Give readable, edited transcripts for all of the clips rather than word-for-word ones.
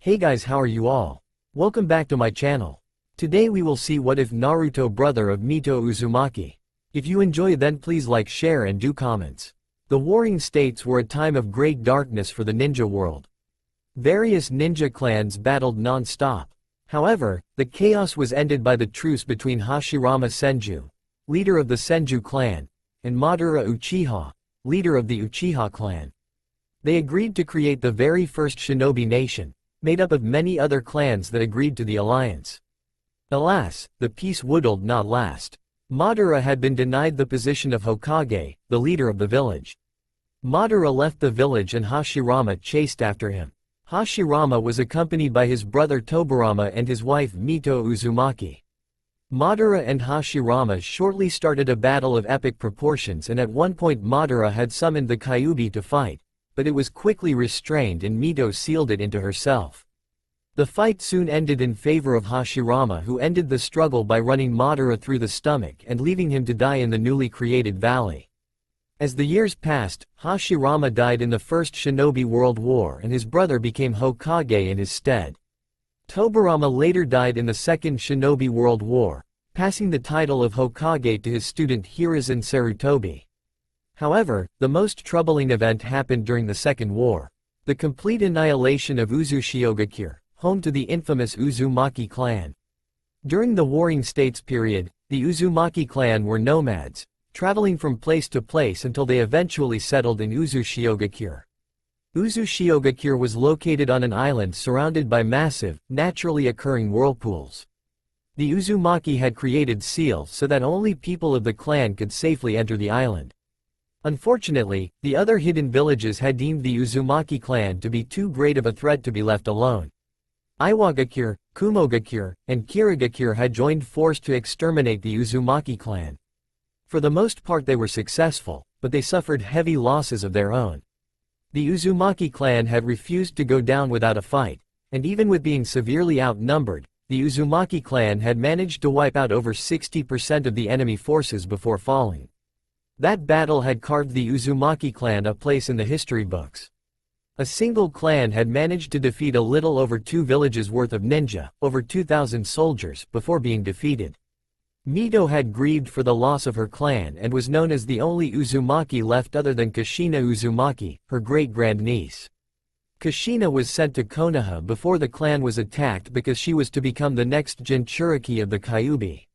Hey guys, how are you all? Welcome back to my channel. Today we will see what if Naruto brother of Mito Uzumaki. If you enjoy then please like, share and do comments. The Warring States were a time of great darkness for the ninja world. Various ninja clans battled non-stop. However, the chaos was ended by the truce between Hashirama Senju, leader of the Senju clan, and Madara Uchiha, leader of the Uchiha clan. They agreed to create the very first shinobi nation, made up of many other clans that agreed to the alliance. Alas, the peace would not last. Madara had been denied the position of Hokage, the leader of the village. Madara left the village and Hashirama chased after him. Hashirama was accompanied by his brother Tobirama and his wife Mito Uzumaki. Madara and Hashirama shortly started a battle of epic proportions, and at one point Madara had summoned the Kyuubi to fight, but it was quickly restrained and Mito sealed it into herself. The fight soon ended in favor of Hashirama, who ended the struggle by running Madara through the stomach and leaving him to die in the newly created valley. As the years passed, Hashirama died in the First Shinobi World War and his brother became Hokage in his stead. Tobirama later died in the Second Shinobi World War, passing the title of Hokage to his student Hiruzen Sarutobi. However, the most troubling event happened during the Second War: the complete annihilation of Uzushiogakure, home to the infamous Uzumaki clan. During the Warring States period, the Uzumaki clan were nomads, traveling from place to place until they eventually settled in Uzushiogakure. Uzushiogakure was located on an island surrounded by massive, naturally occurring whirlpools. The Uzumaki had created seals so that only people of the clan could safely enter the island. Unfortunately, the other hidden villages had deemed the Uzumaki clan to be too great of a threat to be left alone. Iwagakure, Kumogakure, and Kirigakure had joined force to exterminate the Uzumaki clan. For the most part they were successful, but they suffered heavy losses of their own. The Uzumaki clan had refused to go down without a fight, and even with being severely outnumbered, the Uzumaki clan had managed to wipe out over 60% of the enemy forces before falling. That battle had carved the Uzumaki clan a place in the history books. A single clan had managed to defeat a little over 2 villages worth of ninja, over 2,000 soldiers, before being defeated. Mito had grieved for the loss of her clan and was known as the only Uzumaki left other than Kushina Uzumaki, her great-grandniece. Kushina was sent to Konoha before the clan was attacked because she was to become the next Jinchuriki of the Kyuubi.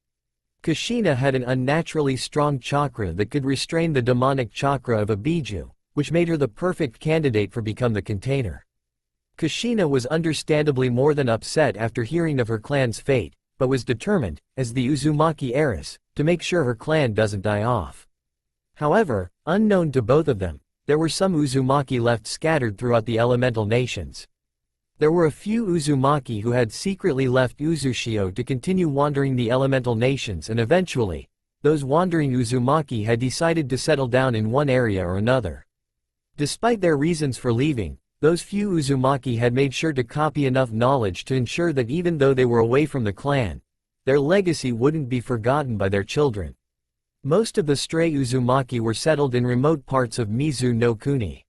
Kushina had an unnaturally strong chakra that could restrain the demonic chakra of a Biju, which made her the perfect candidate for become the container. Kushina was understandably more than upset after hearing of her clan's fate, but was determined, as the Uzumaki heiress, to make sure her clan doesn't die off. However, unknown to both of them, there were some Uzumaki left scattered throughout the elemental nations. There were a few Uzumaki who had secretly left Uzushio to continue wandering the elemental nations, and eventually, those wandering Uzumaki had decided to settle down in one area or another. Despite their reasons for leaving, those few Uzumaki had made sure to copy enough knowledge to ensure that even though they were away from the clan, their legacy wouldn't be forgotten by their children. Most of the stray Uzumaki were settled in remote parts of Mizu no Kuni.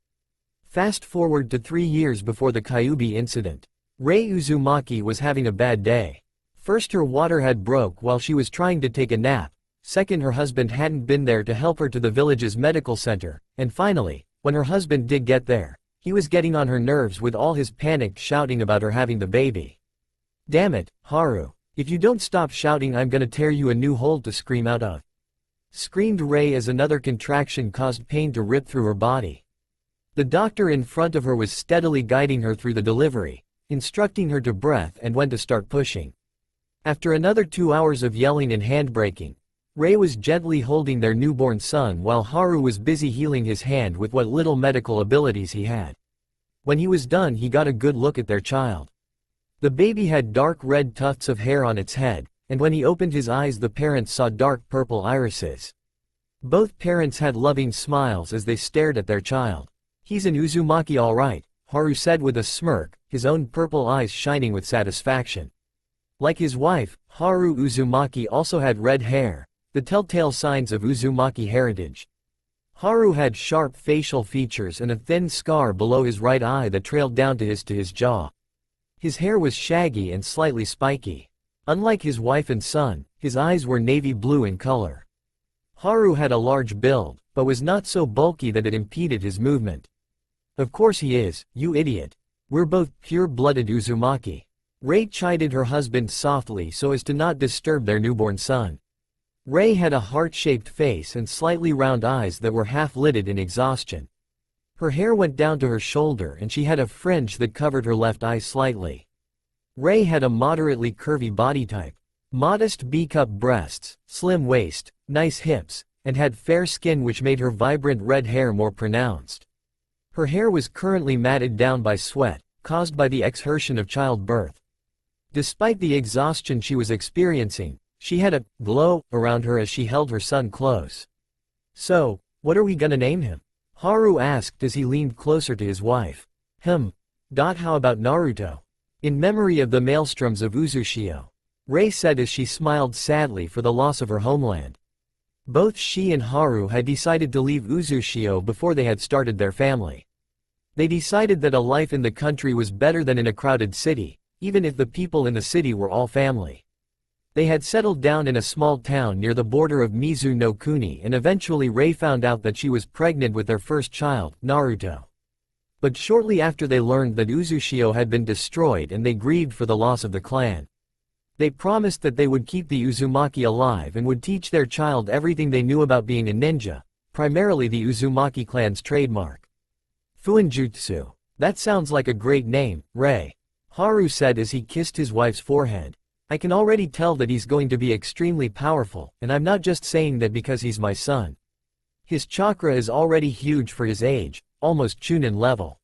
Fast forward to 3 years before the Kyuubi incident. Rei Uzumaki was having a bad day. First, her water had broke while she was trying to take a nap. Second, her husband hadn't been there to help her to the village's medical center. And finally, when her husband did get there, he was getting on her nerves with all his panic shouting about her having the baby. "Damn it, Haru. If you don't stop shouting, I'm gonna tear you a new hole to scream out of," screamed Rei as another contraction caused pain to rip through her body. The doctor in front of her was steadily guiding her through the delivery, instructing her to breathe and when to start pushing. After another 2 hours of yelling and handbraking, Rei was gently holding their newborn son while Haru was busy healing his hand with what little medical abilities he had. When he was done, he got a good look at their child. The baby had dark red tufts of hair on its head, and when he opened his eyes the parents saw dark purple irises. Both parents had loving smiles as they stared at their child. "He's an Uzumaki all right," Haru said with a smirk, his own purple eyes shining with satisfaction. Like his wife, Haru Uzumaki also had red hair, the telltale signs of Uzumaki heritage. Haru had sharp facial features and a thin scar below his right eye that trailed down to his jaw. His hair was shaggy and slightly spiky. Unlike his wife and son, his eyes were navy blue in color. Haru had a large build, but was not so bulky that it impeded his movement. Of course he is, you idiot. We're both pure-blooded Uzumaki. Rei chided her husband softly so as to not disturb their newborn son. Rei had a heart-shaped face and slightly round eyes that were half-lidded in exhaustion. Her hair went down to her shoulder and she had a fringe that covered her left eye slightly. Rei had a moderately curvy body type. Modest B-cup breasts, slim waist, nice hips, and had fair skin which made her vibrant red hair more pronounced. Her hair was currently matted down by sweat, caused by the exertion of childbirth. Despite the exhaustion she was experiencing, she had a glow around her as she held her son close. "So, what are we gonna name him?" Haru asked as he leaned closer to his wife. How about Naruto? In memory of the maelstroms of Uzushio. Rei said as she smiled sadly for the loss of her homeland. Both she and Haru had decided to leave Uzushio before they had started their family. They decided that a life in the country was better than in a crowded city, even if the people in the city were all family. They had settled down in a small town near the border of Mizu no Kuni, and eventually Rei found out that she was pregnant with their first child, Naruto. But shortly after they learned that Uzushio had been destroyed and they grieved for the loss of the clan. They promised that they would keep the Uzumaki alive and would teach their child everything they knew about being a ninja, primarily the Uzumaki clan's trademark. Fuinjutsu. That sounds like a great name, Rei. Haru said as he kissed his wife's forehead. I can already tell that he's going to be extremely powerful, and I'm not just saying that because he's my son. His chakra is already huge for his age, almost Chunin level.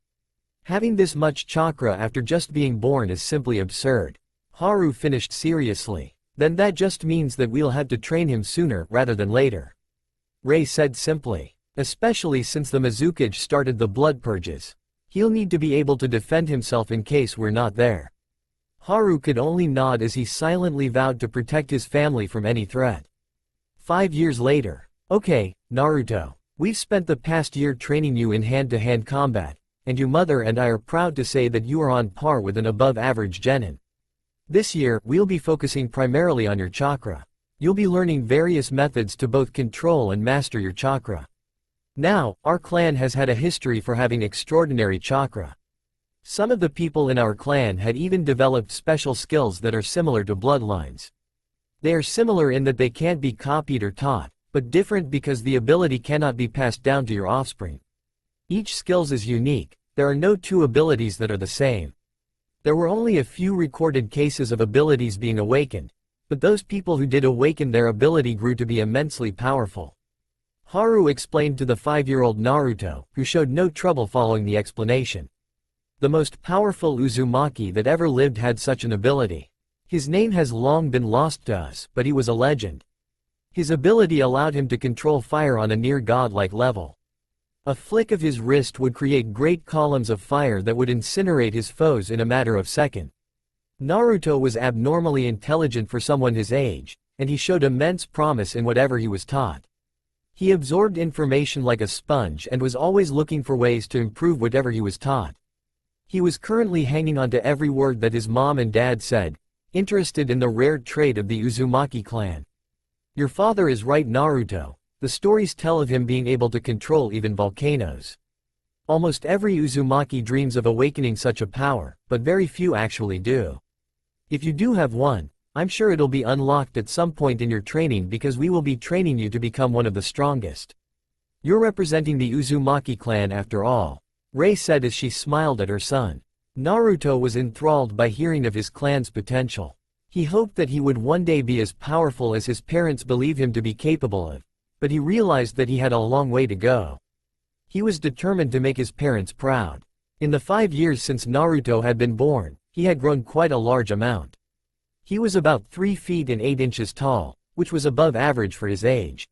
Having this much chakra after just being born is simply absurd. Haru finished seriously. Then that just means that we'll have to train him sooner rather than later. Rei said simply. Especially since the Mizukage started the blood purges. He'll need to be able to defend himself in case we're not there. Haru could only nod as he silently vowed to protect his family from any threat. 5 years later. Okay, Naruto. We've spent the past year training you in hand-to-hand combat, and your mother and I are proud to say that you are on par with an above-average genin. This year, we'll be focusing primarily on your chakra. You'll be learning various methods to both control and master your chakra. Now, our clan has had a history for having extraordinary chakra. Some of the people in our clan had even developed special skills that are similar to bloodlines. They are similar in that they can't be copied or taught, but different because the ability cannot be passed down to your offspring. Each skills is unique, there are no two abilities that are the same. There were only a few recorded cases of abilities being awakened, but those people who did awaken their ability grew to be immensely powerful. Haru explained to the 5-year-old Naruto, who showed no trouble following the explanation. The most powerful Uzumaki that ever lived had such an ability. His name has long been lost to us, but he was a legend. His ability allowed him to control fire on a near-godlike level. A flick of his wrist would create great columns of fire that would incinerate his foes in a matter of seconds. Naruto was abnormally intelligent for someone his age, and he showed immense promise in whatever he was taught. He absorbed information like a sponge and was always looking for ways to improve whatever he was taught. He was currently hanging on to every word that his mom and dad said, interested in the rare trait of the Uzumaki clan. Your father is right, Naruto. The stories tell of him being able to control even volcanoes. Almost every Uzumaki dreams of awakening such a power, but very few actually do. If you do have one, I'm sure it'll be unlocked at some point in your training because we will be training you to become one of the strongest. You're representing the Uzumaki clan after all, Rei said as she smiled at her son. Naruto was enthralled by hearing of his clan's potential. He hoped that he would one day be as powerful as his parents believe him to be capable of. But he realized that he had a long way to go. He was determined to make his parents proud. In the 5 years since Naruto had been born, he had grown quite a large amount. He was about 3 feet and 8 inches tall, which was above average for his age.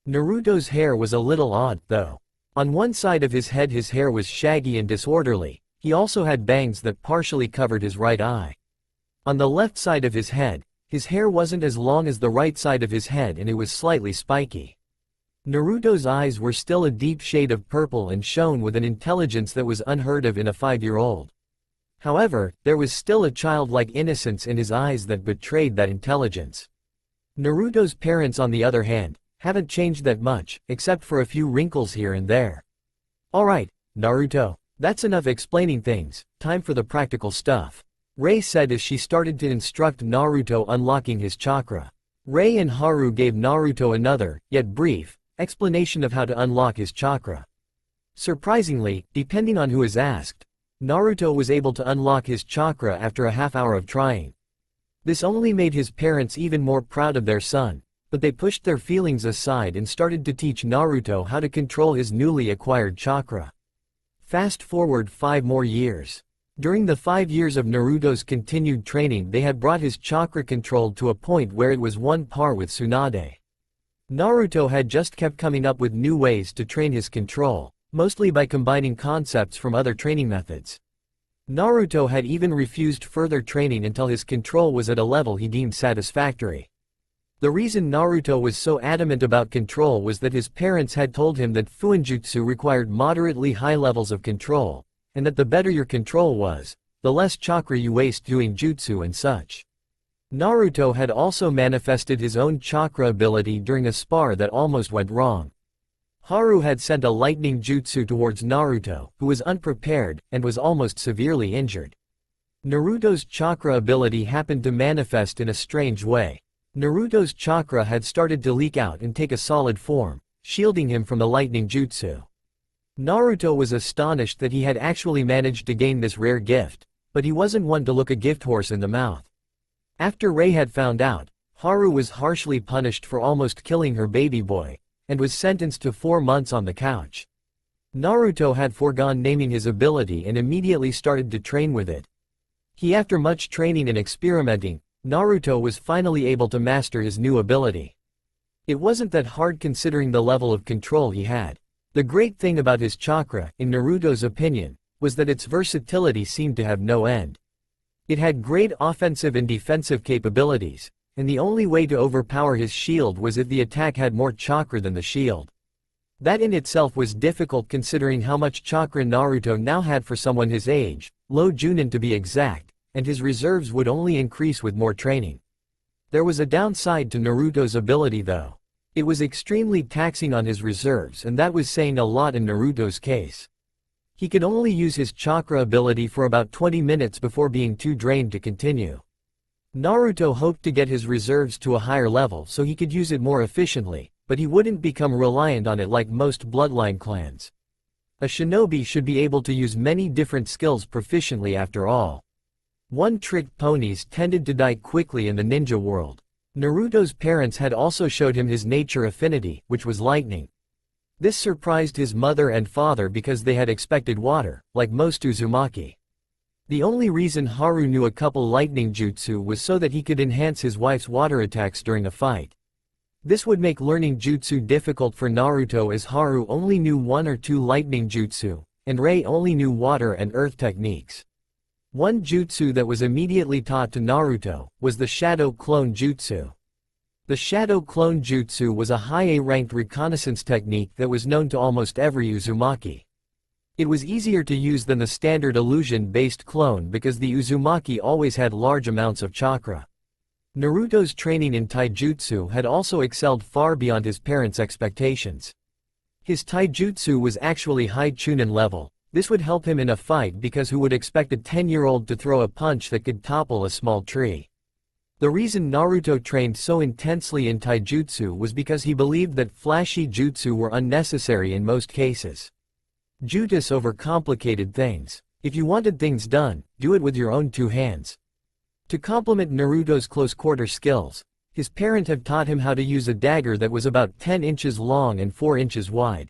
Naruto's hair was a little odd, though. On one side of his head his hair was shaggy and disorderly, he also had bangs that partially covered his right eye. On the left side of his hair wasn't as long as the right side of his head and it was slightly spiky. Naruto's eyes were still a deep shade of purple and shone with an intelligence that was unheard of in a 5-year-old. However, there was still a childlike innocence in his eyes that betrayed that intelligence. Naruto's parents, on the other hand, haven't changed that much, except for a few wrinkles here and there. Alright, Naruto. That's enough explaining things, time for the practical stuff. Rei said as she started to instruct Naruto unlocking his chakra. Rei and Haru gave Naruto another, yet brief, explanation of how to unlock his chakra. Surprisingly, depending on who is asked, Naruto was able to unlock his chakra after a half-hour of trying. This only made his parents even more proud of their son, but they pushed their feelings aside and started to teach Naruto how to control his newly acquired chakra. Fast forward 5 more years. During the 5 years of Naruto's continued training, they had brought his chakra control to a point where it was on par with Tsunade. Naruto had just kept coming up with new ways to train his control, mostly by combining concepts from other training methods. Naruto had even refused further training until his control was at a level he deemed satisfactory. The reason Naruto was so adamant about control was that his parents had told him that Fuinjutsu required moderately high levels of control, and that the better your control was, the less chakra you waste doing jutsu and such. Naruto had also manifested his own chakra ability during a spar that almost went wrong. Haru had sent a lightning jutsu towards Naruto, who was unprepared, and was almost severely injured. Naruto's chakra ability happened to manifest in a strange way. Naruto's chakra had started to leak out and take a solid form, shielding him from the lightning jutsu. Naruto was astonished that he had actually managed to gain this rare gift, but he wasn't one to look a gift horse in the mouth. After Rei had found out, Haru was harshly punished for almost killing her baby boy, and was sentenced to 4 months on the couch. Naruto had foregone naming his ability and immediately started to train with it. After much training and experimenting, Naruto was finally able to master his new ability. It wasn't that hard considering the level of control he had. The great thing about his chakra, in Naruto's opinion, was that its versatility seemed to have no end. It had great offensive and defensive capabilities, and the only way to overpower his shield was if the attack had more chakra than the shield. That in itself was difficult considering how much chakra Naruto now had for someone his age, low Junin to be exact, and his reserves would only increase with more training. There was a downside to Naruto's ability though. It was extremely taxing on his reserves, and that was saying a lot in Naruto's case. He could only use his chakra ability for about 20 minutes before being too drained to continue. Naruto hoped to get his reserves to a higher level so he could use it more efficiently, but he wouldn't become reliant on it like most bloodline clans. A shinobi should be able to use many different skills proficiently after all. One-trick ponies tended to die quickly in the ninja world. Naruto's parents had also showed him his nature affinity, which was lightning. This surprised his mother and father because they had expected water, like most Uzumaki. The only reason Haru knew a couple lightning jutsu was so that he could enhance his wife's water attacks during a fight. This would make learning jutsu difficult for Naruto as Haru only knew 1 or 2 lightning jutsu, and Rei only knew water and earth techniques. One jutsu that was immediately taught to Naruto was the Shadow Clone Jutsu. The Shadow Clone Jutsu was a high A-ranked reconnaissance technique that was known to almost every Uzumaki. It was easier to use than the standard illusion-based clone because the Uzumaki always had large amounts of chakra. Naruto's training in taijutsu had also excelled far beyond his parents' expectations. His taijutsu was actually high Chunin level. This would help him in a fight because who would expect a 10-year-old to throw a punch that could topple a small tree? The reason Naruto trained so intensely in taijutsu was because he believed that flashy jutsu were unnecessary in most cases. Jutus overcomplicated things. If you wanted things done, do it with your own 2 hands. To complement Naruto's close-quarter skills, his parent had taught him how to use a dagger that was about 10 inches long and 4 inches wide.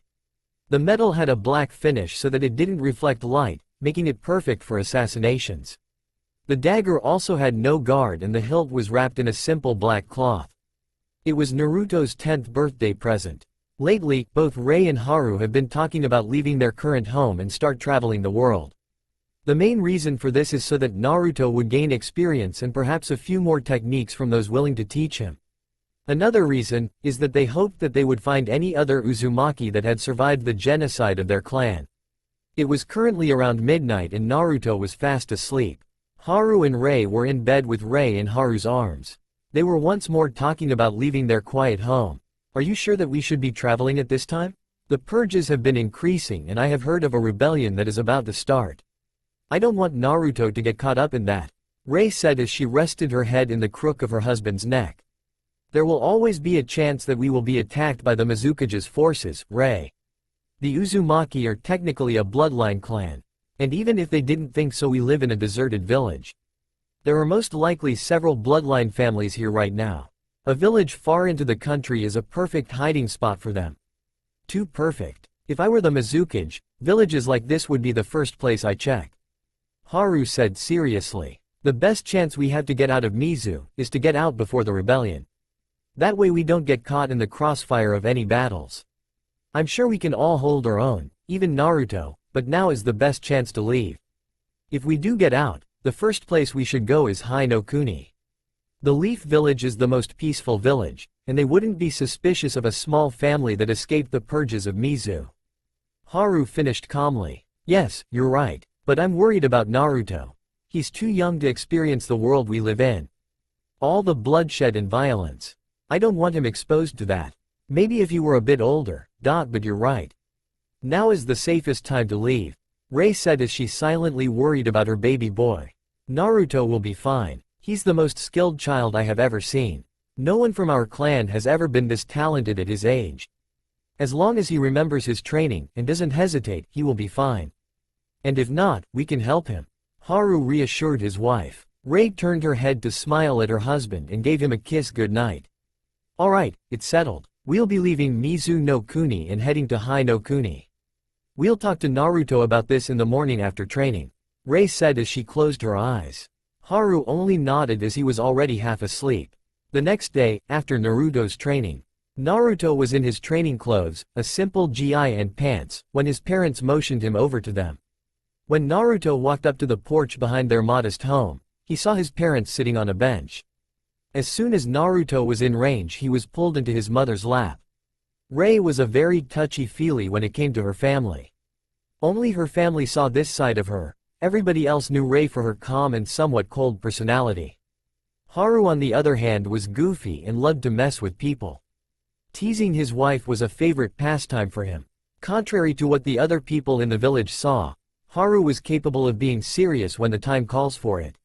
The metal had a black finish so that it didn't reflect light, making it perfect for assassinations. The dagger also had no guard and the hilt was wrapped in a simple black cloth. It was Naruto's 10th birthday present. Lately, both Rei and Haru have been talking about leaving their current home and start traveling the world. The main reason for this is so that Naruto would gain experience and perhaps a few more techniques from those willing to teach him. Another reason is that they hoped that they would find any other Uzumaki that had survived the genocide of their clan. It was currently around midnight and Naruto was fast asleep. Haru and Rei were in bed with Rei in Haru's arms. They were once more talking about leaving their quiet home. Are you sure that we should be traveling at this time? The purges have been increasing and I have heard of a rebellion that is about to start. I don't want Naruto to get caught up in that, Rei said as she rested her head in the crook of her husband's neck. There will always be a chance that we will be attacked by the Mizukage's forces, Rei. The Uzumaki are technically a bloodline clan. And even if they didn't think so, we live in a deserted village. There are most likely several bloodline families here right now. A village far into the country is a perfect hiding spot for them. Too perfect. If I were the Mizukage, villages like this would be the first place I check. Haru said seriously. The best chance we have to get out of Mizu is to get out before the rebellion. That way we don't get caught in the crossfire of any battles. I'm sure we can all hold our own, even Naruto, but now is the best chance to leave. If we do get out, the first place we should go is Hai no Kuni. The Leaf Village is the most peaceful village, and they wouldn't be suspicious of a small family that escaped the purges of Mizu. Haru finished calmly. Yes, you're right, but I'm worried about Naruto. He's too young to experience the world we live in. All the bloodshed and violence. I don't want him exposed to that. Maybe if he were a bit older, but you're right. Now is the safest time to leave, Rei said as she silently worried about her baby boy. Naruto will be fine. He's the most skilled child I have ever seen. No one from our clan has ever been this talented at his age. As long as he remembers his training and doesn't hesitate, he will be fine. And if not, we can help him. Haru reassured his wife. Rei turned her head to smile at her husband and gave him a kiss goodnight. Alright, it's settled. We'll be leaving Mizu no Kuni and heading to Hai no Kuni. We'll talk to Naruto about this in the morning after training, Rei said as she closed her eyes. Haru only nodded as he was already half asleep. The next day, after Naruto's training, Naruto was in his training clothes, a simple gi and pants, when his parents motioned him over to them. When Naruto walked up to the porch behind their modest home, he saw his parents sitting on a bench. As soon as Naruto was in range, he was pulled into his mother's lap. Rei was a very touchy-feely when it came to her family. Only her family saw this side of her. Everybody else knew Rei for her calm and somewhat cold personality. Haru on the other hand was goofy and loved to mess with people. Teasing his wife was a favorite pastime for him. Contrary to what the other people in the village saw, Haru was capable of being serious when the time calls for it.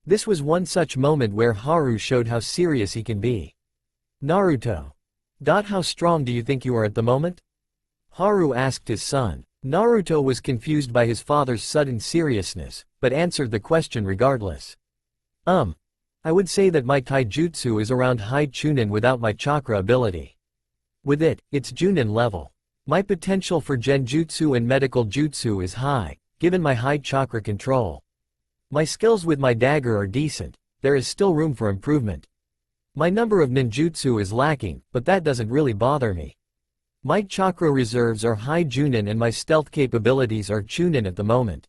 This was one such moment where Haru showed how serious he can be. Naruto. How strong do you think you are at the moment? Haru asked his son. Naruto was confused by his father's sudden seriousness, but answered the question regardless. I would say that my taijutsu is around high chunin without my chakra ability. With it, it's junin level. My potential for genjutsu and medical jutsu is high, given my high chakra control. My skills with my dagger are decent, there is still room for improvement. My number of ninjutsu is lacking, but that doesn't really bother me. My chakra reserves are high junin and my stealth capabilities are chunin at the moment.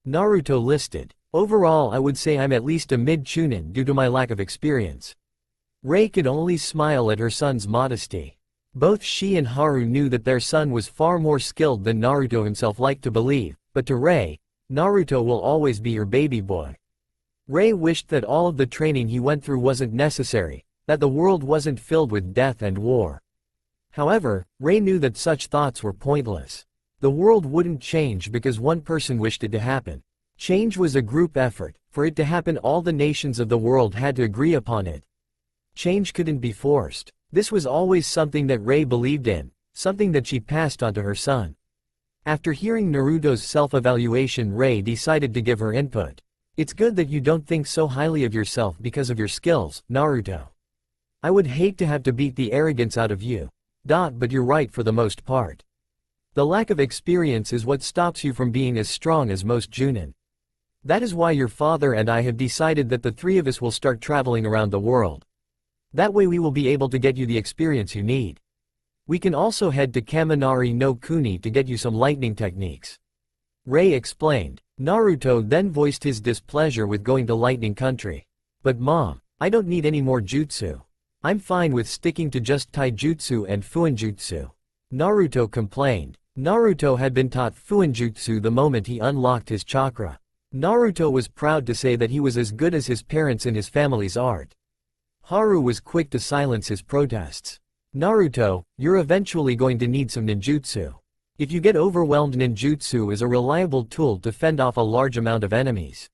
Naruto listed. Overall I would say I'm at least a mid-chunin due to my lack of experience. Rei could only smile at her son's modesty. Both she and Haru knew that their son was far more skilled than Naruto himself liked to believe, but to Rei, Naruto will always be her baby boy. Rei wished that all of the training he went through wasn't necessary, that the world wasn't filled with death and war. However, Rei knew that such thoughts were pointless. The world wouldn't change because one person wished it to happen. Change was a group effort. For it to happen, all the nations of the world had to agree upon it. Change couldn't be forced. This was always something that Rei believed in, something that she passed on to her son. After hearing Naruto's self-evaluation, Rei decided to give her input. It's good that you don't think so highly of yourself because of your skills, Naruto. I would hate to have to beat the arrogance out of you. But you're right for the most part. The lack of experience is what stops you from being as strong as most Junin. That is why your father and I have decided that the three of us will start traveling around the world. That way we will be able to get you the experience you need. We can also head to Kaminari no Kuni to get you some lightning techniques. Rei explained. Naruto then voiced his displeasure with going to Lightning Country. But Mom, I don't need any more jutsu. I'm fine with sticking to just taijutsu and fuinjutsu. Naruto complained. Naruto had been taught Fuinjutsu the moment he unlocked his chakra. Naruto was proud to say that he was as good as his parents in his family's art. Haru was quick to silence his protests. Naruto, you're eventually going to need some ninjutsu. If you get overwhelmed, ninjutsu is a reliable tool to fend off a large amount of enemies.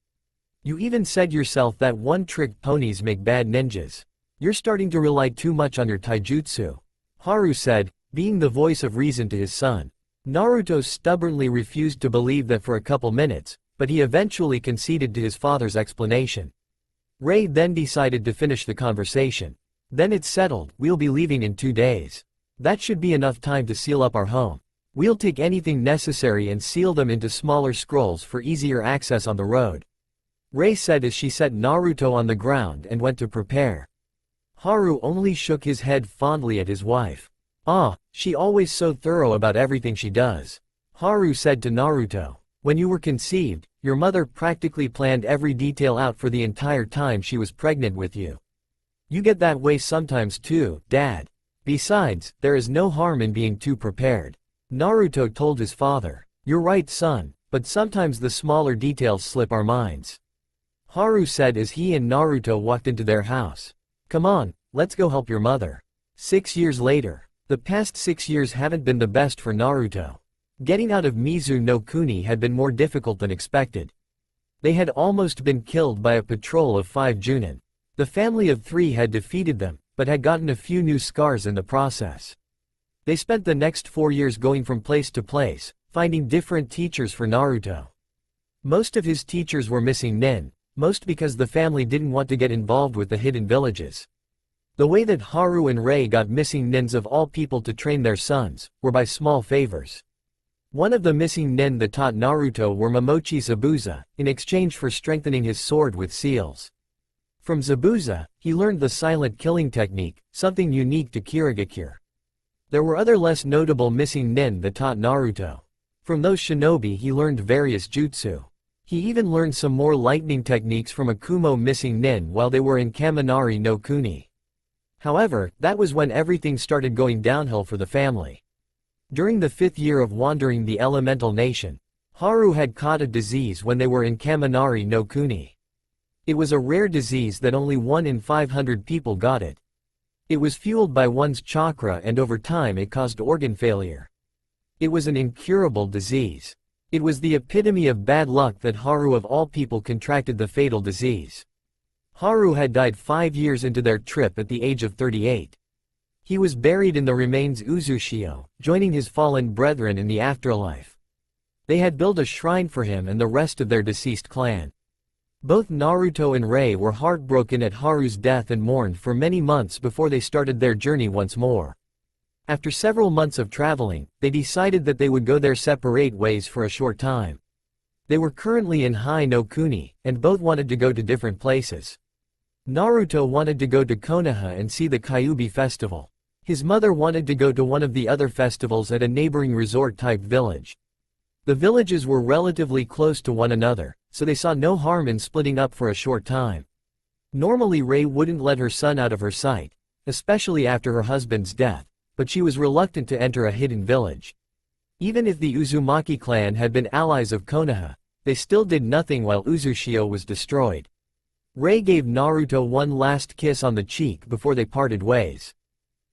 You even said yourself that one-trick ponies make bad ninjas. You're starting to rely too much on your taijutsu. Haru said, being the voice of reason to his son. Naruto stubbornly refused to believe that for a couple minutes, but he eventually conceded to his father's explanation. Ray then decided to finish the conversation. Then it's settled, we'll be leaving in 2 days. That should be enough time to seal up our home. We'll take anything necessary and seal them into smaller scrolls for easier access on the road. Ray said as she set Naruto on the ground and went to prepare. Haru only shook his head fondly at his wife. Ah, she always so thorough about everything she does. Haru said to Naruto, when you were conceived, your mother practically planned every detail out for the entire time she was pregnant with you. You get that way sometimes too, Dad. Besides, there is no harm in being too prepared. Naruto told his father, you're right, son, but sometimes the smaller details slip our minds. Haru said as he and Naruto walked into their house. Come on, let's go help your mother. 6 years later. The past 6 years haven't been the best for Naruto. Getting out of Mizu no Kuni had been more difficult than expected. They had almost been killed by a patrol of 5 Junin. The family of 3 had defeated them, but had gotten a few new scars in the process. They spent the next 4 years going from place to place, finding different teachers for Naruto. Most of his teachers were missing nin, most because the family didn't want to get involved with the hidden villages. The way that Haru and Ray got missing nins of all people to train their sons, were by small favors. One of the missing nin that taught Naruto were Momochi Zabuza, in exchange for strengthening his sword with seals. From Zabuza, he learned the silent killing technique, something unique to Kirigakure. There were other less notable missing nin that taught Naruto. From those shinobi he learned various jutsu. He even learned some more lightning techniques from a Kumo missing nin while they were in Kaminari no Kuni. However, that was when everything started going downhill for the family. During the 5th year of wandering the elemental nation, Haru had caught a disease when they were in Kaminari no Kuni. It was a rare disease that only 1 in 500 people got it. It was fueled by one's chakra and over time it caused organ failure. It was an incurable disease. It was the epitome of bad luck that Haru of all people contracted the fatal disease. Haru had died 5 years into their trip at the age of 38. He was buried in the remains Uzushio, joining his fallen brethren in the afterlife. They had built a shrine for him and the rest of their deceased clan. Both Naruto and Ray were heartbroken at Haru's death and mourned for many months before they started their journey once more. After several months of traveling, they decided that they would go their separate ways for a short time. They were currently in Hai no Kuni, and both wanted to go to different places. Naruto wanted to go to Konoha and see the Kyuubi festival. His mother wanted to go to one of the other festivals at a neighboring resort-type village. The villages were relatively close to one another, so they saw no harm in splitting up for a short time. Normally Ray wouldn't let her son out of her sight, especially after her husband's death, but she was reluctant to enter a hidden village. Even if the Uzumaki clan had been allies of Konoha, they still did nothing while Uzushio was destroyed. Ray gave Naruto one last kiss on the cheek before they parted ways.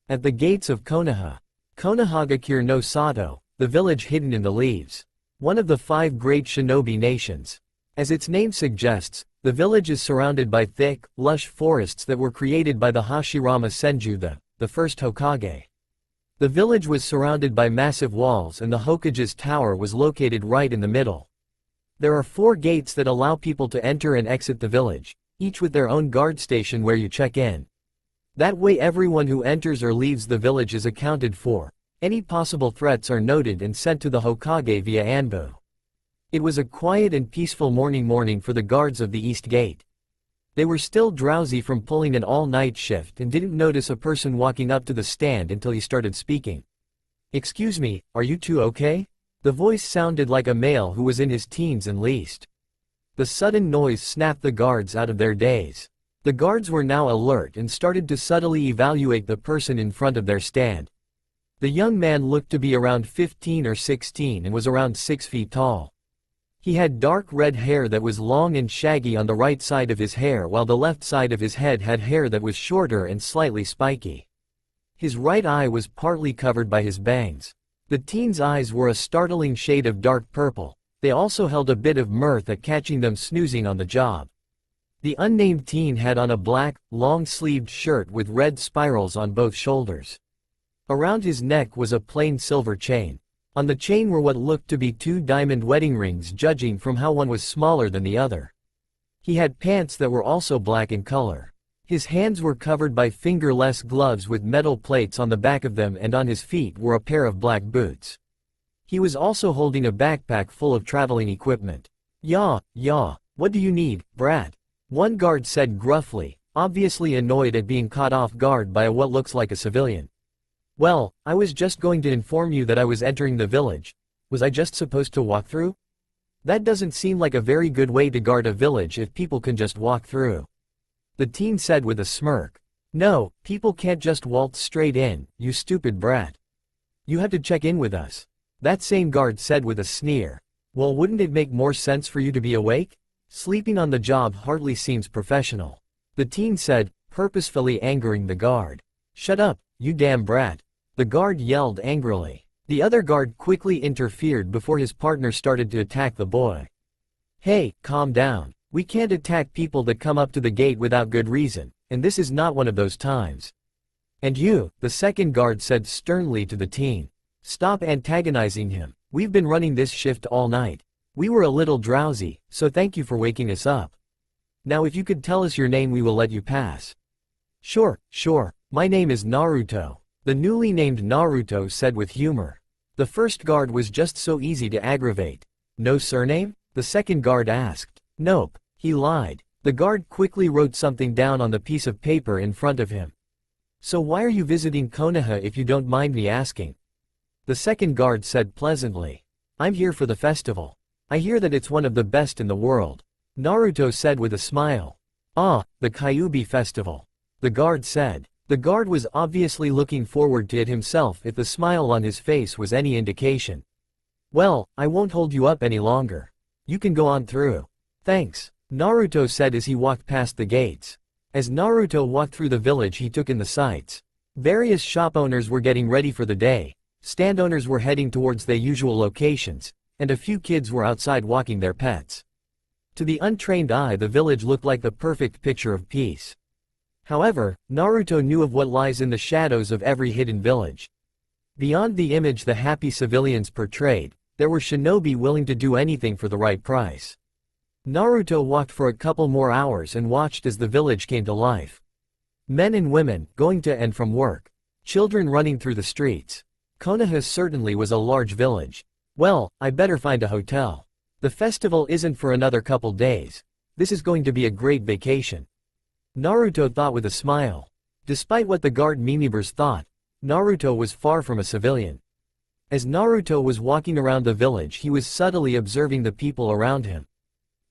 At the gates of Konoha, Konohagakure no Sato, the village hidden in the leaves. One of the 5 great shinobi nations. As its name suggests, the village is surrounded by thick, lush forests that were created by the Hashirama Senju, the first Hokage. The village was surrounded by massive walls and the Hokage's tower was located right in the middle. There are 4 gates that allow people to enter and exit the village, each with their own guard station where you check in. That way everyone who enters or leaves the village is accounted for. Any possible threats are noted and sent to the Hokage via Anbu. It was a quiet and peaceful morning for the guards of the East Gate. They were still drowsy from pulling an all-night shift and didn't notice a person walking up to the stand until he started speaking. "Excuse me, are you two okay?" The voice sounded like a male who was in his teens and least. The sudden noise snapped the guards out of their daze. The guards were now alert and started to subtly evaluate the person in front of their stand. The young man looked to be around 15 or 16 and was around 6 feet tall. He had dark red hair that was long and shaggy on the right side of his hair, while the left side of his head had hair that was shorter and slightly spiky. His right eye was partly covered by his bangs. The teen's eyes were a startling shade of dark purple. They also held a bit of mirth at catching them snoozing on the job. The unnamed teen had on a black, long-sleeved shirt with red spirals on both shoulders. Around his neck was a plain silver chain. On the chain were what looked to be 2 diamond wedding rings, judging from how one was smaller than the other. He had pants that were also black in color. His hands were covered by fingerless gloves with metal plates on the back of them, and on his feet were a pair of black boots. He was also holding a backpack full of traveling equipment. "Yeah, what do you need, brat?" one guard said gruffly, obviously annoyed at being caught off guard by what looks like a civilian. "Well, I was just going to inform you that I was entering the village. Was I just supposed to walk through? That doesn't seem like a very good way to guard a village if people can just walk through," the teen said with a smirk. "No, people can't just waltz straight in, you stupid brat. You have to check in with us," that same guard said with a sneer. "Well, wouldn't it make more sense for you to be awake? Sleeping on the job hardly seems professional," the teen said, purposefully angering the guard. "Shut up, you damn brat," the guard yelled angrily. The other guard quickly interfered before his partner started to attack the boy. "Hey, calm down. We can't attack people that come up to the gate without good reason, and this is not one of those times." "And you," the second guard said sternly to the teen. "Stop antagonizing him. We've been running this shift all night. We were a little drowsy, so thank you for waking us up. Now if you could tell us your name, we will let you pass." Sure. My name is Naruto," the newly named Naruto said with humor. The first guard was just so easy to aggravate. "No surname?" the second guard asked. "Nope," he lied. The guard quickly wrote something down on the piece of paper in front of him. "So why are you visiting Konoha, if you don't mind me asking?" the second guard said pleasantly. "I'm here for the festival. I hear that it's one of the best in the world," Naruto said with a smile. "Ah, the Kyuubi festival," the guard said. The guard was obviously looking forward to it himself, if the smile on his face was any indication. "Well, I won't hold you up any longer. You can go on through." "Thanks," Naruto said as he walked past the gates. As Naruto walked through the village, he took in the sights. Various shop owners were getting ready for the day, stand owners were heading towards their usual locations, and a few kids were outside walking their pets. To the untrained eye, the village looked like the perfect picture of peace. However, Naruto knew of what lies in the shadows of every hidden village. Beyond the image the happy civilians portrayed, there were shinobi willing to do anything for the right price. Naruto walked for a couple more hours and watched as the village came to life. Men and women, going to and from work. Children running through the streets. Konoha certainly was a large village. Well, I better find a hotel. The festival isn't for another couple days. This is going to be a great vacation, Naruto thought with a smile. Despite what the guard mimibers thought, Naruto was far from a civilian. As Naruto was walking around the village, he was subtly observing the people around him.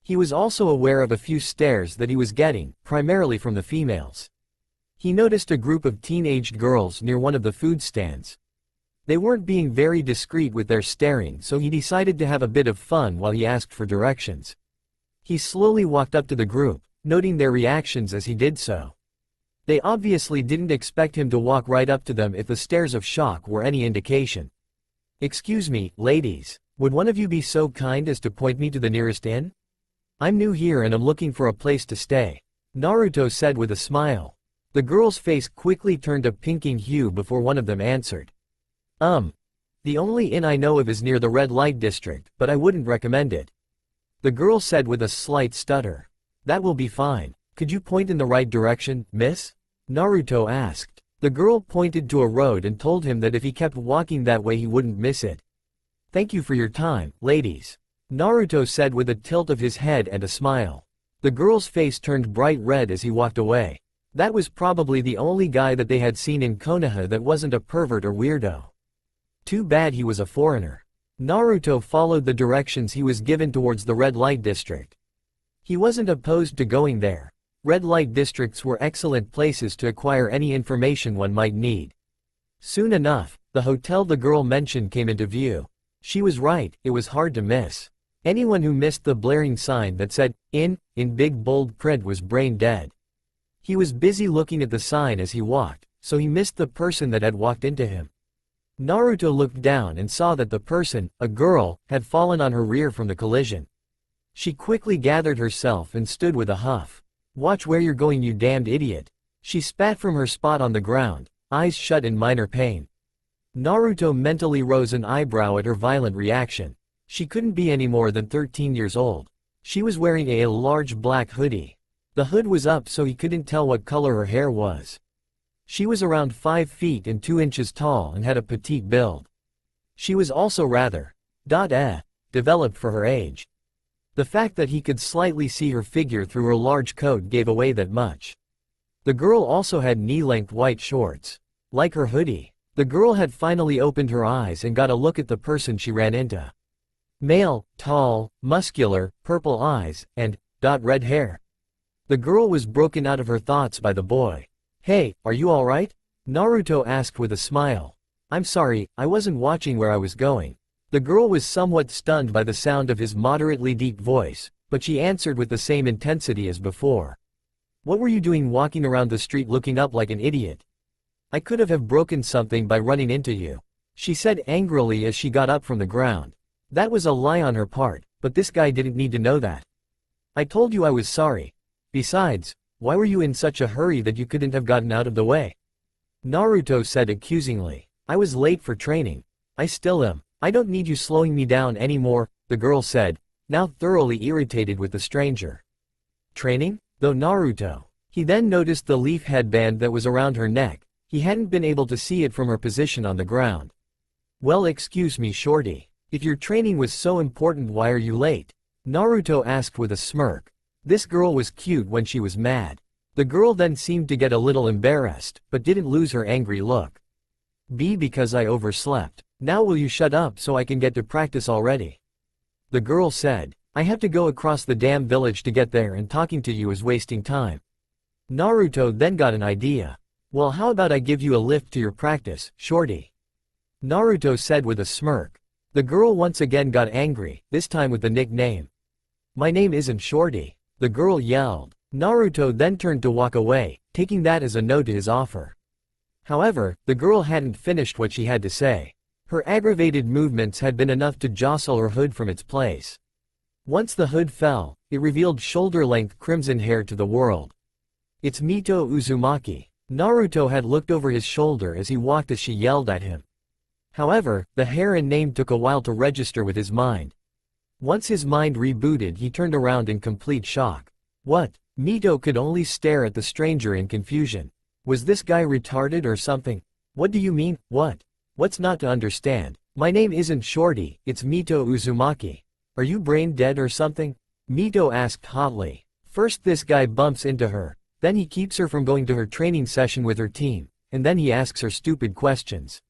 He was also aware of a few stares that he was getting, primarily from the females. He noticed a group of teenaged girls near one of the food stands. They weren't being very discreet with their staring, so he decided to have a bit of fun while he asked for directions. He slowly walked up to the group, noting their reactions as he did so. They obviously didn't expect him to walk right up to them if the stares of shock were any indication. "Excuse me, ladies, would one of you be so kind as to point me to the nearest inn? I'm new here and I'm looking for a place to stay," Naruto said with a smile. The girl's face quickly turned a pinking hue before one of them answered. The only inn I know of is near the red light district, but I wouldn't recommend it," the girl said with a slight stutter. "That will be fine. Could you point in the right direction, miss?" Naruto asked. The girl pointed to a road and told him that if he kept walking that way he wouldn't miss it. "Thank you for your time, ladies," Naruto said with a tilt of his head and a smile. The girl's face turned bright red as he walked away. That was probably the only guy that they had seen in Konoha that wasn't a pervert or weirdo. Too bad he was a foreigner. Naruto followed the directions he was given towards the red light district. He wasn't opposed to going there. Red light districts were excellent places to acquire any information one might need. Soon enough, the hotel the girl mentioned came into view. She was right, it was hard to miss. Anyone who missed the blaring sign that said, in big bold print was brain dead. He was busy looking at the sign as he walked, so he missed the person that had walked into him. Naruto looked down and saw that the person, a girl, had fallen on her rear from the collision. She quickly gathered herself and stood with a huff. "Watch where you're going, you damned idiot." She spat from her spot on the ground, eyes shut in minor pain. Naruto mentally rose an eyebrow at her violent reaction. She couldn't be any more than 13 years old. She was wearing a large black hoodie. The hood was up so he couldn't tell what color her hair was. She was around 5 feet and 2 inches tall and had a petite build. She was also rather developed for her age. The fact that he could slightly see her figure through her large coat gave away that much. The girl also had knee-length white shorts. Like her hoodie, the girl had finally opened her eyes and got a look at the person she ran into. Male, tall, muscular, purple eyes, and red hair. The girl was broken out of her thoughts by the boy. "Hey, are you alright?" Naruto asked with a smile. "I'm sorry, I wasn't watching where I was going." The girl was somewhat stunned by the sound of his moderately deep voice, but she answered with the same intensity as before. "What were you doing walking around the street looking up like an idiot? I could have broken something by running into you," she said angrily as she got up from the ground. That was a lie on her part, but this guy didn't need to know that. "I told you I was sorry. Besides, why were you in such a hurry that you couldn't have gotten out of the way?" Naruto said accusingly. "I was late for training. I still am. I don't need you slowing me down anymore," the girl said, now thoroughly irritated with the stranger. Training? Though Naruto. He then noticed the leaf headband that was around her neck. He hadn't been able to see it from her position on the ground. "Well, excuse me, shorty. If your training was so important, why are you late?" Naruto asked with a smirk. This girl was cute when she was mad. The girl then seemed to get a little embarrassed, but didn't lose her angry look. Because I overslept. Now will you shut up so I can get to practice already?" The girl said. "I have to go across the damn village to get there and talking to you is wasting time." Naruto then got an idea. "Well, how about I give you a lift to your practice, shorty?" Naruto said with a smirk. The girl once again got angry, this time with the nickname. "My name isn't Shorty," the girl yelled. Naruto then turned to walk away, taking that as a no to his offer. However, the girl hadn't finished what she had to say. Her aggravated movements had been enough to jostle her hood from its place. Once the hood fell, it revealed shoulder-length crimson hair to the world. "It's Mito Uzumaki." Naruto had looked over his shoulder as he walked as she yelled at him. However, the hair and name took a while to register with his mind. Once his mind rebooted, he turned around in complete shock. What? Mito could only stare at the stranger in confusion. Was this guy retarded or something? "What do you mean, what? What's not to understand? My name isn't Shorty, it's Mito Uzumaki. Are you brain dead or something?" Mito asked hotly. First this guy bumps into her, then he keeps her from going to her training session with her team, and then he asks her stupid questions.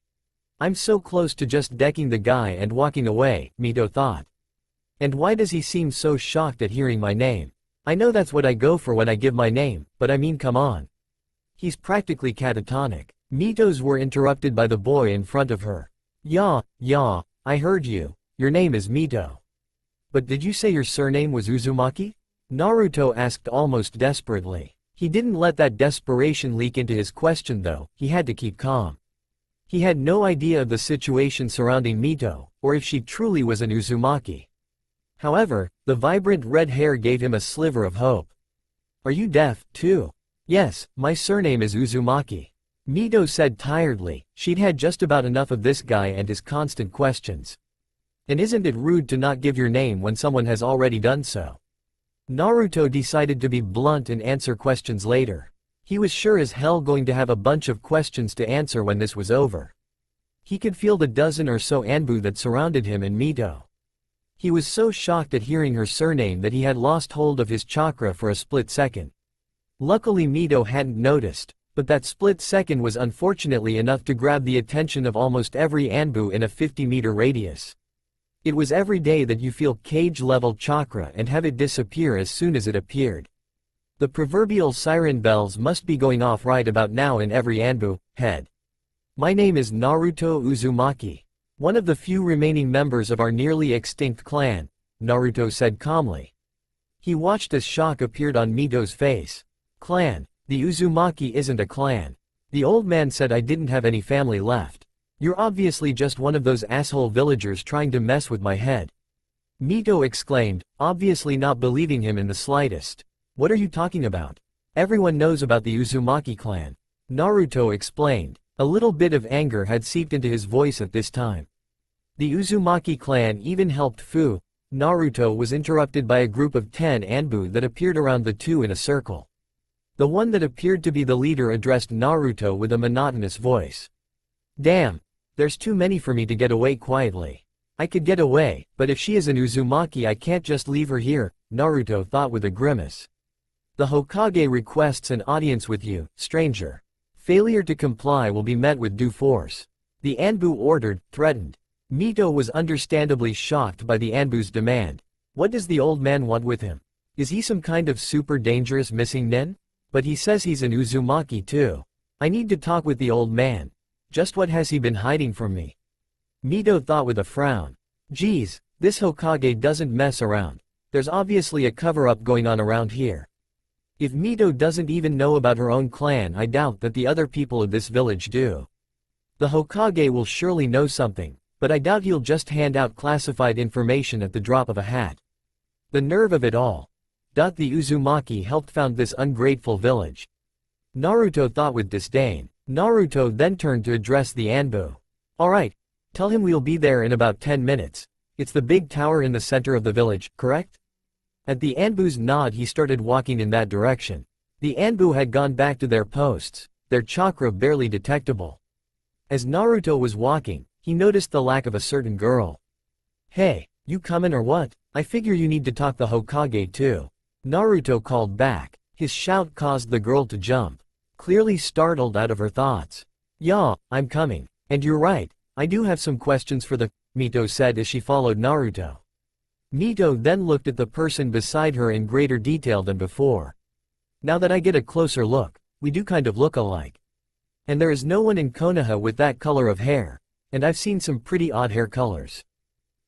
I'm so close to just decking the guy and walking away, Mito thought. And why does he seem so shocked at hearing my name? I know that's what I go for when I give my name, but I mean come on. He's practically catatonic. Mito's were interrupted by the boy in front of her. Yeah, I heard you. Your name is Mito. But did you say your surname was Uzumaki? Naruto asked almost desperately. He didn't let that desperation leak into his question though, he had to keep calm. He had no idea of the situation surrounding Mito, or if she truly was an Uzumaki. However, the vibrant red hair gave him a sliver of hope. Are you deaf, too? Yes, my surname is Uzumaki. Mito said tiredly, she'd had just about enough of this guy and his constant questions. And isn't it rude to not give your name when someone has already done so? Naruto decided to be blunt and answer questions later. He was sure as hell going to have a bunch of questions to answer when this was over. He could feel the dozen or so Anbu that surrounded him and Mito. He was so shocked at hearing her surname that he had lost hold of his chakra for a split second. Luckily Mito hadn't noticed, but that split second was unfortunately enough to grab the attention of almost every Anbu in a 50-meter radius. It was every day that you feel cage-level chakra and have it disappear as soon as it appeared. The proverbial siren bells must be going off right about now in every Anbu head. My name is Naruto Uzumaki, one of the few remaining members of our nearly extinct clan, Naruto said calmly. He watched as shock appeared on Mito's face. Clan? The Uzumaki isn't a clan. The old man said I didn't have any family left. You're obviously just one of those asshole villagers trying to mess with my head. Mito exclaimed, obviously not believing him in the slightest. What are you talking about? Everyone knows about the Uzumaki clan. Naruto explained. A little bit of anger had seeped into his voice at this time. The Uzumaki clan even helped Fu. Naruto was interrupted by a group of 10 Anbu that appeared around the two in a circle. The one that appeared to be the leader addressed Naruto with a monotonous voice. Damn, there's too many for me to get away quietly. I could get away, but if she is an Uzumaki I can't just leave her here, Naruto thought with a grimace. The Hokage requests an audience with you, stranger. Failure to comply will be met with due force. The Anbu ordered, threatened. Mito was understandably shocked by the Anbu's demand. What does the old man want with him? Is he some kind of super dangerous missing nin? But he says he's an Uzumaki too. I need to talk with the old man. Just what has he been hiding from me? Mito thought with a frown. Geez, this Hokage doesn't mess around. There's obviously a cover-up going on around here. If Mito doesn't even know about her own clan, I doubt that the other people of this village do. The Hokage will surely know something, but I doubt he'll just hand out classified information at the drop of a hat. The nerve of it all. The Uzumaki helped found this ungrateful village. Naruto thought with disdain. Naruto then turned to address the Anbu. Alright, tell him we'll be there in about 10 minutes. It's the big tower in the center of the village, correct? At the Anbu's nod he started walking in that direction. The Anbu had gone back to their posts, their chakra barely detectable. As Naruto was walking, he noticed the lack of a certain girl. Hey, you comin' or what? I figure you need to talk the Hokage too. Naruto called back. His shout caused the girl to jump, clearly startled out of her thoughts. Yeah, I'm coming. And you're right, I do have some questions for the, Mito said as she followed Naruto. Mito then looked at the person beside her in greater detail than before. Now that I get a closer look, we do kind of look alike. And there is no one in Konoha with that color of hair, and I've seen some pretty odd hair colors.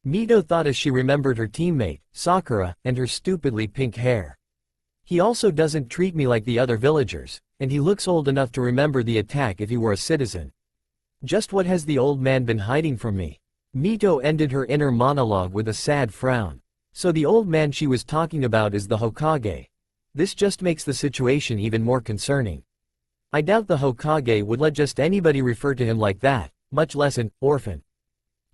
Mito thought as she remembered her teammate, Sakura, and her stupidly pink hair. He also doesn't treat me like the other villagers, and he looks old enough to remember the attack if he were a citizen. Just what has the old man been hiding from me? Mito ended her inner monologue with a sad frown. So the old man she was talking about is the Hokage. This just makes the situation even more concerning. I doubt the Hokage would let just anybody refer to him like that, much less an orphan.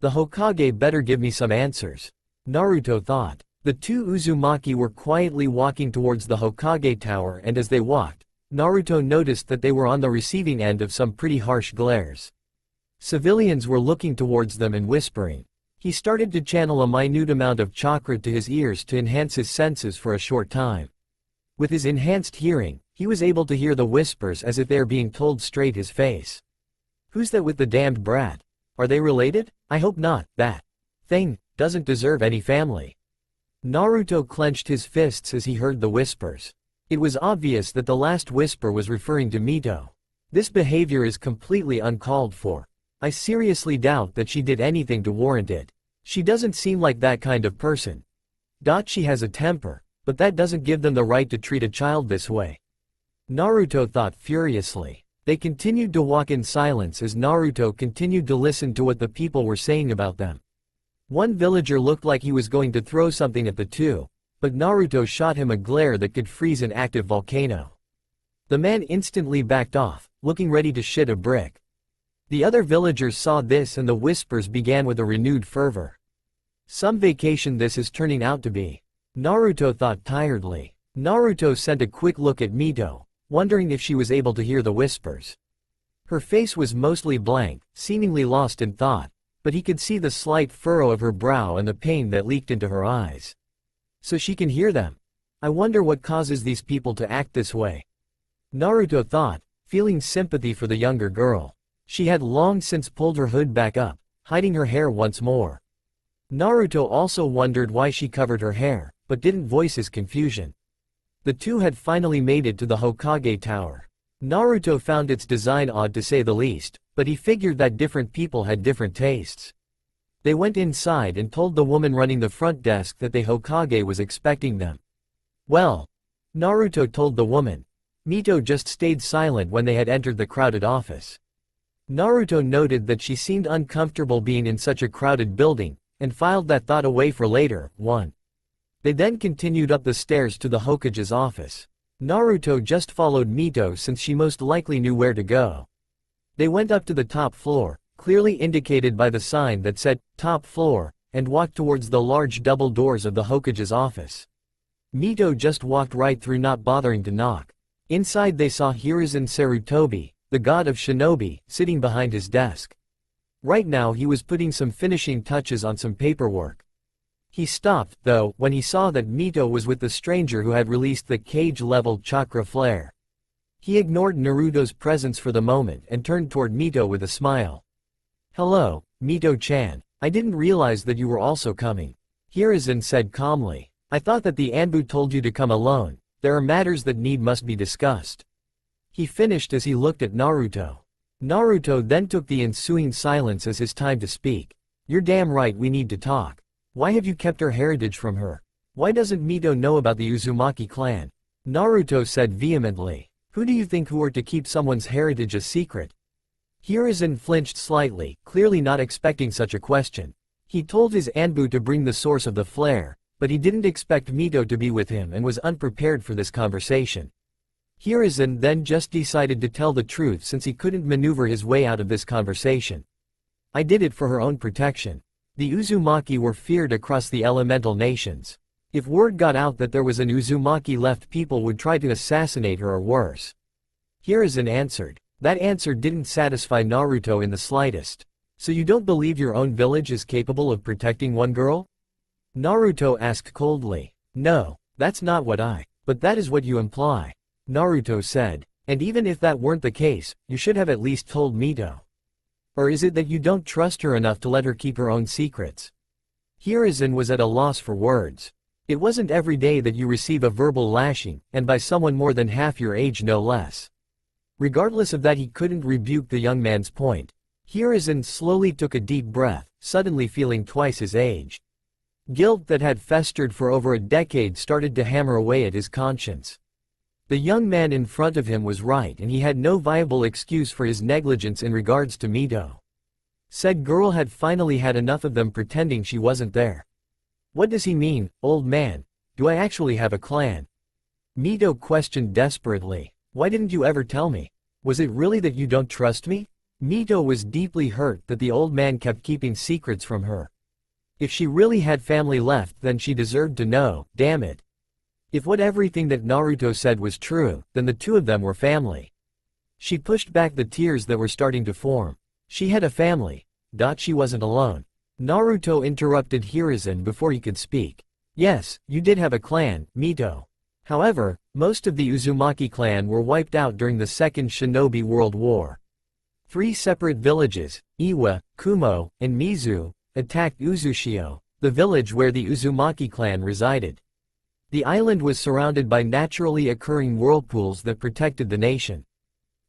The Hokage better give me some answers. Naruto thought. The two Uzumaki were quietly walking towards the Hokage tower, and as they walked, Naruto noticed that they were on the receiving end of some pretty harsh glares. Civilians were looking towards them and whispering. He started to channel a minute amount of chakra to his ears to enhance his senses for a short time. With his enhanced hearing, he was able to hear the whispers as if they are being told straight his face. Who's that with the damned brat? Are they related? I hope not. That thing doesn't deserve any family. Naruto clenched his fists as he heard the whispers. It was obvious that the last whisper was referring to Mito. This behavior is completely uncalled for. I seriously doubt that she did anything to warrant it. She doesn't seem like that kind of person. She has a temper, but that doesn't give them the right to treat a child this way. Naruto thought furiously. They continued to walk in silence as Naruto continued to listen to what the people were saying about them. One villager looked like he was going to throw something at the two, but Naruto shot him a glare that could freeze an active volcano. The man instantly backed off, looking ready to shit a brick. The other villagers saw this and the whispers began with a renewed fervor. Some vacation this is turning out to be. Naruto thought tiredly. Naruto sent a quick look at Mito, wondering if she was able to hear the whispers. Her face was mostly blank, seemingly lost in thought, but he could see the slight furrow of her brow and the pain that leaked into her eyes. So she can hear them. I wonder what causes these people to act this way. Naruto thought, feeling sympathy for the younger girl. She had long since pulled her hood back up, hiding her hair once more. Naruto also wondered why she covered her hair, but didn't voice his confusion. The two had finally made it to the Hokage tower. Naruto found its design odd to say the least, but he figured that different people had different tastes. They went inside and told the woman running the front desk that the Hokage was expecting them. Well, Naruto told the woman. Mito just stayed silent when they had entered the crowded office. Naruto noted that she seemed uncomfortable being in such a crowded building, and filed that thought away for later. 1. They then continued up the stairs to the Hokage's office. Naruto just followed Mito since she most likely knew where to go. They went up to the top floor, clearly indicated by the sign that said, top floor, and walked towards the large double doors of the Hokage's office. Mito just walked right through, not bothering to knock. Inside they saw Hiruzen Sarutobi, the god of shinobi, sitting behind his desk. Right now he was putting some finishing touches on some paperwork. He stopped, though, when he saw that Mito was with the stranger who had released the cage-level chakra flare. He ignored Naruto's presence for the moment and turned toward Mito with a smile. "Hello, Mito-chan. I didn't realize that you were also coming," Hiruzen said calmly. "I thought that the Anbu told you to come alone. There are matters that must be discussed." He finished as he looked at Naruto. Naruto then took the ensuing silence as his time to speak. "You're damn right, we need to talk. Why have you kept her heritage from her? Why doesn't Mito know about the Uzumaki clan?" Naruto said vehemently. "Who do you think who are to keep someone's heritage a secret?" Hiruzen flinched slightly, clearly not expecting such a question. He told his Anbu to bring the source of the flare, but he didn't expect Mito to be with him and was unprepared for this conversation. Hiruzen then just decided to tell the truth since he couldn't maneuver his way out of this conversation. "I did it for her own protection. The Uzumaki were feared across the elemental nations. If word got out that there was an Uzumaki left, people would try to assassinate her or worse." Hiruzen answered. That answer didn't satisfy Naruto in the slightest. "So you don't believe your own village is capable of protecting one girl?" Naruto asked coldly. "No, that's not what but that is what you imply," Naruto said. "And even if that weren't the case, you should have at least told Mito. Or is it that you don't trust her enough to let her keep her own secrets?" Hiruzen was at a loss for words. It wasn't every day that you receive a verbal lashing, and by someone more than half your age no less. Regardless of that, he couldn't rebuke the young man's point. Hiruzen slowly took a deep breath, suddenly feeling twice his age. Guilt that had festered for over a decade started to hammer away at his conscience. The young man in front of him was right, and he had no viable excuse for his negligence in regards to Mito. Said girl had finally had enough of them pretending she wasn't there. "What does he mean, old man? Do I actually have a clan?" Mito questioned desperately. "Why didn't you ever tell me? Was it really that you don't trust me?" Mito was deeply hurt that the old man kept keeping secrets from her. If she really had family left, then she deserved to know, damn it. If everything that Naruto said was true, then the two of them were family. She pushed back the tears that were starting to form. She had a family. She wasn't alone. Naruto interrupted Hiruzen before he could speak. "Yes, you did have a clan, Mito. However, most of the Uzumaki clan were wiped out during the Second Shinobi World War. 3 separate villages, Iwa, Kumo, and Mizu, attacked Uzushio, the village where the Uzumaki clan resided. The island was surrounded by naturally occurring whirlpools that protected the nation.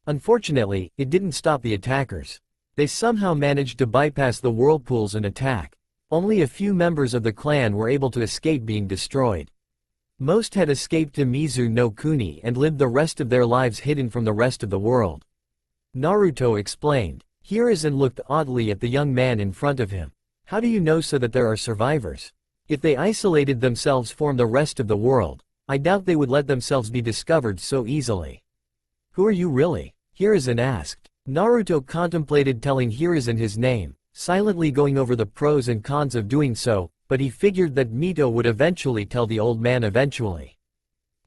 Unfortunately, it didn't stop the attackers. They somehow managed to bypass the whirlpools and attack. Only a few members of the clan were able to escape being destroyed. Most had escaped to Mizu no Kuni and lived the rest of their lives hidden from the rest of the world." Naruto explained. Hiruzen looked oddly at the young man in front of him. "How do you know so that there are survivors? If they isolated themselves from the rest of the world, I doubt they would let themselves be discovered so easily." "Who are you really?" Hiruzen asked. Naruto contemplated telling Hiruzen his name, silently going over the pros and cons of doing so, but he figured that Mito would eventually tell the old man eventually.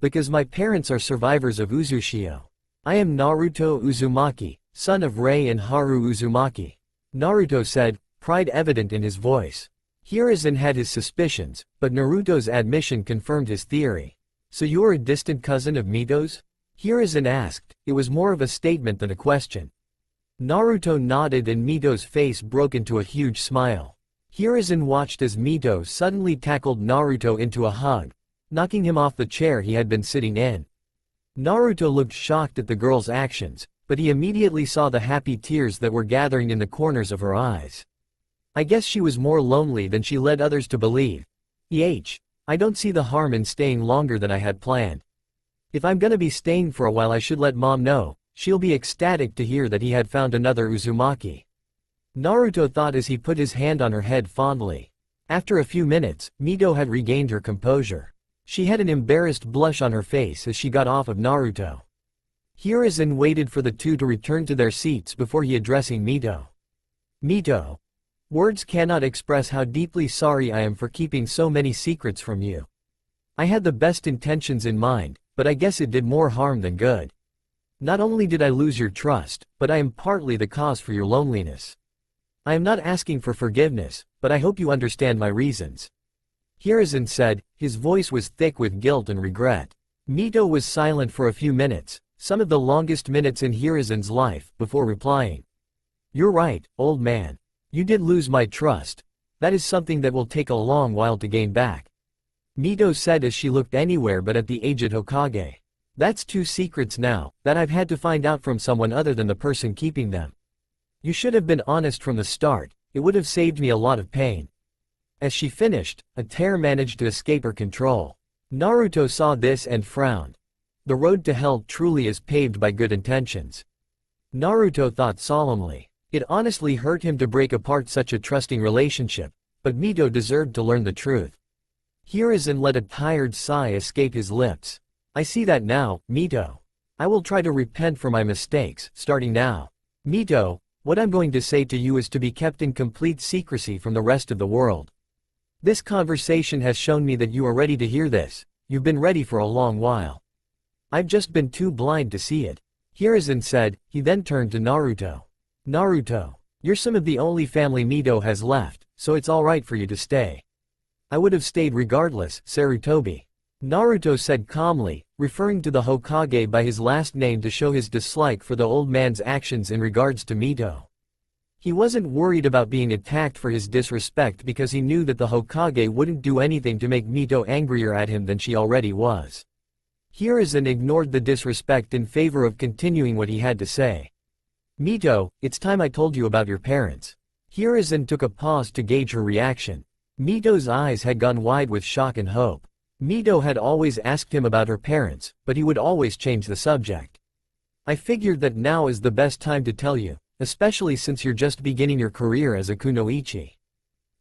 "Because my parents are survivors of Uzushio. I am Naruto Uzumaki, son of Rei and Haru Uzumaki," Naruto said, pride evident in his voice. Hiruzen had his suspicions, but Naruto's admission confirmed his theory. "So you are a distant cousin of Mito's?" Hiruzen asked. It was more of a statement than a question. Naruto nodded and Mito's face broke into a huge smile. Hiruzen watched as Mito suddenly tackled Naruto into a hug, knocking him off the chair he had been sitting in. Naruto looked shocked at the girl's actions, but he immediately saw the happy tears that were gathering in the corners of her eyes. I guess she was more lonely than she led others to believe. I don't see the harm in staying longer than I had planned. If I'm gonna be staying for a while, I should let Mom know. She'll be ecstatic to hear that he had found another Uzumaki. Naruto thought as he put his hand on her head fondly. After a few minutes, Mito had regained her composure. She had an embarrassed blush on her face as she got off of Naruto. Hiruzen waited for the two to return to their seats before he addressing Mito. Mito. Words cannot express how deeply sorry I am for keeping so many secrets from you. I had the best intentions in mind, but I guess it did more harm than good. Not only did I lose your trust, but I am partly the cause for your loneliness. I am not asking for forgiveness, but I hope you understand my reasons. Hiruzen said, his voice was thick with guilt and regret. Mito was silent for a few minutes, some of the longest minutes in Hiruzen's life, before replying. You're right, old man. You did lose my trust. That is something that will take a long while to gain back. Mito said as she looked anywhere but at the aged Hokage. That's two secrets now, that I've had to find out from someone other than the person keeping them. You should have been honest from the start, it would have saved me a lot of pain. As she finished, a tear managed to escape her control. Naruto saw this and frowned. The road to hell truly is paved by good intentions. Naruto thought solemnly. It honestly hurt him to break apart such a trusting relationship, but Mito deserved to learn the truth. Hiruzen let a tired sigh escape his lips. I see that now, Mito. I will try to repent for my mistakes, starting now. Mito, what I'm going to say to you is to be kept in complete secrecy from the rest of the world. This conversation has shown me that you are ready to hear this. You've been ready for a long while. I've just been too blind to see it. Hiruzen said. He then turned to Naruto. Naruto, you're some of the only family Mito has left, so it's alright for you to stay. I would have stayed regardless, Sarutobi. Naruto said calmly, referring to the Hokage by his last name to show his dislike for the old man's actions in regards to Mito. He wasn't worried about being attacked for his disrespect because he knew that the Hokage wouldn't do anything to make Mito angrier at him than she already was. Hiruzen ignored the disrespect in favor of continuing what he had to say. Mito, it's time I told you about your parents. Hiruzen took a pause to gauge her reaction. Mito's eyes had gone wide with shock and hope. Mito had always asked him about her parents, but he would always change the subject. I figured that now is the best time to tell you, especially since you're just beginning your career as a kunoichi.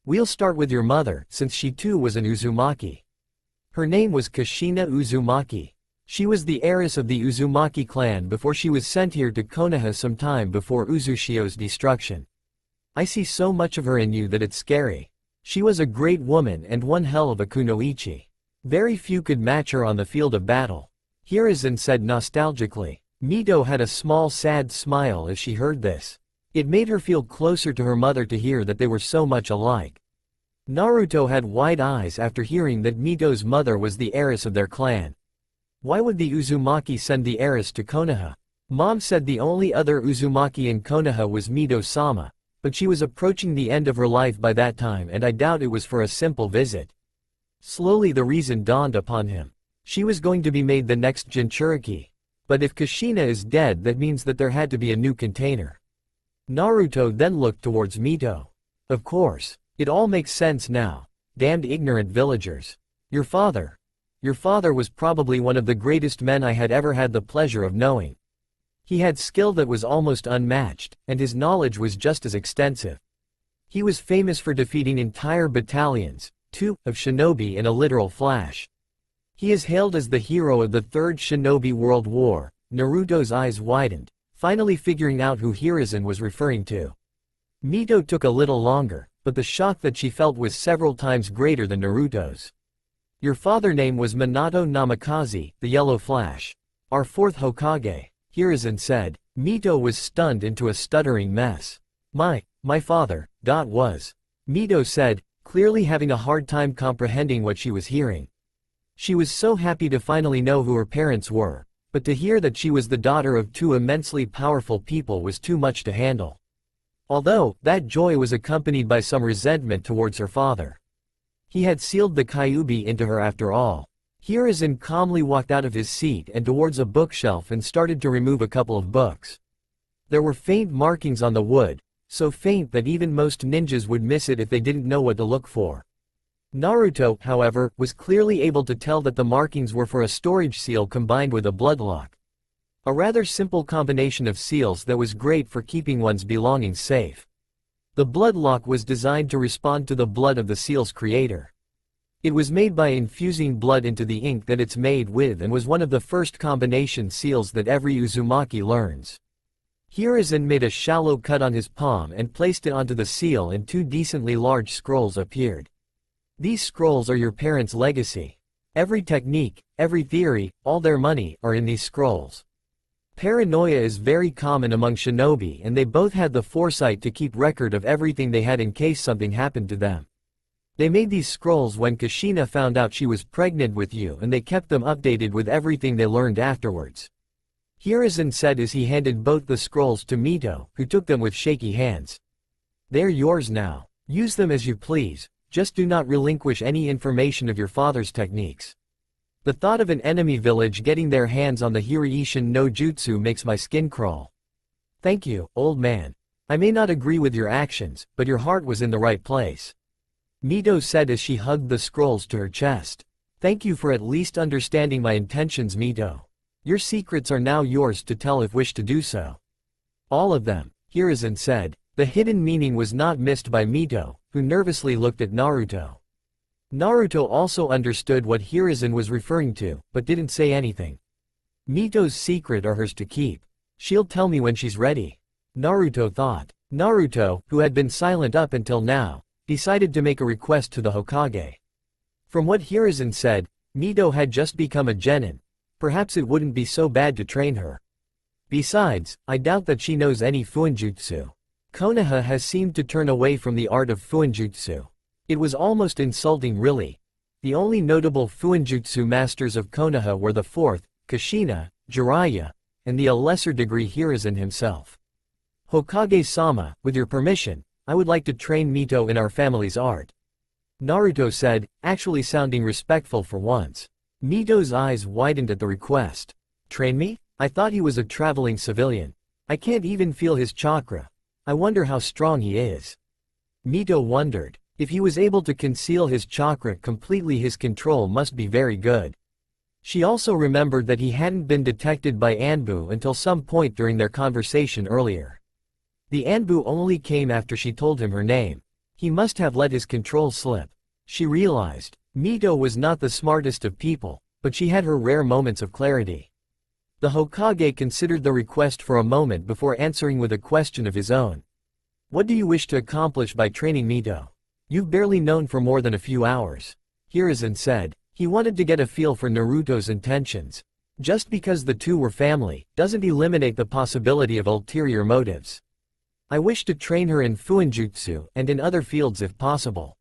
We'll start with your mother, since she too was an Uzumaki. Her name was Kushina Uzumaki. She was the heiress of the Uzumaki clan before she was sent here to Konoha some time before Uzushio's destruction. I see so much of her in you that it's scary. She was a great woman and one hell of a kunoichi. Very few could match her on the field of battle. Hiruzen said nostalgically. Mito had a small sad smile as she heard this. It made her feel closer to her mother to hear that they were so much alike. Naruto had wide eyes after hearing that Mito's mother was the heiress of their clan. Why would the Uzumaki send the heiress to Konoha? Mom said the only other Uzumaki in Konoha was Mito-sama, but she was approaching the end of her life by that time and I doubt it was for a simple visit. Slowly the reason dawned upon him. She was going to be made the next Jinchuriki. But if Kushina is dead, that means that there had to be a new container. Naruto then looked towards Mito. Of course. It all makes sense now. Damned ignorant villagers. Your father was probably one of the greatest men I had ever had the pleasure of knowing. He had skill that was almost unmatched, and his knowledge was just as extensive. He was famous for defeating entire battalions, of shinobi in a literal flash. He is hailed as the hero of the Third Shinobi World War. Naruto's eyes widened, finally figuring out who Hiruzen was referring to. Mito took a little longer, but the shock that she felt was several times greater than Naruto's. Your father's name was Minato Namikaze, the Yellow Flash. Our fourth Hokage, Hiruzen said. Mito was stunned into a stuttering mess. My father, was. Mito said, clearly having a hard time comprehending what she was hearing. She was so happy to finally know who her parents were, but to hear that she was the daughter of two immensely powerful people was too much to handle. Although, that joy was accompanied by some resentment towards her father. He had sealed the Kyuubi into her after all. Hiruzen calmly walked out of his seat and towards a bookshelf and started to remove a couple of books. There were faint markings on the wood, so faint that even most ninjas would miss it if they didn't know what to look for. Naruto, however, was clearly able to tell that the markings were for a storage seal combined with a bloodlock. A rather simple combination of seals that was great for keeping one's belongings safe. The bloodlock was designed to respond to the blood of the seal's creator. It was made by infusing blood into the ink that it's made with and was one of the first combination seals that every Uzumaki learns. Hiruzen made a shallow cut on his palm and placed it onto the seal, and two decently large scrolls appeared. These scrolls are your parents' legacy. Every technique, every theory, all their money, are in these scrolls. Paranoia is very common among shinobi, and they both had the foresight to keep record of everything they had in case something happened to them. They made these scrolls when Kushina found out she was pregnant with you, and they kept them updated with everything they learned afterwards. Hiruzen said as he handed both the scrolls to Mito, who took them with shaky hands. They're yours now. Use them as you please, just do not relinquish any information of your father's techniques. The thought of an enemy village getting their hands on the Hiraishin no Jutsu makes my skin crawl. Thank you, old man. I may not agree with your actions, but your heart was in the right place. Mito said as she hugged the scrolls to her chest. Thank you for at least understanding my intentions, Mito. Your secrets are now yours to tell if wish to do so. All of them, Hiruzen said. The hidden meaning was not missed by Mito, who nervously looked at Naruto. Naruto also understood what Hiruzen was referring to, but didn't say anything. Mito's secret are hers to keep. She'll tell me when she's ready. Naruto thought. Naruto, who had been silent up until now, decided to make a request to the Hokage. From what Hiruzen said, Mito had just become a genin. Perhaps it wouldn't be so bad to train her. Besides, I doubt that she knows any fuinjutsu. Konoha has seemed to turn away from the art of fuinjutsu. It was almost insulting, really. The only notable fuinjutsu masters of Konoha were the fourth, Kushina, Jiraiya, and the a lesser degree Hiruzen himself. Hokage-sama, with your permission, I would like to train Mito in our family's art. Naruto said, actually sounding respectful for once. Mito's eyes widened at the request. Train me? I thought he was a traveling civilian. I can't even feel his chakra. I wonder how strong he is. Mito wondered. If he was able to conceal his chakra completely, his control must be very good. She also remembered that he hadn't been detected by Anbu until some point during their conversation earlier. The Anbu only came after she told him her name. He must have let his control slip. She realized. Mito was not the smartest of people, but she had her rare moments of clarity. The Hokage considered the request for a moment before answering with a question of his own. What do you wish to accomplish by training Mito? You've barely known for more than a few hours. Hiruzen said. He wanted to get a feel for Naruto's intentions. Just because the two were family, doesn't eliminate the possibility of ulterior motives. I wish to train her in fuinjutsu and in other fields if possible.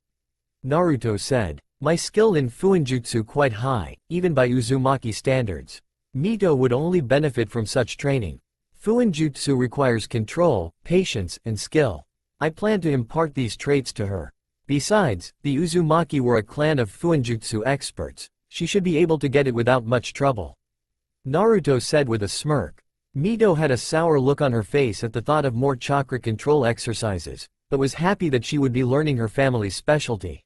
Naruto said. My skill in fuinjutsu quite high, even by Uzumaki standards. Mito would only benefit from such training. Fuinjutsu requires control, patience, and skill. I plan to impart these traits to her. Besides, the Uzumaki were a clan of fuinjutsu experts. She should be able to get it without much trouble. Naruto said with a smirk. Mito had a sour look on her face at the thought of more chakra control exercises, but was happy that she would be learning her family's specialty.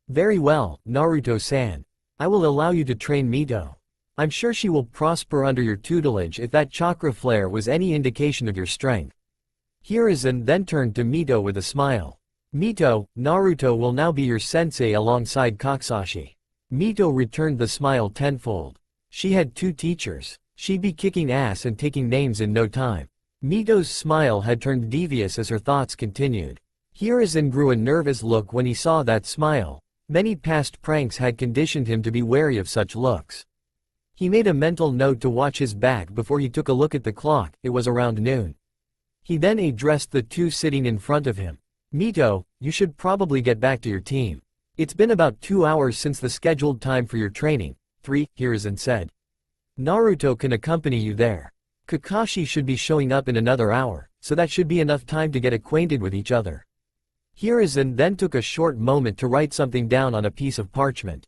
Very well, Naruto-san. I will allow you to train Mito. I'm sure she will prosper under your tutelage if that chakra flare was any indication of your strength. Hiruzen then turned to Mito with a smile. Mito, Naruto will now be your sensei alongside Kakashi. Mito returned the smile tenfold. She had two teachers. She'd be kicking ass and taking names in no time. Mito's smile had turned devious as her thoughts continued. Hiruzen grew a nervous look when he saw that smile. Many past pranks had conditioned him to be wary of such looks. He made a mental note to watch his back before he took a look at the clock. It was around noon. He then addressed the two sitting in front of him. Mito, you should probably get back to your team. It's been about 2 hours since the scheduled time for your training. 3, Hiruzen said. Naruto can accompany you there. Kakashi should be showing up in another hour, so that should be enough time to get acquainted with each other. Hiruzen then took a short moment to write something down on a piece of parchment.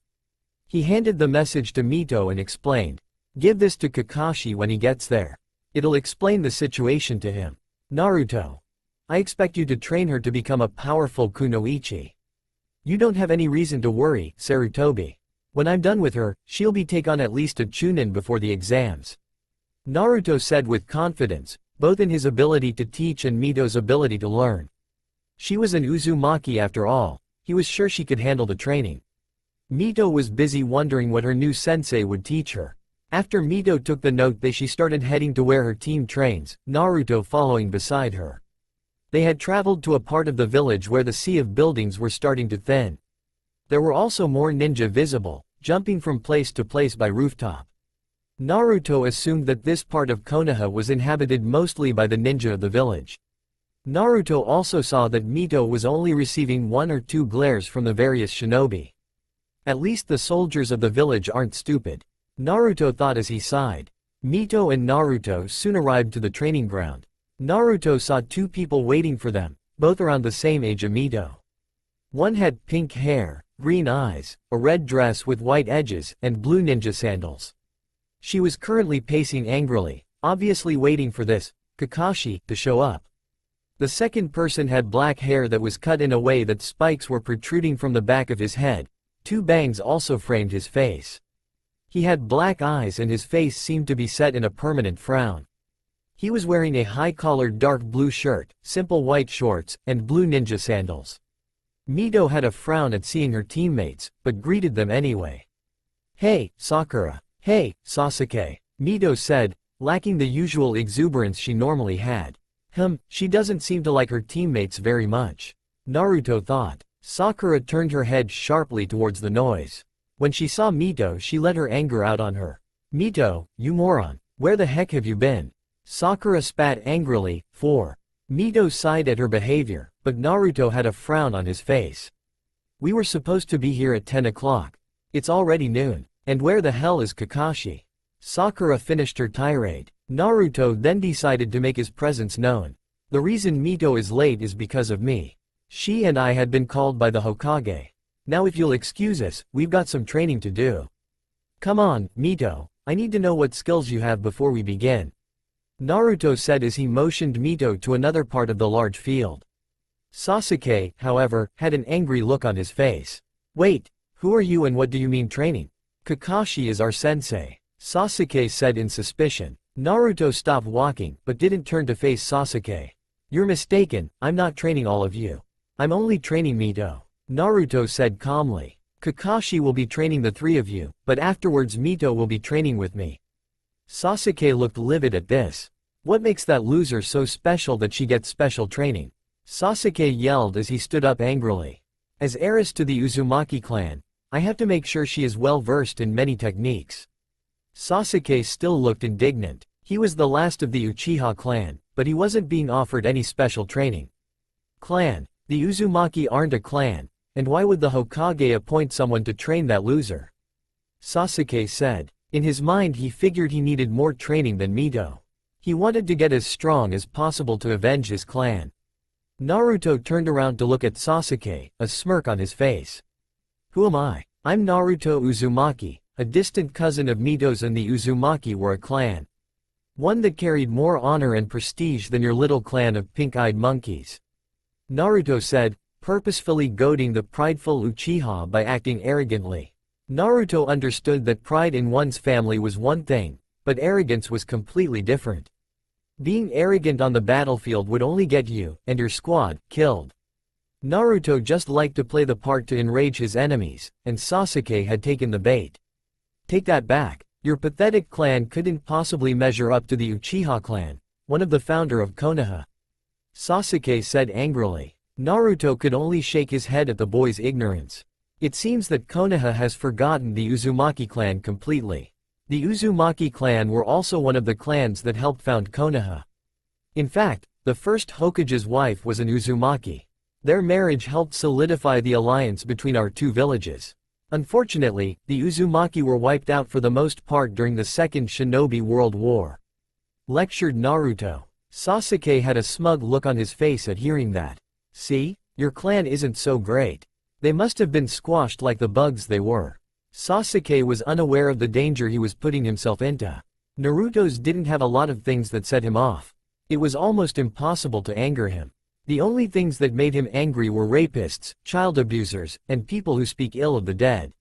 He handed the message to Mito and explained, "Give this to Kakashi when he gets there. It'll explain the situation to him. Naruto, I expect you to train her to become a powerful kunoichi. You don't have any reason to worry, Sarutobi. When I'm done with her, she'll be take on at least a chunin before the exams." Naruto said with confidence, both in his ability to teach and Mito's ability to learn. She was an Uzumaki after all, he was sure she could handle the training. Mito was busy wondering what her new sensei would teach her. After Mito took the note she started heading to where her team trains, Naruto following beside her. They had traveled to a part of the village where the sea of buildings were starting to thin. There were also more ninja visible, jumping from place to place by rooftop. Naruto assumed that this part of Konoha was inhabited mostly by the ninja of the village. Naruto also saw that Mito was only receiving 1 or 2 glares from the various shinobi. At least the soldiers of the village aren't stupid, Naruto thought as he sighed. Mito and Naruto soon arrived to the training ground. Naruto saw 2 people waiting for them, both around the same age as Mito. One had pink hair, green eyes, a red dress with white edges, and blue ninja sandals. She was currently pacing angrily, obviously waiting for this, Kakashi, to show up. The second person had black hair that was cut in a way that spikes were protruding from the back of his head. 2 bangs also framed his face. He had black eyes and his face seemed to be set in a permanent frown. He was wearing a high-collared dark blue shirt, simple white shorts, and blue ninja sandals. Mito had a frown at seeing her teammates, but greeted them anyway. "Hey, Sakura. Hey, Sasuke," Mito said, lacking the usual exuberance she normally had. She doesn't seem to like her teammates very much, Naruto thought. Sakura turned her head sharply towards the noise. When she saw Mito she let her anger out on her. "Mito, you moron, where the heck have you been?" Sakura spat angrily. Mito sighed at her behavior, but Naruto had a frown on his face. "We were supposed to be here at 10 o'clock. It's already noon. And where the hell is Kakashi?" Sakura finished her tirade. Naruto then decided to make his presence known. "The reason Mito is late is because of me. She and I had been called by the Hokage. Now if you'll excuse us, we've got some training to do. Come on, Mito, I need to know what skills you have before we begin," Naruto said as he motioned Mito to another part of the large field. Sasuke, however, had an angry look on his face. "Wait, who are you and what do you mean training?" "Kakashi is our sensei," Sasuke said in suspicion. Naruto stopped walking, but didn't turn to face Sasuke. "You're mistaken, I'm not training all of you. I'm only training Mito," Naruto said calmly. "Kakashi will be training the 3 of you, but afterwards Mito will be training with me." Sasuke looked livid at this. What makes that loser so special that she gets special training? Sasuke yelled as he stood up angrily. "As heiress to the Uzumaki clan, I have to make sure she is well versed in many techniques." Sasuke still looked indignant. He was the last of the Uchiha clan, but he wasn't being offered any special training. "Clan? The Uzumaki aren't a clan, and why would the Hokage appoint someone to train that loser?" Sasuke said. In his mind he figured he needed more training than Mito. He wanted to get as strong as possible to avenge his clan. Naruto turned around to look at Sasuke, a smirk on his face. "Who am I? I'm Naruto Uzumaki, a distant cousin of Mito's, and the Uzumaki were a clan. One that carried more honor and prestige than your little clan of pink-eyed monkeys," Naruto said, purposefully goading the prideful Uchiha by acting arrogantly. Naruto understood that pride in one's family was one thing, but arrogance was completely different. Being arrogant on the battlefield would only get you, and your squad, killed. Naruto just liked to play the part to enrage his enemies, and Sasuke had taken the bait. "Take that back. Your pathetic clan couldn't possibly measure up to the Uchiha clan, one of the founder of Konoha," Sasuke said angrily. Naruto could only shake his head at the boy's ignorance. It seems that Konoha has forgotten the Uzumaki clan completely. The Uzumaki clan were also one of the clans that helped found Konoha. In fact, the first Hokage's wife was an Uzumaki. Their marriage helped solidify the alliance between our 2 villages. Unfortunately, the Uzumaki were wiped out for the most part during the Second Shinobi World War, lectured Naruto. Sasuke had a smug look on his face at hearing that. "See? Your clan isn't so great. They must have been squashed like the bugs they were." Sasuke was unaware of the danger he was putting himself into. Naruto's didn't have a lot of things that set him off. It was almost impossible to anger him. The only things that made him angry were rapists, child abusers, and people who speak ill of the dead.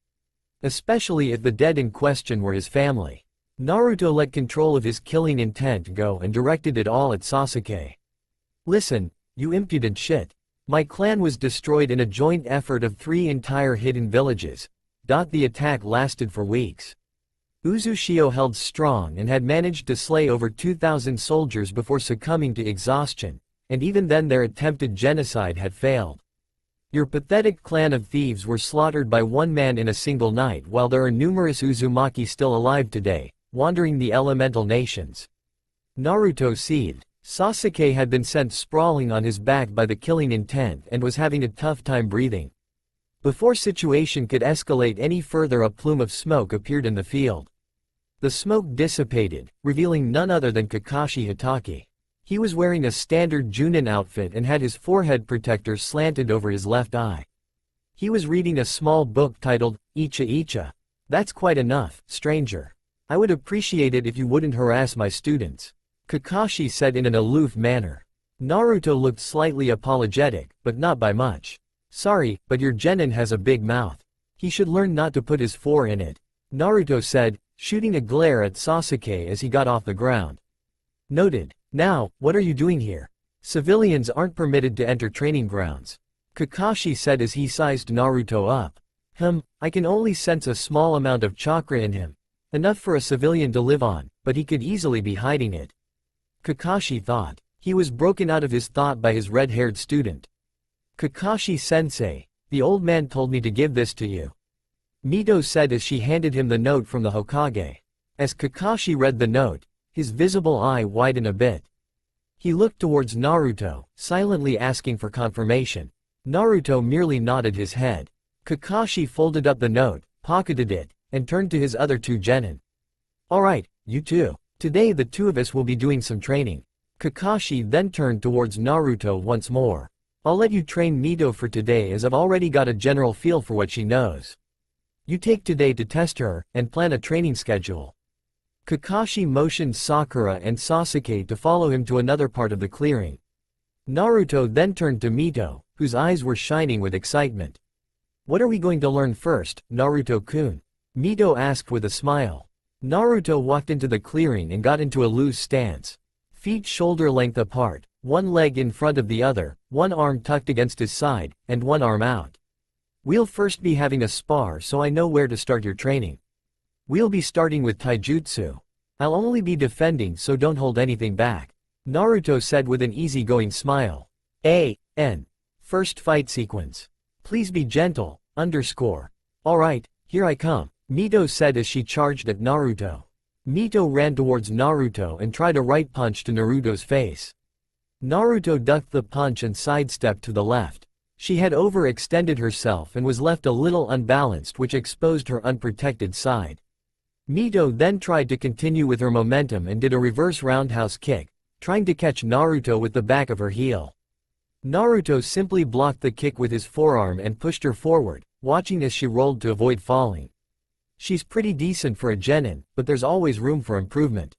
Especially if the dead in question were his family. Naruto let control of his killing intent go and directed it all at Sasuke. Listen, you impudent shit. My clan was destroyed in a joint effort of 3 entire hidden villages. The attack lasted for weeks. Uzushio held strong and had managed to slay over 2,000 soldiers before succumbing to exhaustion, and even then their attempted genocide had failed. Your pathetic clan of thieves were slaughtered by one man in a single night while there are numerous Uzumaki still alive today, wandering the elemental nations. Naruto seethed. Sasuke had been sent sprawling on his back by the killing intent and was having a tough time breathing. Before situation could escalate any further, a plume of smoke appeared in the field. The smoke dissipated, revealing none other than Kakashi Hatake. He was wearing a standard Junin outfit and had his forehead protector slanted over his left eye. He was reading a small book titled, Icha Icha. That's quite enough, stranger. I would appreciate it if you wouldn't harass my students, Kakashi said in an aloof manner. Naruto looked slightly apologetic, but not by much. Sorry, but your genin has a big mouth. He should learn not to put his four in it, Naruto said, shooting a glare at Sasuke as he got off the ground. Noted. Now, what are you doing here? Civilians aren't permitted to enter training grounds, Kakashi said as he sized Naruto up. I can only sense a small amount of chakra in him. Enough for a civilian to live on, but he could easily be hiding it. Kakashi thought. He was broken out of his thought by his red-haired student. Kakashi-sensei, the old man told me to give this to you, Mito said as she handed him the note from the Hokage. As Kakashi read the note, his visible eye widened a bit. He looked towards Naruto, silently asking for confirmation. Naruto merely nodded his head. Kakashi folded up the note, pocketed it, and turned to his other 2 genin. Alright, you two. Today the 2 of us will be doing some training. Kakashi then turned towards Naruto once more. I'll let you train Mito for today as I've already got a general feel for what she knows. You take today to test her, and plan a training schedule. Kakashi motioned Sakura and Sasuke to follow him to another part of the clearing. Naruto then turned to Mito, whose eyes were shining with excitement. What are we going to learn first, Naruto-kun? Mito asked with a smile. Naruto walked into the clearing and got into a loose stance. Feet shoulder-length apart, one leg in front of the other, one arm tucked against his side, and one arm out. We'll first be having a spar so I know where to start your training. We'll be starting with taijutsu. I'll only be defending so don't hold anything back, Naruto said with an easygoing smile. First fight sequence. Please be gentle, Alright, here I come, Mito said as she charged at Naruto. Mito ran towards Naruto and tried a right punch to Naruto's face. Naruto ducked the punch and sidestepped to the left. She had overextended herself and was left a little unbalanced, which exposed her unprotected side. Mito then tried to continue with her momentum and did a reverse roundhouse kick, trying to catch Naruto with the back of her heel. Naruto simply blocked the kick with his forearm and pushed her forward, watching as she rolled to avoid falling. She's pretty decent for a genin, but there's always room for improvement.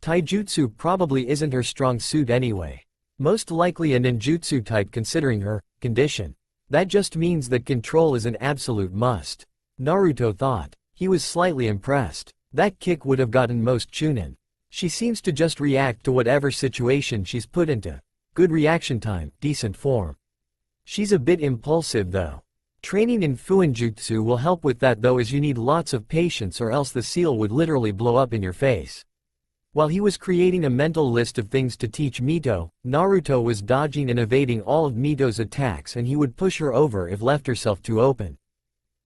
Taijutsu probably isn't her strong suit anyway. Most likely a ninjutsu type considering her condition. That just means that control is an absolute must, Naruto thought. He was slightly impressed. That kick would have gotten most chunin. She seems to just react to whatever situation she's put into. Good reaction time, decent form. She's a bit impulsive though. Training in Fuinjutsu will help with that though, as you need lots of patience or else the seal would literally blow up in your face. While he was creating a mental list of things to teach Mito, Naruto was dodging and evading all of Mito's attacks, and he would push her over if left herself too open.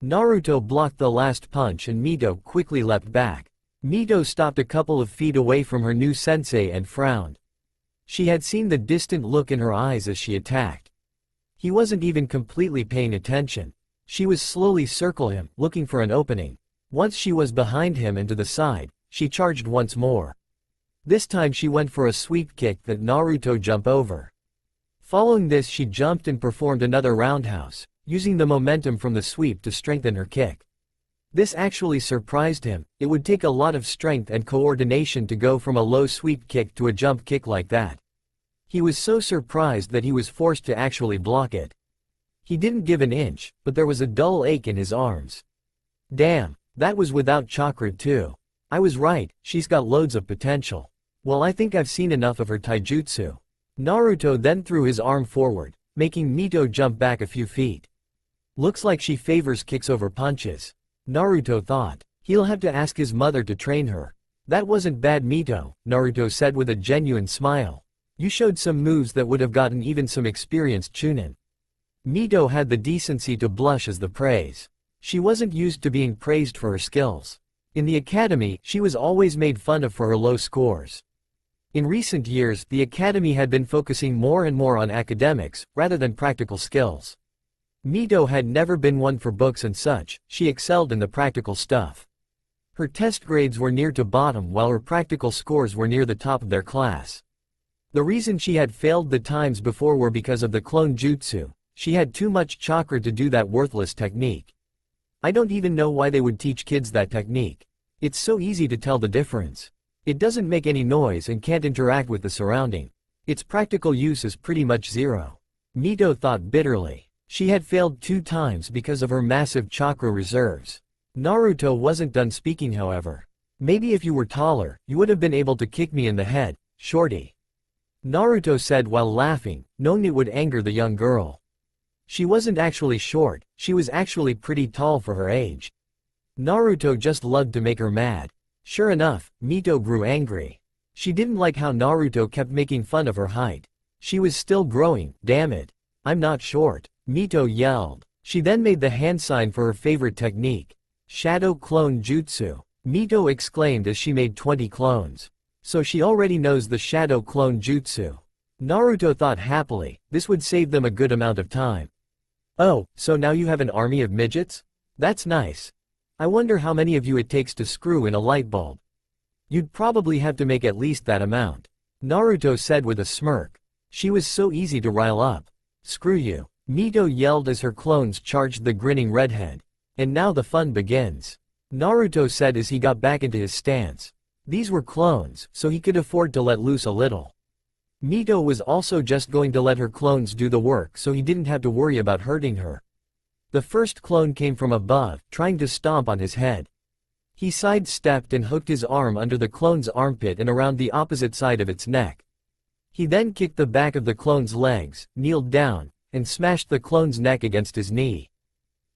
Naruto blocked the last punch and Mito quickly leapt back. Mito stopped a couple of feet away from her new sensei and frowned. She had seen the distant look in her eyes as she attacked. He wasn't even completely paying attention. She was slowly circling him, looking for an opening. Once she was behind him and to the side, she charged once more. This time she went for a sweep kick that Naruto jumped over. Following this, she jumped and performed another roundhouse, using the momentum from the sweep to strengthen her kick. This actually surprised him. It would take a lot of strength and coordination to go from a low sweep kick to a jump kick like that. He was so surprised that he was forced to actually block it. He didn't give an inch, but there was a dull ache in his arms. Damn, that was without chakra too. I was right, she's got loads of potential. Well, I think I've seen enough of her taijutsu. Naruto then threw his arm forward, making Mito jump back a few feet. Looks like she favors kicks over punches. Naruto thought. He'll have to ask his mother to train her. That wasn't bad, Mito, Naruto said with a genuine smile. You showed some moves that would have gotten even some experienced chunin. Mito had the decency to blush as the praise. She wasn't used to being praised for her skills. In the academy, she was always made fun of for her low scores. In recent years, the academy had been focusing more and more on academics, rather than practical skills. Mito had never been one for books and such, she excelled in the practical stuff. Her test grades were near to bottom while her practical scores were near the top of their class. The reason she had failed the times before were because of the clone jutsu. She had too much chakra to do that worthless technique. I don't even know why they would teach kids that technique. It's so easy to tell the difference. It doesn't make any noise and can't interact with the surrounding. Its practical use is pretty much zero. Mito thought bitterly. She had failed 2 times because of her massive chakra reserves. Naruto wasn't done speaking, however. Maybe if you were taller, you would have been able to kick me in the head, shorty. Naruto said while laughing, knowing it would anger the young girl. She wasn't actually short, she was actually pretty tall for her age. Naruto just loved to make her mad. Sure enough, Mito grew angry. She didn't like how Naruto kept making fun of her height. She was still growing, damn it. I'm not short, Mito yelled. She then made the hand sign for her favorite technique. Shadow Clone Jutsu. Mito exclaimed as she made 20 clones. So she already knows the Shadow Clone Jutsu. Naruto thought happily, this would save them a good amount of time. Oh, so now you have an army of midgets? That's nice. I wonder how many of you it takes to screw in a light bulb. You'd probably have to make at least that amount. Naruto said with a smirk. She was so easy to rile up. Screw you. Mito yelled as her clones charged the grinning redhead. And now the fun begins. Naruto said as he got back into his stance. These were clones, so he could afford to let loose a little. Mito was also just going to let her clones do the work so he didn't have to worry about hurting her. The first clone came from above, trying to stomp on his head. He sidestepped and hooked his arm under the clone's armpit and around the opposite side of its neck. He then kicked the back of the clone's legs, kneeled down, and smashed the clone's neck against his knee.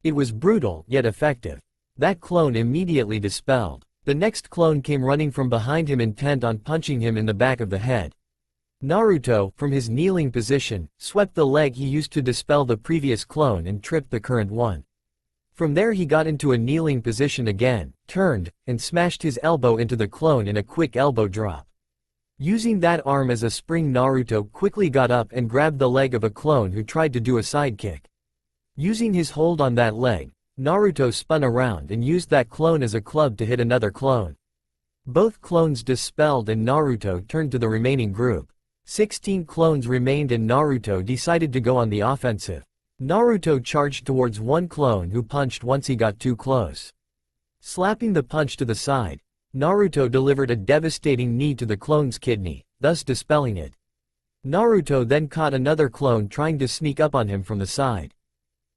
It was brutal, yet effective. That clone immediately dispelled. The next clone came running from behind him intent on punching him in the back of the head. Naruto, from his kneeling position, swept the leg he used to dispel the previous clone and tripped the current one. From there he got into a kneeling position again, turned, and smashed his elbow into the clone in a quick elbow drop. Using that arm as a spring, Naruto quickly got up and grabbed the leg of a clone who tried to do a sidekick. Using his hold on that leg, Naruto spun around and used that clone as a club to hit another clone. Both clones dispelled and Naruto turned to the remaining group. 16 clones remained and Naruto decided to go on the offensive. Naruto charged towards one clone who punched once he got too close. Slapping the punch to the side, Naruto delivered a devastating knee to the clone's kidney, thus dispelling it. Naruto then caught another clone trying to sneak up on him from the side.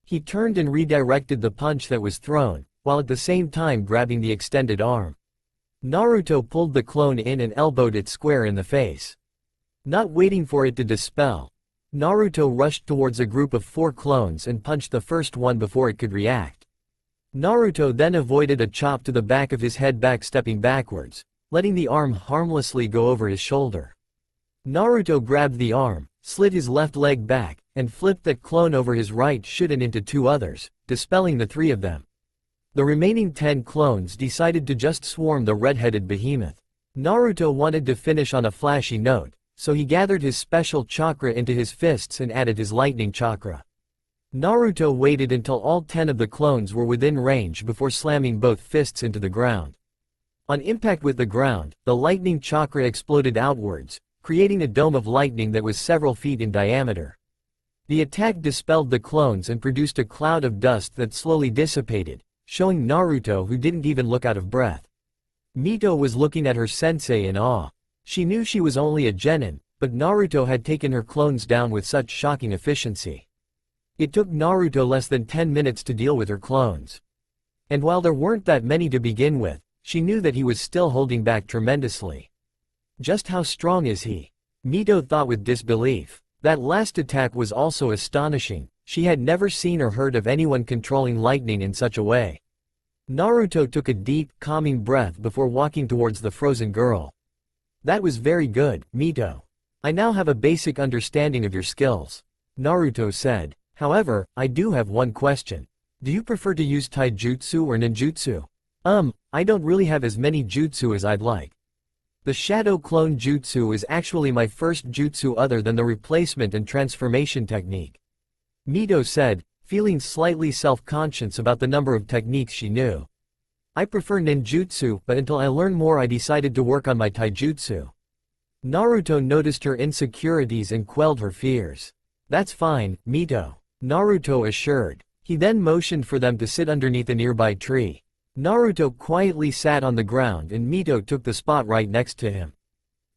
He turned and redirected the punch that was thrown, while at the same time grabbing the extended arm. Naruto pulled the clone in and elbowed it square in the face. Not waiting for it to dispel, Naruto rushed towards a group of 4 clones and punched the first one before it could react. Naruto then avoided a chop to the back of his head, backstepping backwards, letting the arm harmlessly go over his shoulder. Naruto grabbed the arm, slid his left leg back, and flipped that clone over his right shoulder and into 2 others, dispelling the 3 of them. The remaining 10 clones decided to just swarm the red-headed behemoth. Naruto wanted to finish on a flashy note, so he gathered his special chakra into his fists and added his lightning chakra. Naruto waited until all 10 of the clones were within range before slamming both fists into the ground. On impact with the ground, the lightning chakra exploded outwards, creating a dome of lightning that was several feet in diameter. The attack dispelled the clones and produced a cloud of dust that slowly dissipated, showing Naruto who didn't even look out of breath. Mito was looking at her sensei in awe. She knew she was only a genin, but Naruto had taken her clones down with such shocking efficiency. It took Naruto less than 10 minutes to deal with her clones. And while there weren't that many to begin with, she knew that he was still holding back tremendously. Just how strong is he? Mito thought with disbelief. That last attack was also astonishing. She had never seen or heard of anyone controlling lightning in such a way. Naruto took a deep, calming breath before walking towards the frozen girl. That was very good, Mito. I now have a basic understanding of your skills, Naruto said. However, I do have one question. Do you prefer to use taijutsu or ninjutsu? I don't really have as many jutsu as I'd like. The Shadow Clone Jutsu is actually my first jutsu other than the replacement and transformation technique. Mito said, feeling slightly self-conscious about the number of techniques she knew. I prefer ninjutsu, but until I learn more I decided to work on my taijutsu. Naruto noticed her insecurities and quelled her fears. That's fine, Mito, Naruto assured. He then motioned for them to sit underneath a nearby tree. Naruto quietly sat on the ground and Mito took the spot right next to him.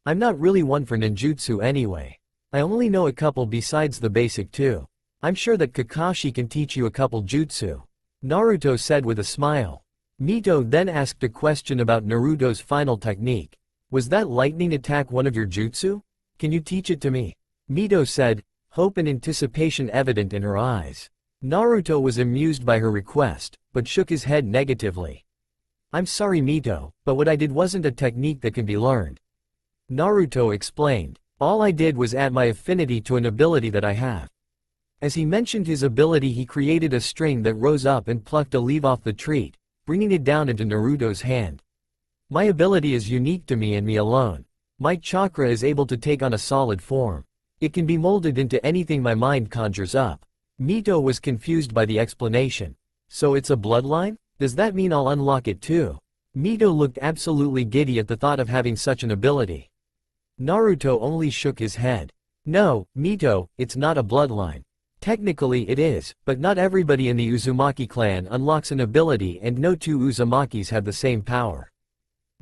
I'm not really one for ninjutsu anyway. I only know a couple besides the basic two. I'm sure that Kakashi can teach you a couple jutsu, Naruto said with a smile. Mito then asked a question about Naruto's final technique. Was that lightning attack one of your jutsu? Can you teach it to me? Mito said, hope and anticipation evident in her eyes. Naruto was amused by her request, but shook his head negatively. I'm sorry Mito, but what I did wasn't a technique that can be learned. Naruto explained. All I did was add my affinity to an ability that I have. As he mentioned his ability, he created a string that rose up and plucked a leaf off the tree, bringing it down into Naruto's hand. My ability is unique to me and me alone. My chakra is able to take on a solid form. It can be molded into anything my mind conjures up. Mito was confused by the explanation. So it's a bloodline? Does that mean I'll unlock it too? Mito looked absolutely giddy at the thought of having such an ability. Naruto only shook his head. No, Mito, it's not a bloodline. Technically it is, but not everybody in the Uzumaki clan unlocks an ability and no two Uzumakis have the same power.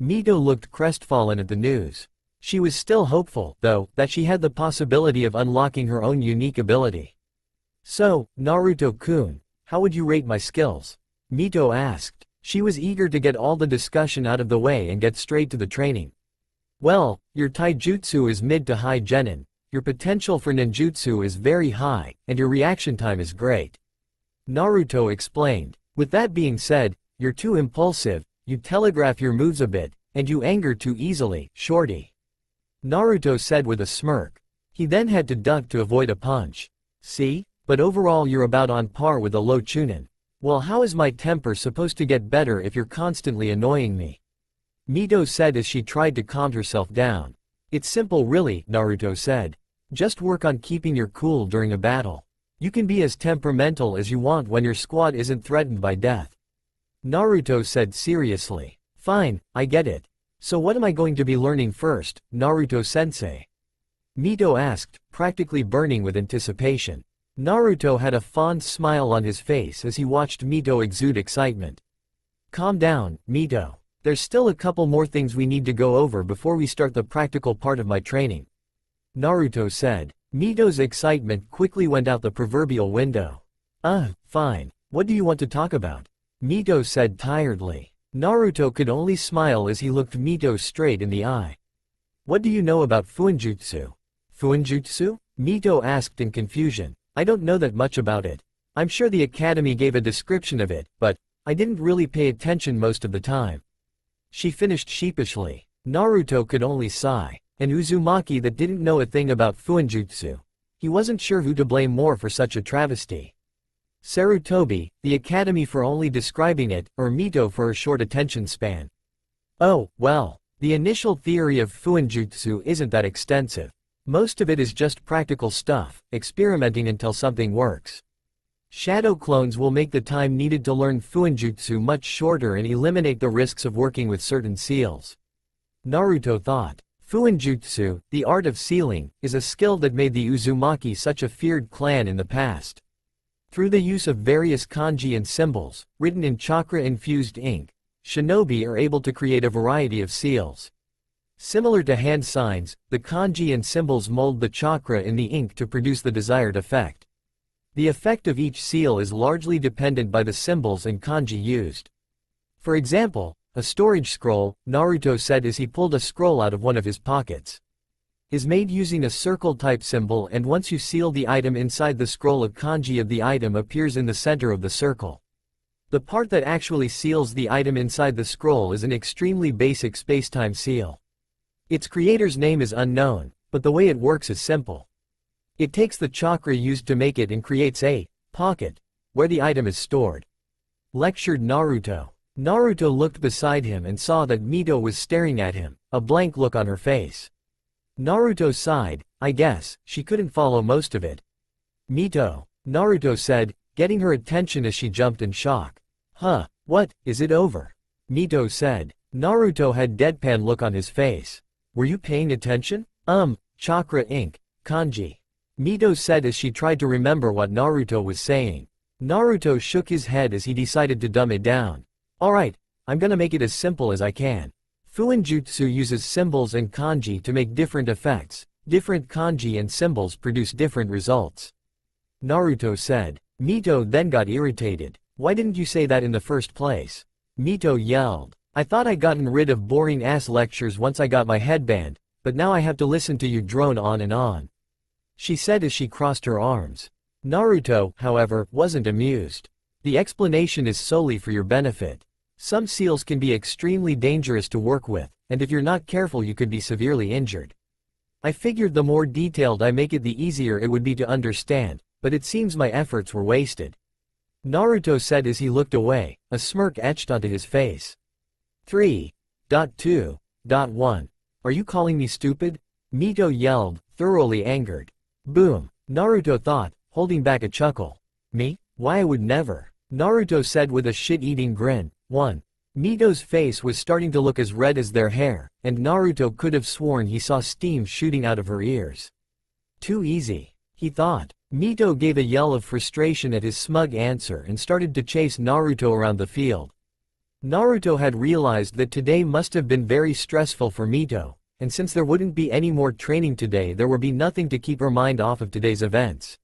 Mito looked crestfallen at the news. She was still hopeful, though, that she had the possibility of unlocking her own unique ability. So, Naruto-kun, how would you rate my skills? Mito asked. She was eager to get all the discussion out of the way and get straight to the training. Well, your taijutsu is mid to high genin, your potential for ninjutsu is very high, and your reaction time is great. Naruto explained. With that being said, you're too impulsive, you telegraph your moves a bit, and you anger too easily, shorty. Naruto said with a smirk. He then had to duck to avoid a punch. See? But overall you're about on par with a low chunin. Well, how is my temper supposed to get better if you're constantly annoying me? Mito said as she tried to calm herself down. It's simple really, Naruto said. Just work on keeping your cool during a battle. You can be as temperamental as you want when your squad isn't threatened by death. Naruto said seriously. Fine, I get it. So what am I going to be learning first, Naruto-sensei? Mito asked, practically burning with anticipation. Naruto had a fond smile on his face as he watched Mito exude excitement. Calm down, Mito. There's still a couple more things we need to go over before we start the practical part of my training. Naruto said. Mito's excitement quickly went out the proverbial window. Fine. What do you want to talk about? Mito said tiredly. Naruto could only smile as he looked Mito straight in the eye. What do you know about Fuinjutsu? Fuinjutsu? Mito asked in confusion. I don't know that much about it. I'm sure the academy gave a description of it, but I didn't really pay attention most of the time. She finished sheepishly. Naruto could only sigh. An Uzumaki that didn't know a thing about Fuinjutsu. He wasn't sure who to blame more for such a travesty. Sarutobi, the academy for only describing it, or Mito for her short attention span. Oh, well, the initial theory of Fuinjutsu isn't that extensive. Most of it is just practical stuff, experimenting until something works. Shadow clones will make the time needed to learn Fuinjutsu much shorter and eliminate the risks of working with certain seals. Naruto thought. Fuinjutsu, the art of sealing, is a skill that made the Uzumaki such a feared clan in the past. Through the use of various kanji and symbols, written in chakra-infused ink, shinobi are able to create a variety of seals. Similar to hand signs, the kanji and symbols mold the chakra in the ink to produce the desired effect. The effect of each seal is largely dependent by the symbols and kanji used. For example, a storage scroll, Naruto said as he pulled a scroll out of one of his pockets, is made using a circle-type symbol, and once you seal the item inside the scroll, a kanji of the item appears in the center of the circle. The part that actually seals the item inside the scroll is an extremely basic spacetime seal. Its creator's name is unknown, but the way it works is simple. It takes the chakra used to make it and creates a pocket where the item is stored. Lectured Naruto. Naruto looked beside him and saw that Mito was staring at him, a blank look on her face. Naruto sighed. I guess she couldn't follow most of it. Mito, Naruto said, getting her attention as she jumped in shock. Huh, what, is it over? Mito said. Naruto had deadpan look on his face. Were you paying attention? Chakra ink, kanji. Mito said as she tried to remember what Naruto was saying. Naruto shook his head as he decided to dumb it down. Alright, I'm gonna make it as simple as I can. Fuinjutsu uses symbols and kanji to make different effects. Different kanji and symbols produce different results. Naruto said. Mito then got irritated. Why didn't you say that in the first place? Mito yelled. I thought I'd gotten rid of boring-ass lectures once I got my headband, but now I have to listen to you drone on and on. She said as she crossed her arms. Naruto, however, wasn't amused. The explanation is solely for your benefit. Some seals can be extremely dangerous to work with, and if you're not careful you could be severely injured. I figured the more detailed I make it, the easier it would be to understand, but it seems my efforts were wasted. Naruto said as he looked away, a smirk etched onto his face. 3.2.1. Are you calling me stupid? Mito yelled, thoroughly angered. Boom, Naruto thought, holding back a chuckle. Me? Why, I would never. Naruto said with a shit-eating grin. 1. Mito's face was starting to look as red as their hair, and Naruto could have sworn he saw steam shooting out of her ears. Too easy, he thought. Mito gave a yell of frustration at his smug answer and started to chase Naruto around the field. Naruto had realized that today must have been very stressful for Mito, and since there wouldn't be any more training today, there would be nothing to keep her mind off of today's events.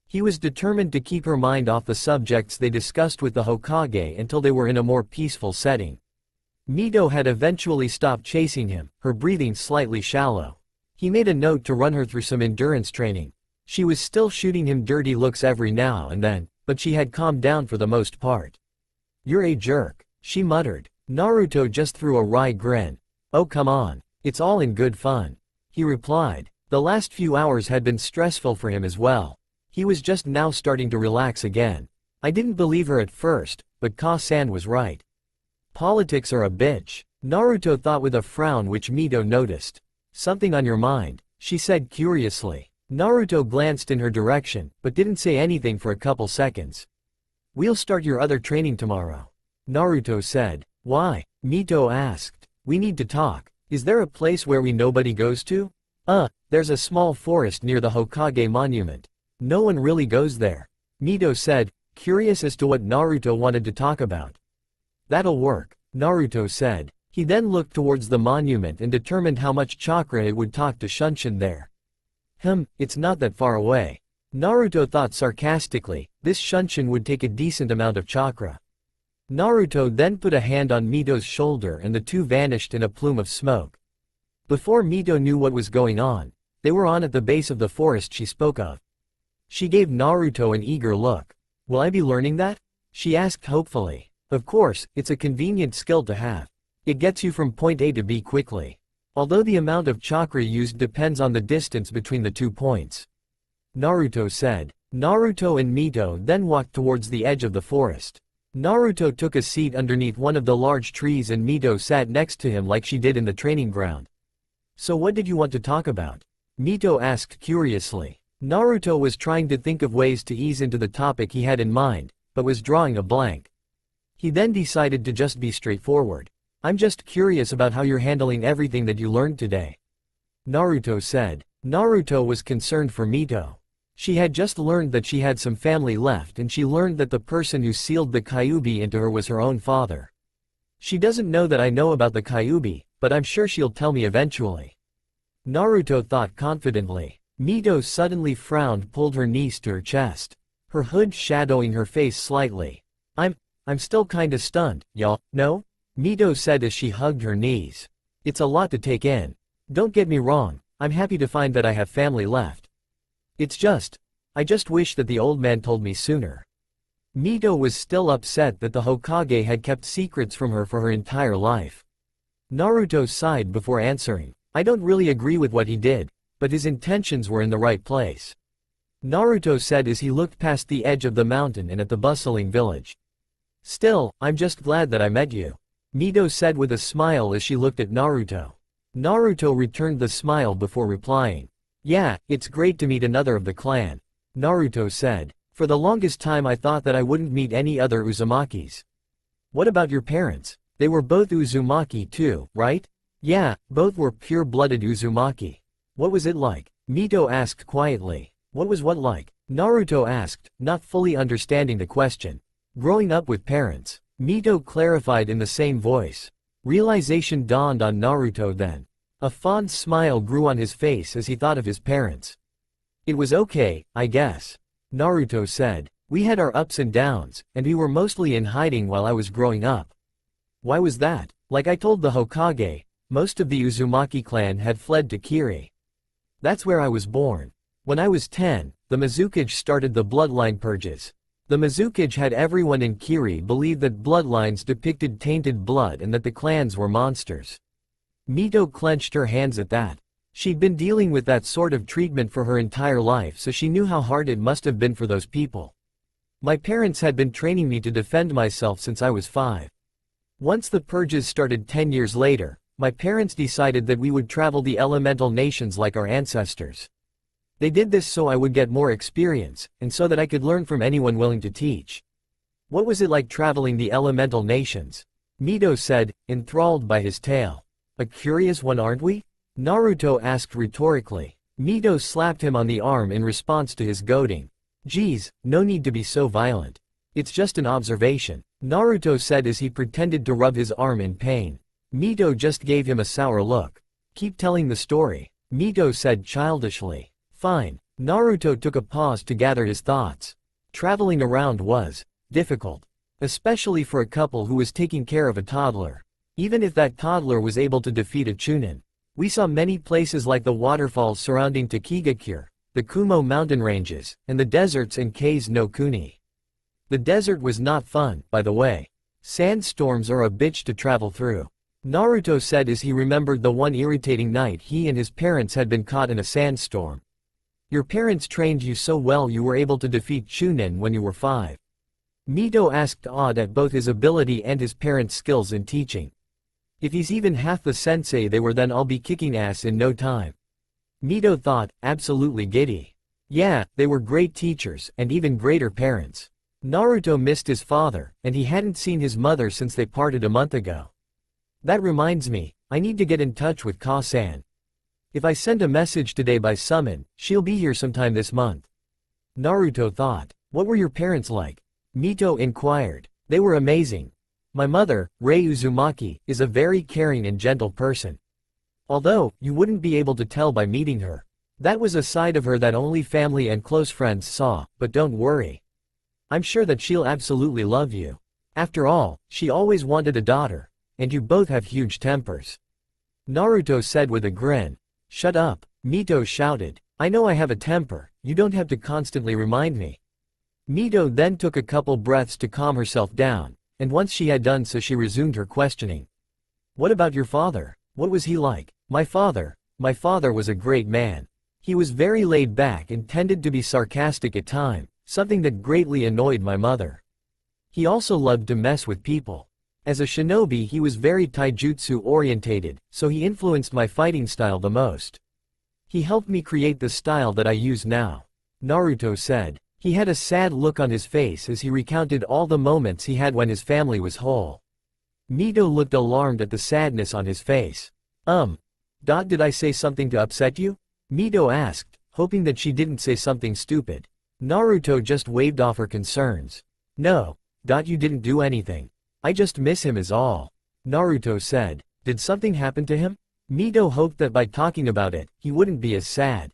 He was determined to keep her mind off the subjects they discussed with the Hokage until they were in a more peaceful setting. Mito had eventually stopped chasing him, her breathing slightly shallow. He made a note to run her through some endurance training. She was still shooting him dirty looks every now and then, but she had calmed down for the most part. You're a jerk, she muttered. Naruto just threw a wry grin. Oh come on, it's all in good fun, he replied. The last few hours had been stressful for him as well. He was just now starting to relax again. I didn't believe her at first, but Ka-san was right. Politics are a bitch, Naruto thought with a frown which Mito noticed. Something on your mind, she said curiously. Naruto glanced in her direction, but didn't say anything for a couple seconds. We'll start your other training tomorrow, Naruto said. Why? Mito asked. We need to talk. Is there a place where nobody goes to? There's a small forest near the Hokage monument. No one really goes there, Mito said, curious as to what Naruto wanted to talk about. That'll work, Naruto said. He then looked towards the monument and determined how much chakra it would take to Shunshin there. It's not that far away. Naruto thought sarcastically, this Shunshin would take a decent amount of chakra. Naruto then put a hand on Mito's shoulder and the two vanished in a plume of smoke. Before Mito knew what was going on, they were at the base of the forest she spoke of. She gave Naruto an eager look. Will I be learning that? She asked hopefully. Of course, it's a convenient skill to have. It gets you from point A to B quickly. Although the amount of chakra used depends on the distance between the 2 points, Naruto said. Naruto and Mito then walked towards the edge of the forest. Naruto took a seat underneath one of the large trees and Mito sat next to him like she did in the training ground. So what did you want to talk about? Mito asked curiously. Naruto was trying to think of ways to ease into the topic he had in mind, but was drawing a blank. He then decided to just be straightforward. I'm just curious about how you're handling everything that you learned today, Naruto said. Naruto was concerned for Mito. She had just learned that she had some family left, and she learned that the person who sealed the Kyuubi into her was her own father. She doesn't know that I know about the Kyuubi, but I'm sure she'll tell me eventually. Naruto thought confidently. Mito suddenly frowned, pulled her knees to her chest. Her hood shadowing her face slightly. I'm still kinda stunned, y'all, no? Mito said as she hugged her knees. It's a lot to take in. Don't get me wrong, I'm happy to find that I have family left. I just wish that the old man told me sooner. Mito was still upset that the Hokage had kept secrets from her for her entire life. Naruto sighed before answering. I don't really agree with what he did, but his intentions were in the right place. Naruto said as he looked past the edge of the mountain and at the bustling village. Still, I'm just glad that I met you. Mito said with a smile as she looked at Naruto. Naruto returned the smile before replying. Yeah, it's great to meet another of the clan. Naruto said. For the longest time I thought that I wouldn't meet any other Uzumakis. What about your parents? They were both Uzumaki too, right? Yeah, both were pure-blooded Uzumaki. What was it like? Mito asked quietly. What was what like? Naruto asked, not fully understanding the question. Growing up with parents. Mito clarified in the same voice. Realization dawned on Naruto then. A fond smile grew on his face as he thought of his parents. It was okay, I guess. Naruto said. We had our ups and downs, and we were mostly in hiding while I was growing up. Why was that? Like I told the Hokage, most of the Uzumaki clan had fled to Kiri. That's where I was born. When I was 10, the Mizukage started the bloodline purges. The Mizukage had everyone in Kiri believe that bloodlines depicted tainted blood and that the clans were monsters. Mito clenched her hands at that. She'd been dealing with that sort of treatment for her entire life, so she knew how hard it must have been for those people. My parents had been training me to defend myself since I was 5. Once the purges started 10 years later, my parents decided that we would travel the elemental nations like our ancestors. They did this so I would get more experience, and so that I could learn from anyone willing to teach. What was it like traveling the elemental nations? Mito said, enthralled by his tale. A curious one, aren't we? Naruto asked rhetorically. Mito slapped him on the arm in response to his goading. Geez, no need to be so violent. It's just an observation, Naruto said as he pretended to rub his arm in pain. Mito just gave him a sour look. Keep telling the story, Mito said childishly. Fine. Naruto took a pause to gather his thoughts. Traveling around was difficult, especially for a couple who was taking care of a toddler. Even if that toddler was able to defeat a Chunin. We saw many places like the waterfalls surrounding Takigakure, the Kumo mountain ranges, and the deserts in Kei's no Kuni. The desert was not fun, by the way. Sandstorms are a bitch to travel through. Naruto said as he remembered the one irritating night he and his parents had been caught in a sandstorm. Your parents trained you so well you were able to defeat Chunin when you were 5. Mito asked, awed at both his ability and his parents' skills in teaching. If he's even half the sensei they were, then I'll be kicking ass in no time. Mito thought, absolutely giddy. Yeah, they were great teachers, and even greater parents. Naruto missed his father, and he hadn't seen his mother since they parted a month ago. That reminds me, I need to get in touch with Ka-san. If I send a message today by summon, she'll be here sometime this month. Naruto thought. What were your parents like? Mito inquired. They were amazing. My mother, Rei Uzumaki, is a very caring and gentle person. Although, you wouldn't be able to tell by meeting her. That was a side of her that only family and close friends saw, but don't worry. I'm sure that she'll absolutely love you. After all, she always wanted a daughter, and you both have huge tempers. Naruto said with a grin. Shut up, Mito shouted. I know I have a temper, you don't have to constantly remind me. Mito then took a couple breaths to calm herself down, and once she had done so she resumed her questioning. What about your father? What was he like? My father was a great man. He was very laid back and tended to be sarcastic at times, something that greatly annoyed my mother. He also loved to mess with people. As a shinobi he was very taijutsu orientated, so he influenced my fighting style the most. He helped me create the style that I use now. Naruto said. He had a sad look on his face as he recounted all the moments he had when his family was whole. Mito looked alarmed at the sadness on his face. Did I say something to upset you? Mito asked, hoping that she didn't say something stupid. Naruto just waved off her concerns. No. You didn't do anything. I just miss him is all. Naruto said. Did something happen to him? Mito hoped that by talking about it, he wouldn't be as sad.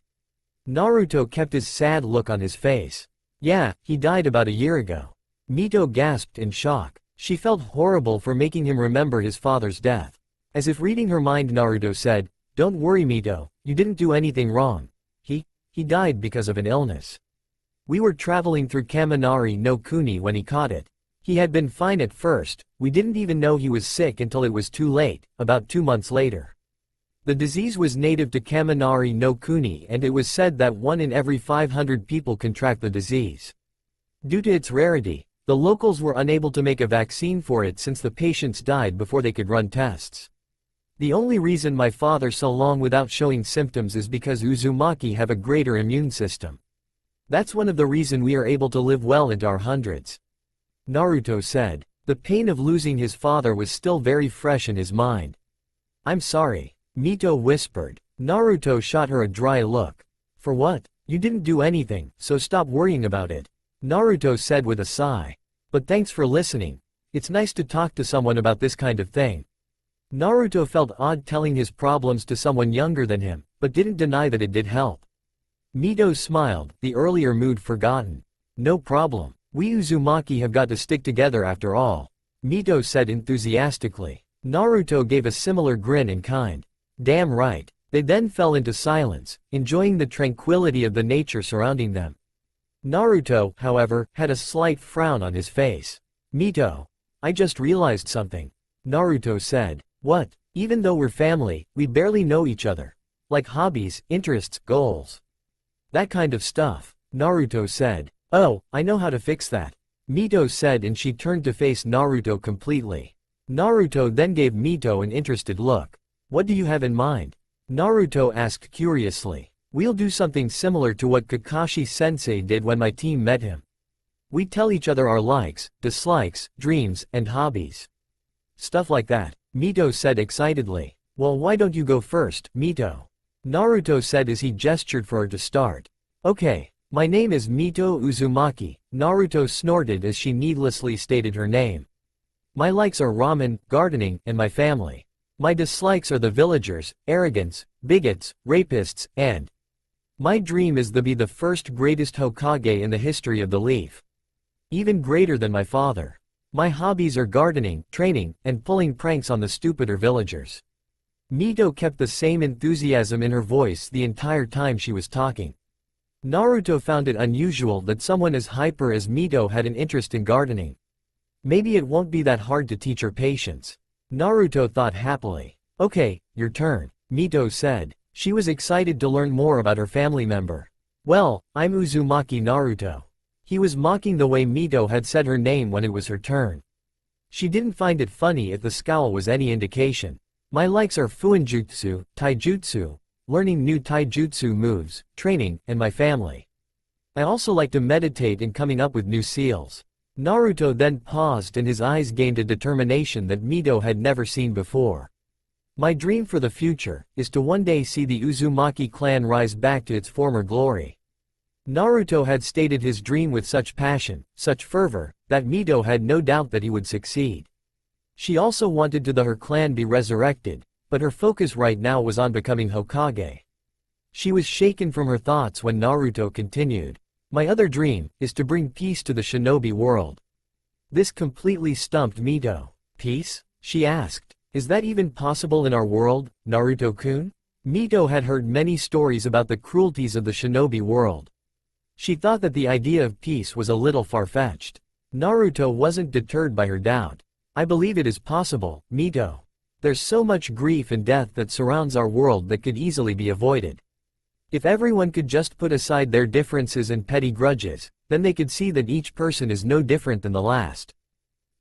Naruto kept his sad look on his face. Yeah, he died about a year ago. Mito gasped in shock. She felt horrible for making him remember his father's death. As if reading her mind, Naruto said, Don't worry, Mito, you didn't do anything wrong. He died because of an illness. We were traveling through Kaminari no Kuni when he caught it. He had been fine at first, we didn't even know he was sick until it was too late, about 2 months later. The disease was native to Kaminari no Kuni and it was said that 1 in every 500 people contract the disease. Due to its rarity, the locals were unable to make a vaccine for it since the patients died before they could run tests. The only reason my father so long without showing symptoms is because Uzumaki have a greater immune system. That's one of the reasons we are able to live well into our hundreds. Naruto said. The pain of losing his father was still very fresh in his mind. I'm sorry, Mito whispered. Naruto shot her a dry look. For what? You didn't do anything, so stop worrying about it. Naruto said with a sigh. But thanks for listening. It's nice to talk to someone about this kind of thing. Naruto felt odd telling his problems to someone younger than him, but didn't deny that it did help. Mito smiled, the earlier mood forgotten. No problem. We Uzumaki have got to stick together after all. Mito said enthusiastically. Naruto gave a similar grin in kind. Damn right. They then fell into silence, enjoying the tranquility of the nature surrounding them. Naruto, however, had a slight frown on his face. Mito. I just realized something. Naruto said. What? Even though we're family, we barely know each other. Like hobbies, interests, goals. That kind of stuff. Naruto said. Oh, I know how to fix that. Mito said and she turned to face Naruto completely. Naruto then gave Mito an interested look. What do you have in mind? Naruto asked curiously. We'll do something similar to what Kakashi-sensei did when my team met him. We tell each other our likes, dislikes, dreams, and hobbies. Stuff like that, Mito said excitedly. Well, why don't you go first, Mito? Naruto said as he gestured for her to start. Okay. My name is Mito Uzumaki, Naruto snorted as she needlessly stated her name. My likes are ramen, gardening, and my family. My dislikes are the villagers, arrogance, bigots, rapists, and my dream is to be the first greatest Hokage in the history of the leaf. Even greater than my father. My hobbies are gardening, training, and pulling pranks on the stupider villagers. Mito kept the same enthusiasm in her voice the entire time she was talking. Naruto found it unusual that someone as hyper as Mito had an interest in gardening. Maybe it won't be that hard to teach her patience. Naruto thought happily. Okay, your turn, Mito said. She was excited to learn more about her family member. Well, I'm Uzumaki Naruto. He was mocking the way Mito had said her name when it was her turn. She didn't find it funny if the scowl was any indication. My likes are fuinjutsu, taijutsu, learning new taijutsu moves, training, and my family. I also like to meditate and coming up with new seals. Naruto then paused and his eyes gained a determination that Mito had never seen before. My dream for the future is to one day see the Uzumaki clan rise back to its former glory. Naruto had stated his dream with such passion, such fervor, that Mito had no doubt that he would succeed. She also wanted to her clan be resurrected, but her focus right now was on becoming Hokage. She was shaken from her thoughts when Naruto continued. My other dream is to bring peace to the shinobi world. This completely stumped Mito. Peace? She asked. Is that even possible in our world, Naruto-kun? Mito had heard many stories about the cruelties of the shinobi world. She thought that the idea of peace was a little far-fetched. Naruto wasn't deterred by her doubt. I believe it is possible, Mito. There's so much grief and death that surrounds our world that could easily be avoided. If everyone could just put aside their differences and petty grudges, then they could see that each person is no different than the last.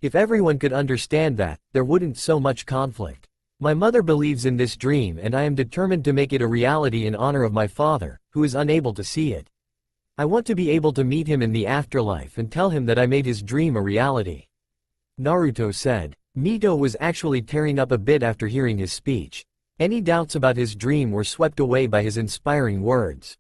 If everyone could understand that, there wouldn't so much conflict. My mother believes in this dream and I am determined to make it a reality in honor of my father, who is unable to see it. I want to be able to meet him in the afterlife and tell him that I made his dream a reality. Naruto said. Mito was actually tearing up a bit after hearing his speech. Any doubts about his dream were swept away by his inspiring words.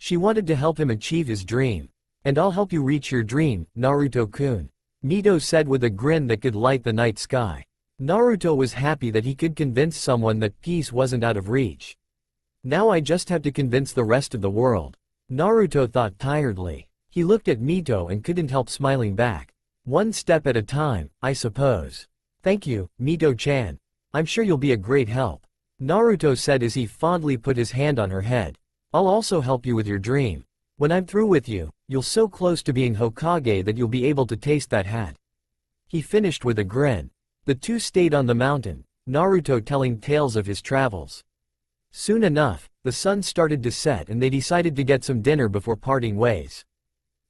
She wanted to help him achieve his dream. And I'll help you reach your dream, Naruto-kun. Mito said with a grin that could light the night sky. Naruto was happy that he could convince someone that peace wasn't out of reach. Now I just have to convince the rest of the world. Naruto thought tiredly. He looked at Mito and couldn't help smiling back. One step at a time, I suppose. Thank you, Mito-chan. I'm sure you'll be a great help. Naruto said as he fondly put his hand on her head. I'll also help you with your dream. When I'm through with you, you're so close to being Hokage that you'll be able to taste that hat. He finished with a grin. The two stayed on the mountain, Naruto telling tales of his travels. Soon enough, the sun started to set and they decided to get some dinner before parting ways.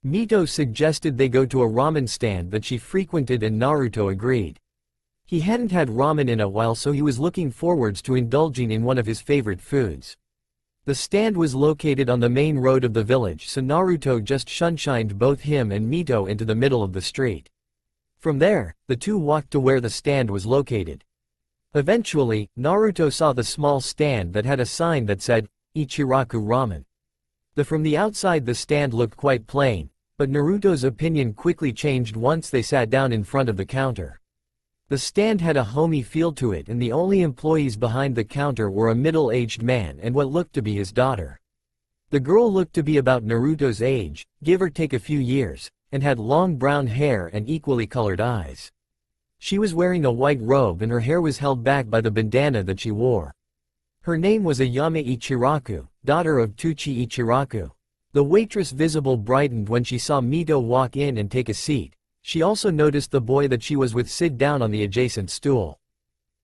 Mito suggested they go to a ramen stand that she frequented and Naruto agreed. He hadn't had ramen in a while, so he was looking forwards to indulging in one of his favorite foods. The stand was located on the main road of the village, so Naruto just shunshined both him and Mito into the middle of the street. From there, the two walked to where the stand was located. Eventually, Naruto saw the small stand that had a sign that said, Ichiraku Ramen. From the outside the stand looked quite plain, but Naruto's opinion quickly changed once they sat down in front of the counter. The stand had a homey feel to it and the only employees behind the counter were a middle-aged man and what looked to be his daughter. The girl looked to be about Naruto's age, give or take a few years, and had long brown hair and equally colored eyes. She was wearing a white robe and her hair was held back by the bandana that she wore. Her name was Ayame Ichiraku, daughter of Tuchi Ichiraku. The waitress visible brightened when she saw Mito walk in and take a seat. She also noticed the boy that she was with sit down on the adjacent stool.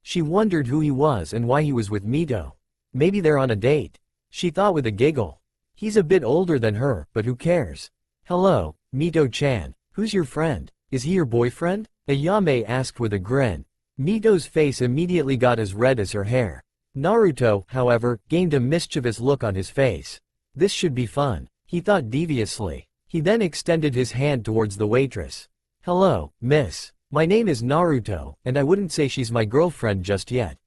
She wondered who he was and why he was with Mito. Maybe they're on a date. She thought with a giggle. He's a bit older than her, but who cares? Hello, Mito-chan. Who's your friend? Is he your boyfriend? Ayame asked with a grin. Mito's face immediately got as red as her hair. Naruto, however, gained a mischievous look on his face. This should be fun, he thought deviously. He then extended his hand towards the waitress. Hello, miss. My name is Naruto, and I wouldn't say she's my girlfriend just yet.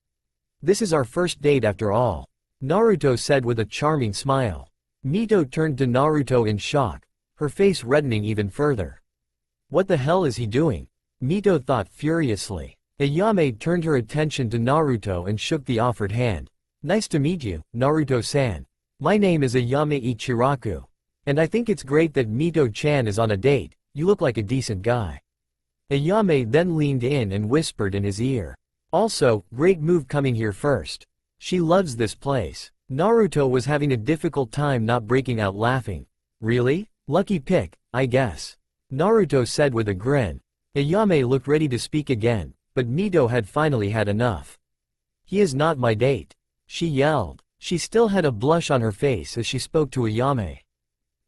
This is our first date after all, Naruto said with a charming smile. Mito turned to Naruto in shock, her face reddening even further. What the hell is he doing? Mito thought furiously. Ayame turned her attention to Naruto and shook the offered hand. Nice to meet you, Naruto-san. My name is Ayame Ichiraku. And I think it's great that Mito-chan is on a date. You look like a decent guy. Ayame then leaned in and whispered in his ear. Also, great move coming here first. She loves this place. Naruto was having a difficult time not breaking out laughing. Really? Lucky pick, I guess. Naruto said with a grin. Ayame looked ready to speak again, but Mito had finally had enough. He is not my date, she yelled. She still had a blush on her face as she spoke to Ayame.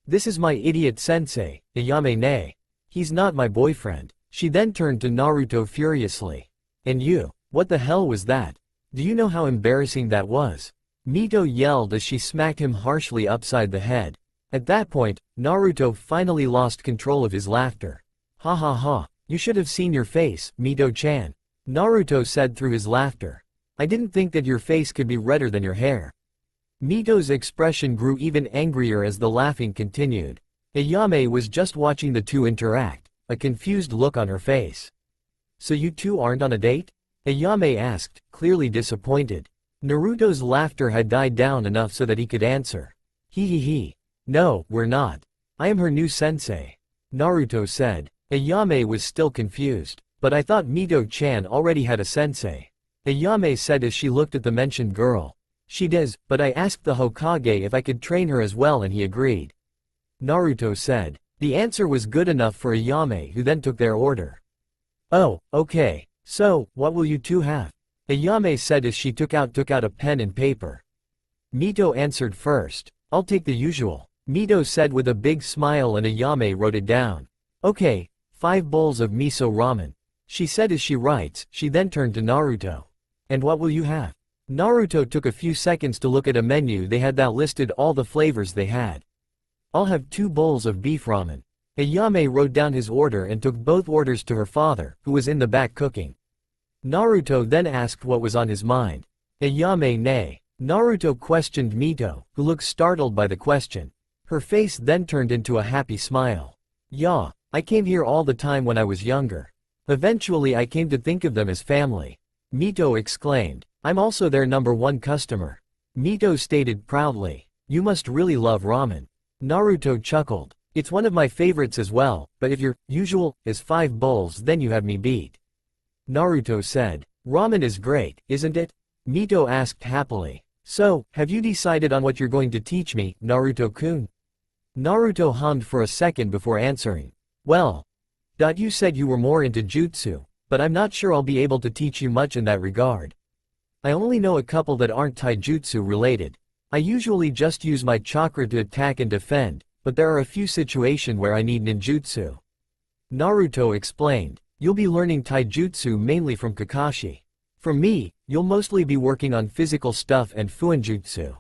This is my idiot sensei, Ayame ne. He's not my boyfriend. She then turned to Naruto furiously. And you, what the hell was that? Do you know how embarrassing that was? Mito yelled as she smacked him harshly upside the head. At that point, Naruto finally lost control of his laughter. Ha ha ha, you should have seen your face, Mito-chan. Naruto said through his laughter. I didn't think that your face could be redder than your hair. Mito's expression grew even angrier as the laughing continued. Ayame was just watching the two interact, a confused look on her face. So you two aren't on a date? Ayame asked, clearly disappointed. Naruto's laughter had died down enough so that he could answer. He. No, we're not. I am her new sensei. Naruto said. Ayame was still confused. But I thought Mito-chan already had a sensei. Ayame said as she looked at the mentioned girl. She does, but I asked the Hokage if I could train her as well and he agreed. Naruto said. The answer was good enough for Ayame, who then took their order. Oh, okay. So, what will you two have? Ayame said as she took out a pen and paper. Mito answered first. I'll take the usual, Mito said with a big smile and Ayame wrote it down. Okay, 5 bowls of miso ramen, she said as she writes. She then turned to Naruto. And what will you have? Naruto took a few seconds to look at a menu they had that listed all the flavors they had. I'll have 2 bowls of beef ramen. Ayame wrote down his order and took both orders to her father, who was in the back cooking. Naruto then asked what was on his mind. Ayame ne. Naruto questioned Mito, who looked startled by the question. Her face then turned into a happy smile. Yeah, I came here all the time when I was younger. Eventually I came to think of them as family. Mito exclaimed. I'm also their #1 customer. Mito stated proudly. You must really love ramen. Naruto chuckled. It's one of my favorites as well, but if your usual is 5 bowls then you have me beat. Naruto said. Ramen is great, isn't it? Mito asked happily. So, have you decided on what you're going to teach me, Naruto-kun? Naruto hummed for a second before answering. Well, you said you were more into jutsu, but I'm not sure I'll be able to teach you much in that regard. I only know a couple that aren't taijutsu related. I usually just use my chakra to attack and defend, but there are a few situations where I need ninjutsu. Naruto explained. You'll be learning taijutsu mainly from Kakashi. From me, you'll mostly be working on physical stuff and fuinjutsu.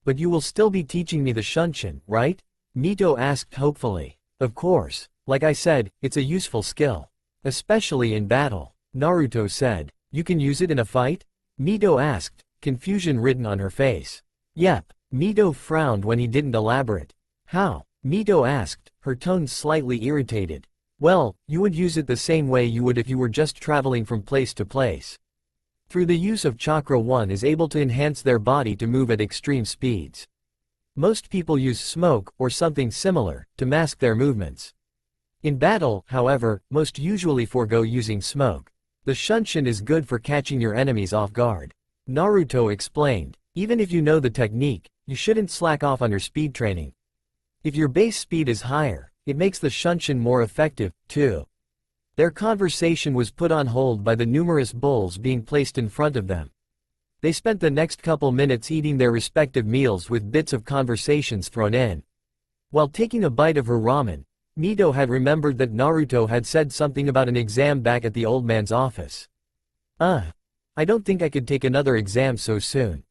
But you will still be teaching me the shunshin, right? Mito asked hopefully. Of course. Like I said, it's a useful skill. Especially in battle. Naruto said. You can use it in a fight? Mito asked, confusion written on her face. Yep. Mito frowned when he didn't elaborate. How? Mito asked, her tone slightly irritated. Well, you would use it the same way you would if you were just traveling from place to place. Through the use of chakra one is able to enhance their body to move at extreme speeds. Most people use smoke, or something similar, to mask their movements. In battle, however, most usually forego using smoke. The shunshin is good for catching your enemies off guard. Naruto explained. Even if you know the technique, you shouldn't slack off on your speed training. If your base speed is higher, it makes the shunshin more effective, too. Their conversation was put on hold by the numerous bowls being placed in front of them. They spent the next couple minutes eating their respective meals with bits of conversations thrown in. While taking a bite of her ramen, Mito had remembered that Naruto had said something about an exam back at the old man's office. I don't think I could take another exam so soon.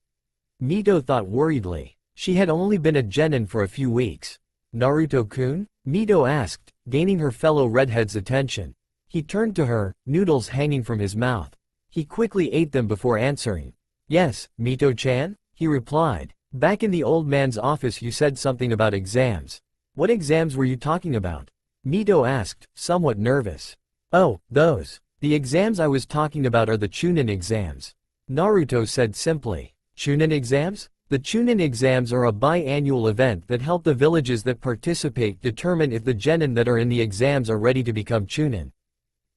Mito thought worriedly. She had only been a genin for a few weeks. Naruto-kun? Mito asked, gaining her fellow redhead's attention. He turned to her, noodles hanging from his mouth. He quickly ate them before answering. Yes, Mito-chan? He replied. Back in the old man's office you said something about exams. What exams were you talking about? Mito asked, somewhat nervous. Oh, those. The exams I was talking about are the Chunin exams. Naruto said simply. Chunin exams? The Chunin exams are a biannual event that help the villages that participate determine if the genin that are in the exams are ready to become Chunin.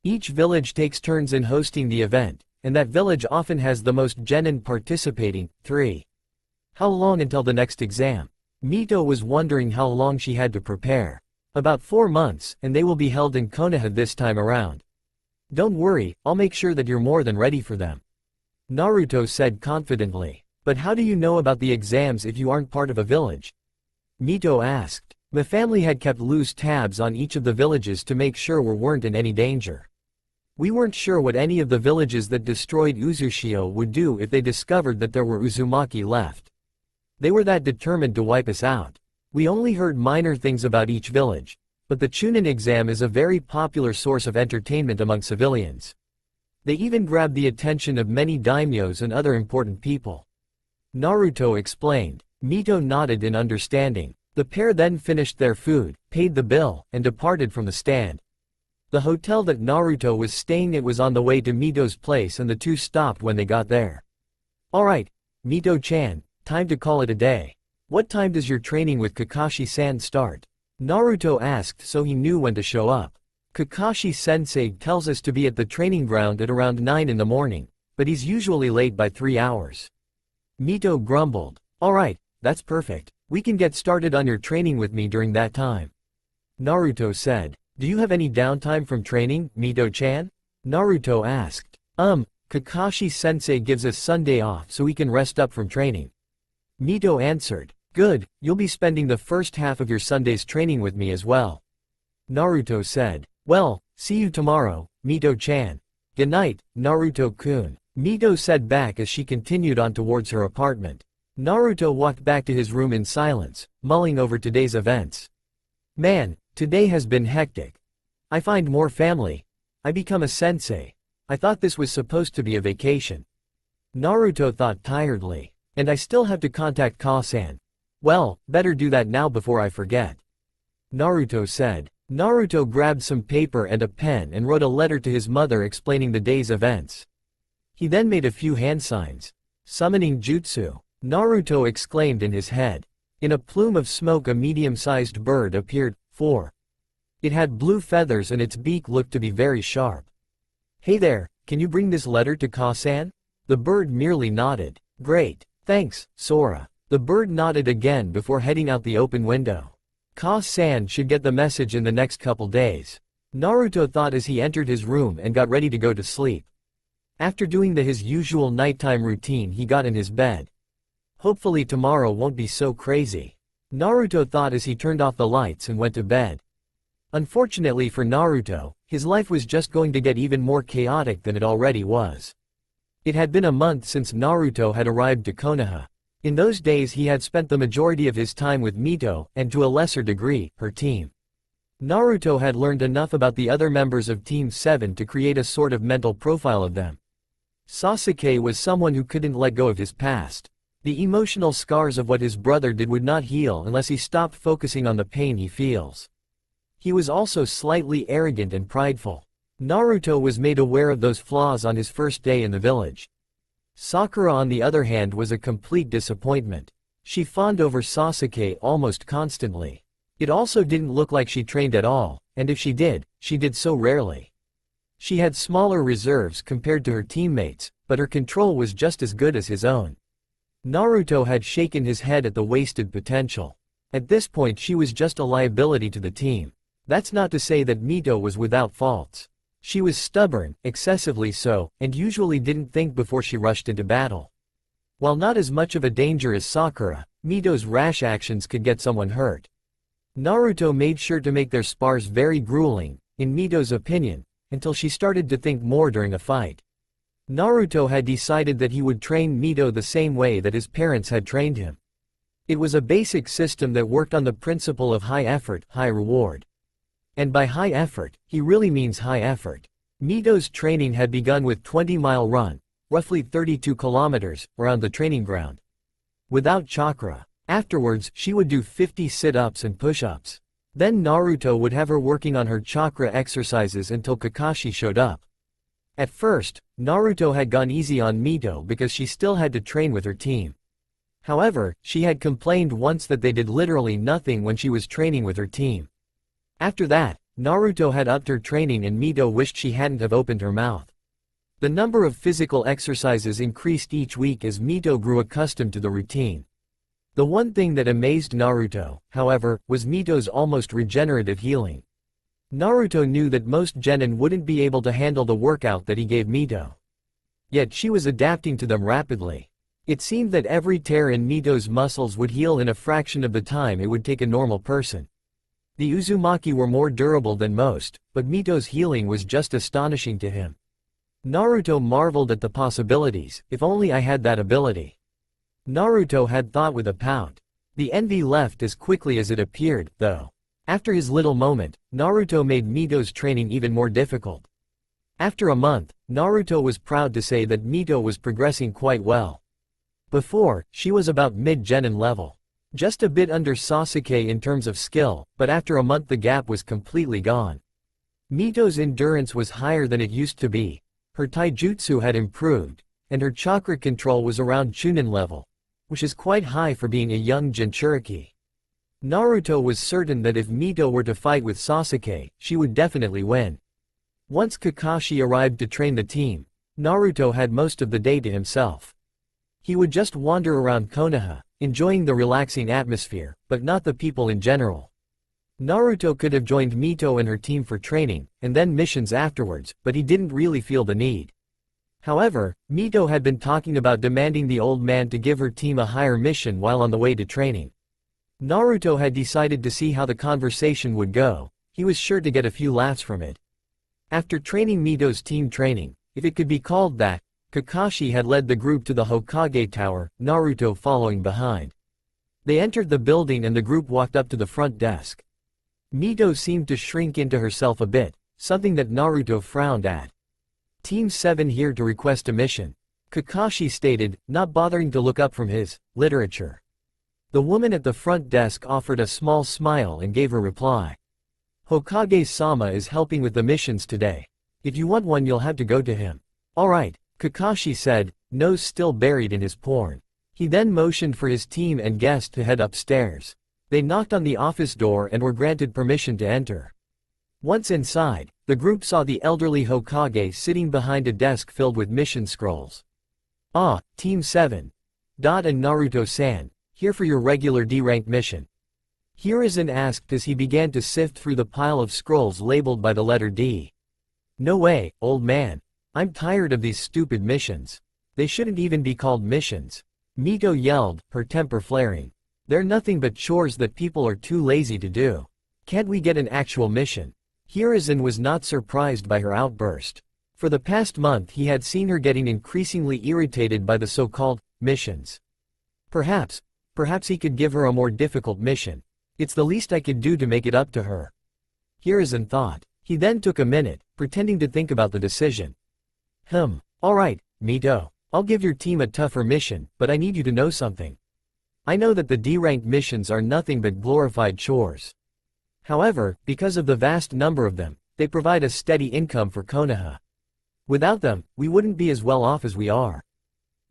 Each village takes turns in hosting the event, and that village often has the most genin participating, 3. How long until the next exam? Mito was wondering how long she had to prepare. About 4 months, and they will be held in Konoha this time around. Don't worry, I'll make sure that you're more than ready for them. Naruto said confidently. But how do you know about the exams if you aren't part of a village? Mito asked. The family had kept loose tabs on each of the villages to make sure we weren't in any danger. We weren't sure what any of the villages that destroyed Uzushio would do if they discovered that there were Uzumaki left. They were that determined to wipe us out. We only heard minor things about each village, but the Chunin exam is a very popular source of entertainment among civilians. They even grabbed the attention of many daimyos and other important people. Naruto explained. Mito nodded in understanding. The pair then finished their food, paid the bill, and departed from the stand. The hotel that Naruto was staying at was on the way to Mito's place and the two stopped when they got there. Alright, Mito-chan, time to call it a day. What time does your training with Kakashi-san start? Naruto asked so he knew when to show up. Kakashi-sensei tells us to be at the training ground at around 9 in the morning, but he's usually late by 3 hours. Mito grumbled. Alright, that's perfect. We can get started on your training with me during that time. Naruto said. Do you have any downtime from training, Mito-chan? Naruto asked. Kakashi-sensei gives us Sunday off so we can rest up from training. Mito answered. Good, you'll be spending the first half of your Sunday's training with me as well. Naruto said. Well, see you tomorrow, Mito-chan. Good night, Naruto-kun. Mito said back as she continued on towards her apartment. Naruto walked back to his room in silence, mulling over today's events. Man, today has been hectic. I find more family. I become a sensei. I thought this was supposed to be a vacation. Naruto thought tiredly. And I still have to contact Ka-san. Well, better do that now before I forget. Naruto said. Naruto grabbed some paper and a pen and wrote a letter to his mother explaining the day's events. He then made a few hand signs. Summoning jutsu. Naruto exclaimed in his head. In a plume of smoke a medium-sized bird appeared. 4. It had blue feathers and its beak looked to be very sharp. Hey there, can you bring this letter to Ka-san? The bird merely nodded. Great, thanks, Sora. The bird nodded again before heading out the open window. Ka-san should get the message in the next couple days. Naruto thought as he entered his room and got ready to go to sleep. After doing his usual nighttime routine he got in his bed. Hopefully tomorrow won't be so crazy. Naruto thought as he turned off the lights and went to bed. Unfortunately for Naruto, his life was just going to get even more chaotic than it already was. It had been a month since Naruto had arrived to Konoha. In those days he had spent the majority of his time with Mito, and to a lesser degree, her team. Naruto had learned enough about the other members of Team 7 to create a sort of mental profile of them. Sasuke was someone who couldn't let go of his past. The emotional scars of what his brother did would not heal unless he stopped focusing on the pain he feels. He was also slightly arrogant and prideful. Naruto was made aware of those flaws on his first day in the village. Sakura on the other hand was a complete disappointment. She fawned over Sasuke almost constantly. It also didn't look like she trained at all, and if she did so rarely. She had smaller reserves compared to her teammates, but her control was just as good as his own. Naruto had shaken his head at the wasted potential. At this point she was just a liability to the team. That's not to say that Mito was without faults. She was stubborn, excessively so, and usually didn't think before she rushed into battle. While not as much of a danger as Sakura, Mito's rash actions could get someone hurt. Naruto made sure to make their spars very grueling, in Mito's opinion, until she started to think more during a fight. Naruto had decided that he would train Mito the same way that his parents had trained him. It was a basic system that worked on the principle of high effort, high reward. And by high effort, he really means high effort. Mito's training had begun with 20-mile run, roughly 32 kilometers, around the training ground. Without chakra. Afterwards, she would do 50 sit-ups and push-ups. Then Naruto would have her working on her chakra exercises until Kakashi showed up. At first, Naruto had gone easy on Mito because she still had to train with her team. However, she had complained once that they did literally nothing when she was training with her team. After that, Naruto had upped her training and Mito wished she hadn't have opened her mouth. The number of physical exercises increased each week as Mito grew accustomed to the routine. The one thing that amazed Naruto, however, was Mito's almost regenerative healing. Naruto knew that most genin wouldn't be able to handle the workout that he gave Mito. Yet she was adapting to them rapidly. It seemed that every tear in Mito's muscles would heal in a fraction of the time it would take a normal person. The Uzumaki were more durable than most, but Mito's healing was just astonishing to him. Naruto marveled at the possibilities. If only I had that ability. Naruto had thought with a pout. The envy left as quickly as it appeared, though. After his little moment, Naruto made Mito's training even more difficult. After a month, Naruto was proud to say that Mito was progressing quite well. Before, she was about mid-genin level. Just a bit under Sasuke in terms of skill, but after a month the gap was completely gone. Mito's endurance was higher than it used to be, her taijutsu had improved, and her chakra control was around Chunin level, which is quite high for being a young Jinchuriki. Naruto was certain that if Mito were to fight with Sasuke, she would definitely win. Once Kakashi arrived to train the team, Naruto had most of the day to himself. He would just wander around Konoha, enjoying the relaxing atmosphere, but not the people in general. Naruto could have joined Mito and her team for training, and then missions afterwards, but he didn't really feel the need. However, Mito had been talking about demanding the old man to give her team a higher mission while on the way to training. Naruto had decided to see how the conversation would go. He was sure to get a few laughs from it. After training Mito's team training, if it could be called that, Kakashi had led the group to the Hokage Tower, Naruto following behind. They entered the building and the group walked up to the front desk. Mito seemed to shrink into herself a bit, something that Naruto frowned at. Team 7 here to request a mission, Kakashi stated, not bothering to look up from his literature. The woman at the front desk offered a small smile and gave her reply. Hokage-sama is helping with the missions today. If you want one you'll have to go to him. Alright, Kakashi said, nose still buried in his porn. He then motioned for his team and guest to head upstairs. They knocked on the office door and were granted permission to enter. Once inside, the group saw the elderly Hokage sitting behind a desk filled with mission scrolls. Ah, Team 7. Dot and Naruto-san, here for your regular D-rank mission. Hiruzen asked as he began to sift through the pile of scrolls labeled by the letter D. No way, old man. I'm tired of these stupid missions. They shouldn't even be called missions. Mito yelled, her temper flaring. They're nothing but chores that people are too lazy to do. Can't we get an actual mission? Hiruzen was not surprised by her outburst. For the past month he had seen her getting increasingly irritated by the so-called missions. Perhaps he could give her a more difficult mission. It's the least I could do to make it up to her. Hiruzen thought. He then took a minute, pretending to think about the decision. Alright, Mito. I'll give your team a tougher mission, but I need you to know something. I know that the D-rank missions are nothing but glorified chores. However, because of the vast number of them, they provide a steady income for Konoha. Without them, we wouldn't be as well off as we are.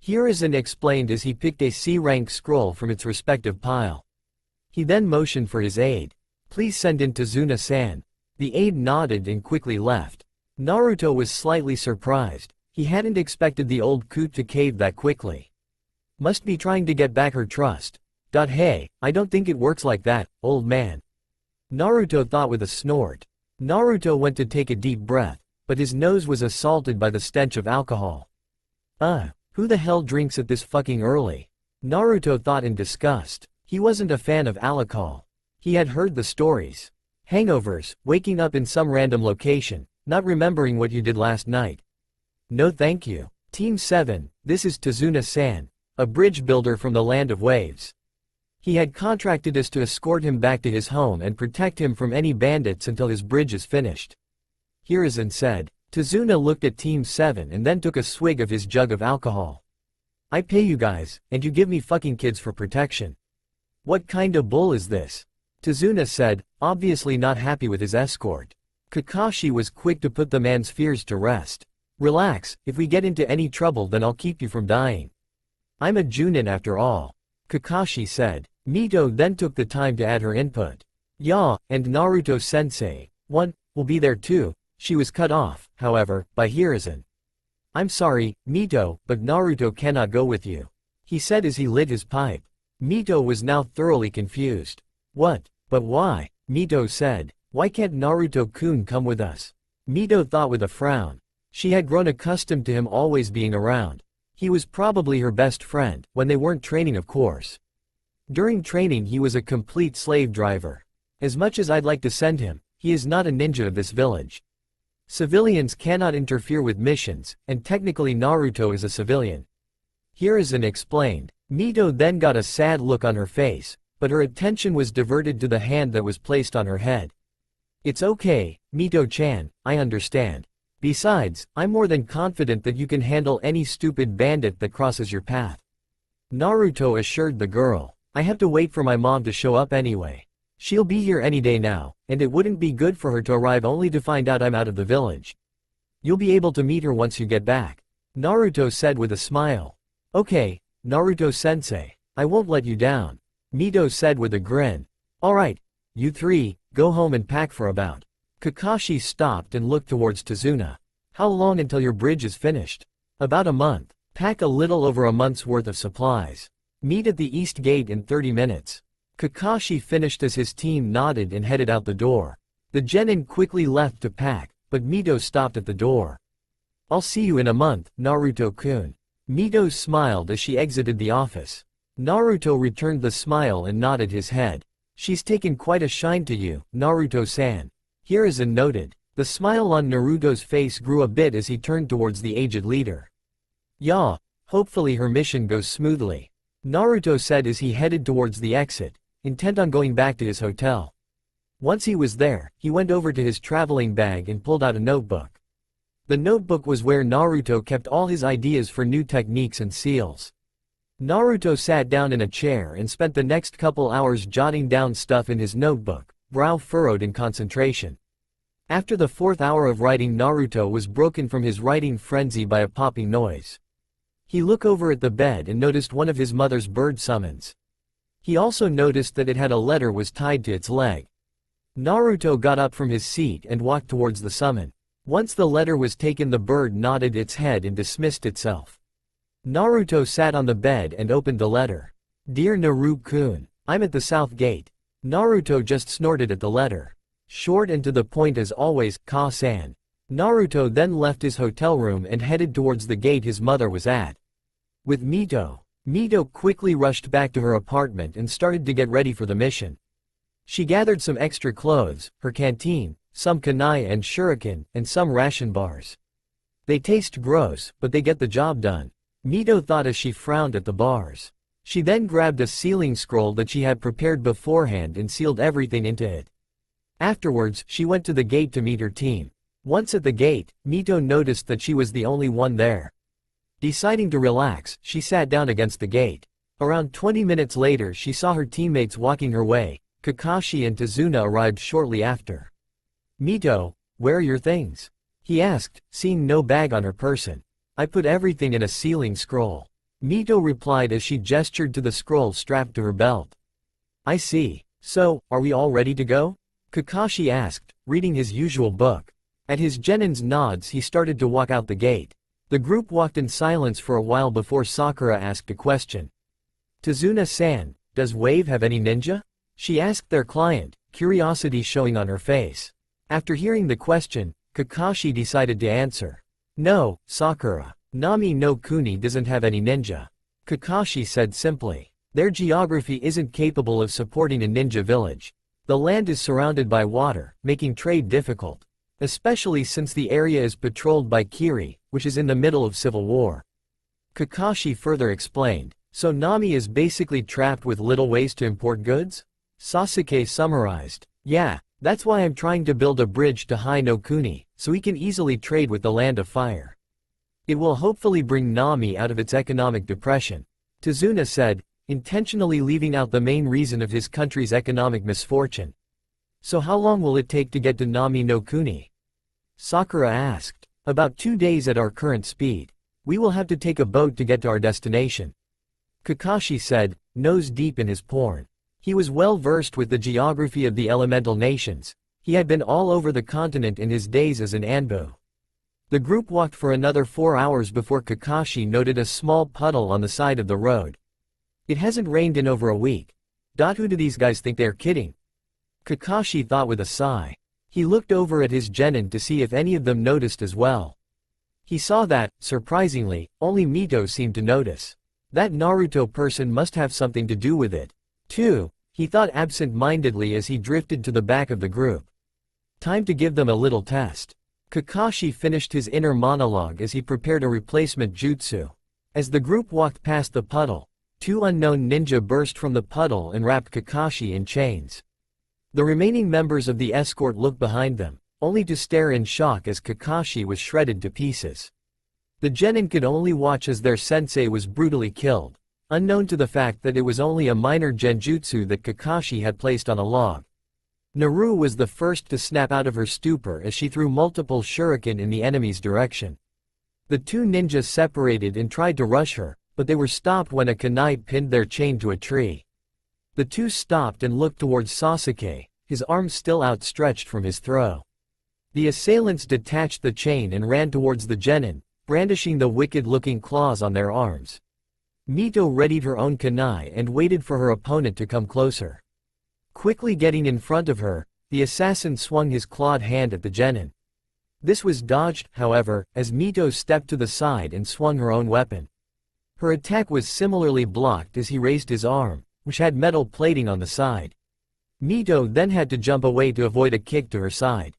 Hiruzen explained as he picked a C-rank scroll from its respective pile. He then motioned for his aide. Please send in Tazuna-san. The aide nodded and quickly left. Naruto was slightly surprised. He hadn't expected the old coot to cave that quickly. Must be trying to get back her trust. Hey, I don't think it works like that, old man. Naruto thought with a snort. Naruto went to take a deep breath, but his nose was assaulted by the stench of alcohol. Who the hell drinks at this fucking early? Naruto thought in disgust. He wasn't a fan of alcohol. He had heard the stories. Hangovers, waking up in some random location, not remembering what you did last night. No thank you. Team 7, this is Tazuna-san, a bridge builder from the land of waves. He had contracted us to escort him back to his home and protect him from any bandits until his bridge is finished. Hiruzen said. Tazuna looked at Team 7 and then took a swig of his jug of alcohol. I pay you guys, and you give me fucking kids for protection. What kind of bull is this? Tazuna said, obviously not happy with his escort. Kakashi was quick to put the man's fears to rest. Relax, if we get into any trouble then I'll keep you from dying. I'm a Junin after all. Kakashi said. Mito then took the time to add her input. Yeah, and Naruto-sensei, will be there too. She was cut off, however, by Hiruzen. I'm sorry, Mito, but Naruto cannot go with you. He said as he lit his pipe. Mito was now thoroughly confused. What? But why? Mito said. Why can't Naruto-kun come with us? Mito thought with a frown. She had grown accustomed to him always being around. He was probably her best friend, when they weren't training of course. During training he was a complete slave driver. As much as I'd like to send him, he is not a ninja of this village. Civilians cannot interfere with missions, and technically Naruto is a civilian. Hiruzen explained. Mito then got a sad look on her face, but her attention was diverted to the hand that was placed on her head. It's okay, Mito-chan, I understand. Besides, I'm more than confident that you can handle any stupid bandit that crosses your path. Naruto assured the girl. I have to wait for my mom to show up anyway. She'll be here any day now, and it wouldn't be good for her to arrive only to find out I'm out of the village. You'll be able to meet her once you get back. Naruto said with a smile. Okay, Naruto-sensei, I won't let you down. Mito said with a grin. Alright, you three, go home and pack for about. Kakashi stopped and looked towards Tazuna. How long until your bridge is finished? About a month. Pack a little over a month's worth of supplies. Meet at the east gate in 30 minutes. Kakashi finished as his team nodded and headed out the door. The genin quickly left to pack, but Mito stopped at the door. I'll see you in a month, Naruto-kun. Mito smiled as she exited the office. Naruto returned the smile and nodded his head. She's taken quite a shine to you, Naruto-san. Hiruzen noted. The smile on Naruto's face grew a bit as he turned towards the aged leader. Yeah, hopefully her mission goes smoothly. Naruto said as he headed towards the exit, intent on going back to his hotel. Once he was there, he went over to his traveling bag and pulled out a notebook. The notebook was where Naruto kept all his ideas for new techniques and seals. Naruto sat down in a chair and spent the next couple hours jotting down stuff in his notebook, brow furrowed in concentration. After the fourth hour of writing, Naruto was broken from his writing frenzy by a popping noise. He looked over at the bed and noticed one of his mother's bird summons. He also noticed that it had a letter was tied to its leg. Naruto got up from his seat and walked towards the summon. Once the letter was taken, the bird nodded its head and dismissed itself. Naruto sat on the bed and opened the letter. Dear Naru-kun, I'm at the south gate. Naruto just snorted at the letter. Short and to the point as always, Ka-san. Naruto then left his hotel room and headed towards the gate his mother was at. With Mito, Mito quickly rushed back to her apartment and started to get ready for the mission. She gathered some extra clothes, her canteen, some kunai and shuriken, and some ration bars. They taste gross, but they get the job done, Mito thought as she frowned at the bars. She then grabbed a sealing scroll that she had prepared beforehand and sealed everything into it. Afterwards, she went to the gate to meet her team. Once at the gate, Mito noticed that she was the only one there. Deciding to relax, she sat down against the gate. Around 20 minutes later, she saw her teammates walking her way. Kakashi and Tazuna arrived shortly after. Mito, where are your things? He asked, seeing no bag on her person. I put everything in a sealing scroll. Mito replied as she gestured to the scroll strapped to her belt. I see. So, are we all ready to go? Kakashi asked, reading his usual book. At his genin's nods, he started to walk out the gate. The group walked in silence for a while before Sakura asked a question. Tazuna-san, does Wave have any ninja? She asked their client, curiosity showing on her face. After hearing the question, Kakashi decided to answer. No, Sakura. Nami no Kuni doesn't have any ninja. Kakashi said simply. Their geography isn't capable of supporting a ninja village. The land is surrounded by water, making trade difficult. Especially since the area is patrolled by Kiri, which is in the middle of civil war. Kakashi further explained. So Nami is basically trapped with little ways to import goods? Sasuke summarized. Yeah, that's why I'm trying to build a bridge to Hai no Kuni, so we can easily trade with the Land of Fire. It will hopefully bring Nami out of its economic depression. Tazuna said, intentionally leaving out the main reason of his country's economic misfortune. So how long will it take to get to Nami no Kuni? Sakura asked. About 2 days at our current speed. We will have to take a boat to get to our destination. Kakashi said, nose deep in his porn. He was well versed with the geography of the elemental nations. He had been all over the continent in his days as an Anbu. The group walked for another 4 hours before Kakashi noted a small puddle on the side of the road. It hasn't rained in over a week. Who do these guys think they're kidding? Kakashi thought with a sigh. He looked over at his genin to see if any of them noticed as well. He saw that, surprisingly, only Mito seemed to notice. That Naruto person must have something to do with it, too, he thought absent-mindedly as he drifted to the back of the group. Time to give them a little test. Kakashi finished his inner monologue as he prepared a replacement jutsu. As the group walked past the puddle, 2 unknown ninja burst from the puddle and wrapped Kakashi in chains. The remaining members of the escort looked behind them, only to stare in shock as Kakashi was shredded to pieces. The genin could only watch as their sensei was brutally killed, unknown to the fact that it was only a minor genjutsu that Kakashi had placed on a log. Naru was the first to snap out of her stupor as she threw multiple shuriken in the enemy's direction. The 2 ninjas separated and tried to rush her, but they were stopped when a kunai pinned their chain to a tree. The 2 stopped and looked towards Sasuke, his arm still outstretched from his throw. The assailants detached the chain and ran towards the genin, brandishing the wicked-looking claws on their arms. Mito readied her own kunai and waited for her opponent to come closer. Quickly getting in front of her, the assassin swung his clawed hand at the genin. This was dodged, however, as Mito stepped to the side and swung her own weapon. Her attack was similarly blocked as he raised his arm, which had metal plating on the side. Mito then had to jump away to avoid a kick to her side.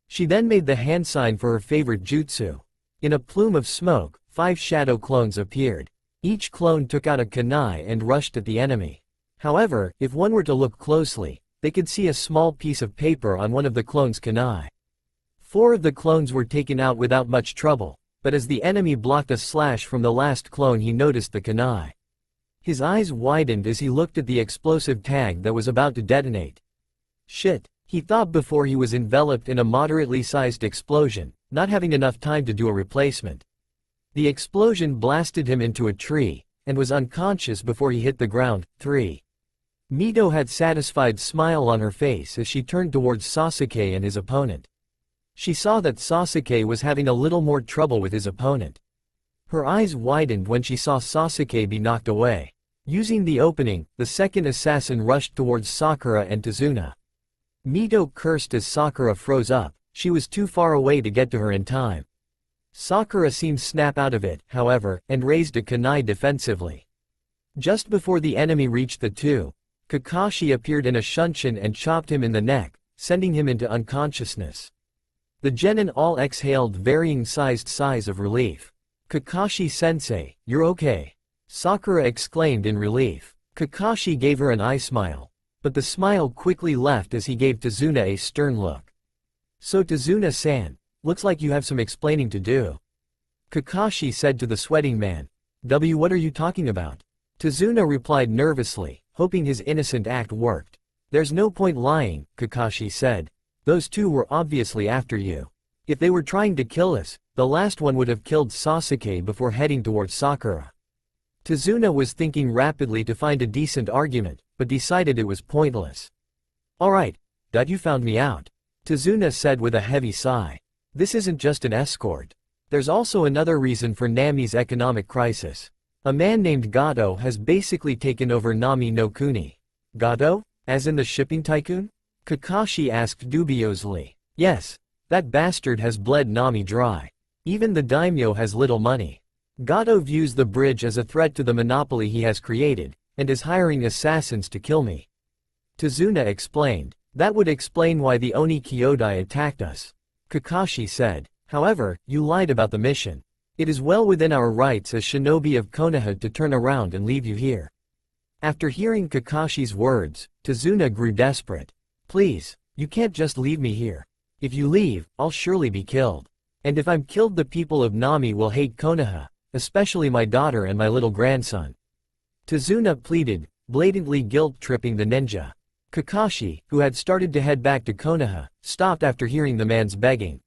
She then made the hand sign for her favorite jutsu. In a plume of smoke, 5 shadow clones appeared. Each clone took out a kunai and rushed at the enemy. However, if one were to look closely, they could see a small piece of paper on one of the clones' kunai. 4 of the clones were taken out without much trouble, but as the enemy blocked a slash from the last clone he noticed the kunai. His eyes widened as he looked at the explosive tag that was about to detonate. Shit, he thought before he was enveloped in a moderately sized explosion, not having enough time to do a replacement. The explosion blasted him into a tree, and was unconscious before he hit the ground. 3. Mito had a satisfied smile on her face as she turned towards Sasuke and his opponent. She saw that Sasuke was having a little more trouble with his opponent. Her eyes widened when she saw Sasuke be knocked away. Using the opening, the second assassin rushed towards Sakura and Tazuna. Mito cursed as Sakura froze up. She was too far away to get to her in time. Sakura seemed to snap out of it, however, and raised a kunai defensively. Just before the enemy reached the two, Kakashi appeared in a shunshin and chopped him in the neck, sending him into unconsciousness. The genin all exhaled varying sized sighs of relief. Kakashi-sensei, you're okay. Sakura exclaimed in relief. Kakashi gave her an eye smile. But the smile quickly left as he gave Tazuna a stern look. So Tazuna-san, looks like you have some explaining to do. Kakashi said to the sweating man. What are you talking about? Tazuna replied nervously, hoping his innocent act worked. There's no point lying, Kakashi said. Those two were obviously after you. If they were trying to kill us, the last one would have killed Sasuke before heading towards Sakura. Tazuna was thinking rapidly to find a decent argument, but decided it was pointless. Alright, that you found me out. Tazuna said with a heavy sigh. This isn't just an escort. There's also another reason for Nami's economic crisis. A man named Gato has basically taken over Nami no Kuni. Gato? As in the shipping tycoon? Kakashi asked dubiously. Yes. That bastard has bled Nami dry. Even the daimyo has little money. Gato views the bridge as a threat to the monopoly he has created, and is hiring assassins to kill me. Tazuna explained. That would explain why the Oni Kyodai attacked us. Kakashi said. However, you lied about the mission. It is well within our rights as shinobi of Konoha to turn around and leave you here. After hearing Kakashi's words, Tazuna grew desperate. Please, you can't just leave me here. If you leave, I'll surely be killed. And if I'm killed, the people of Nami will hate Konoha, especially my daughter and my little grandson. Tazuna pleaded, blatantly guilt-tripping the ninja. Kakashi, who had started to head back to Konoha, stopped after hearing the man's begging.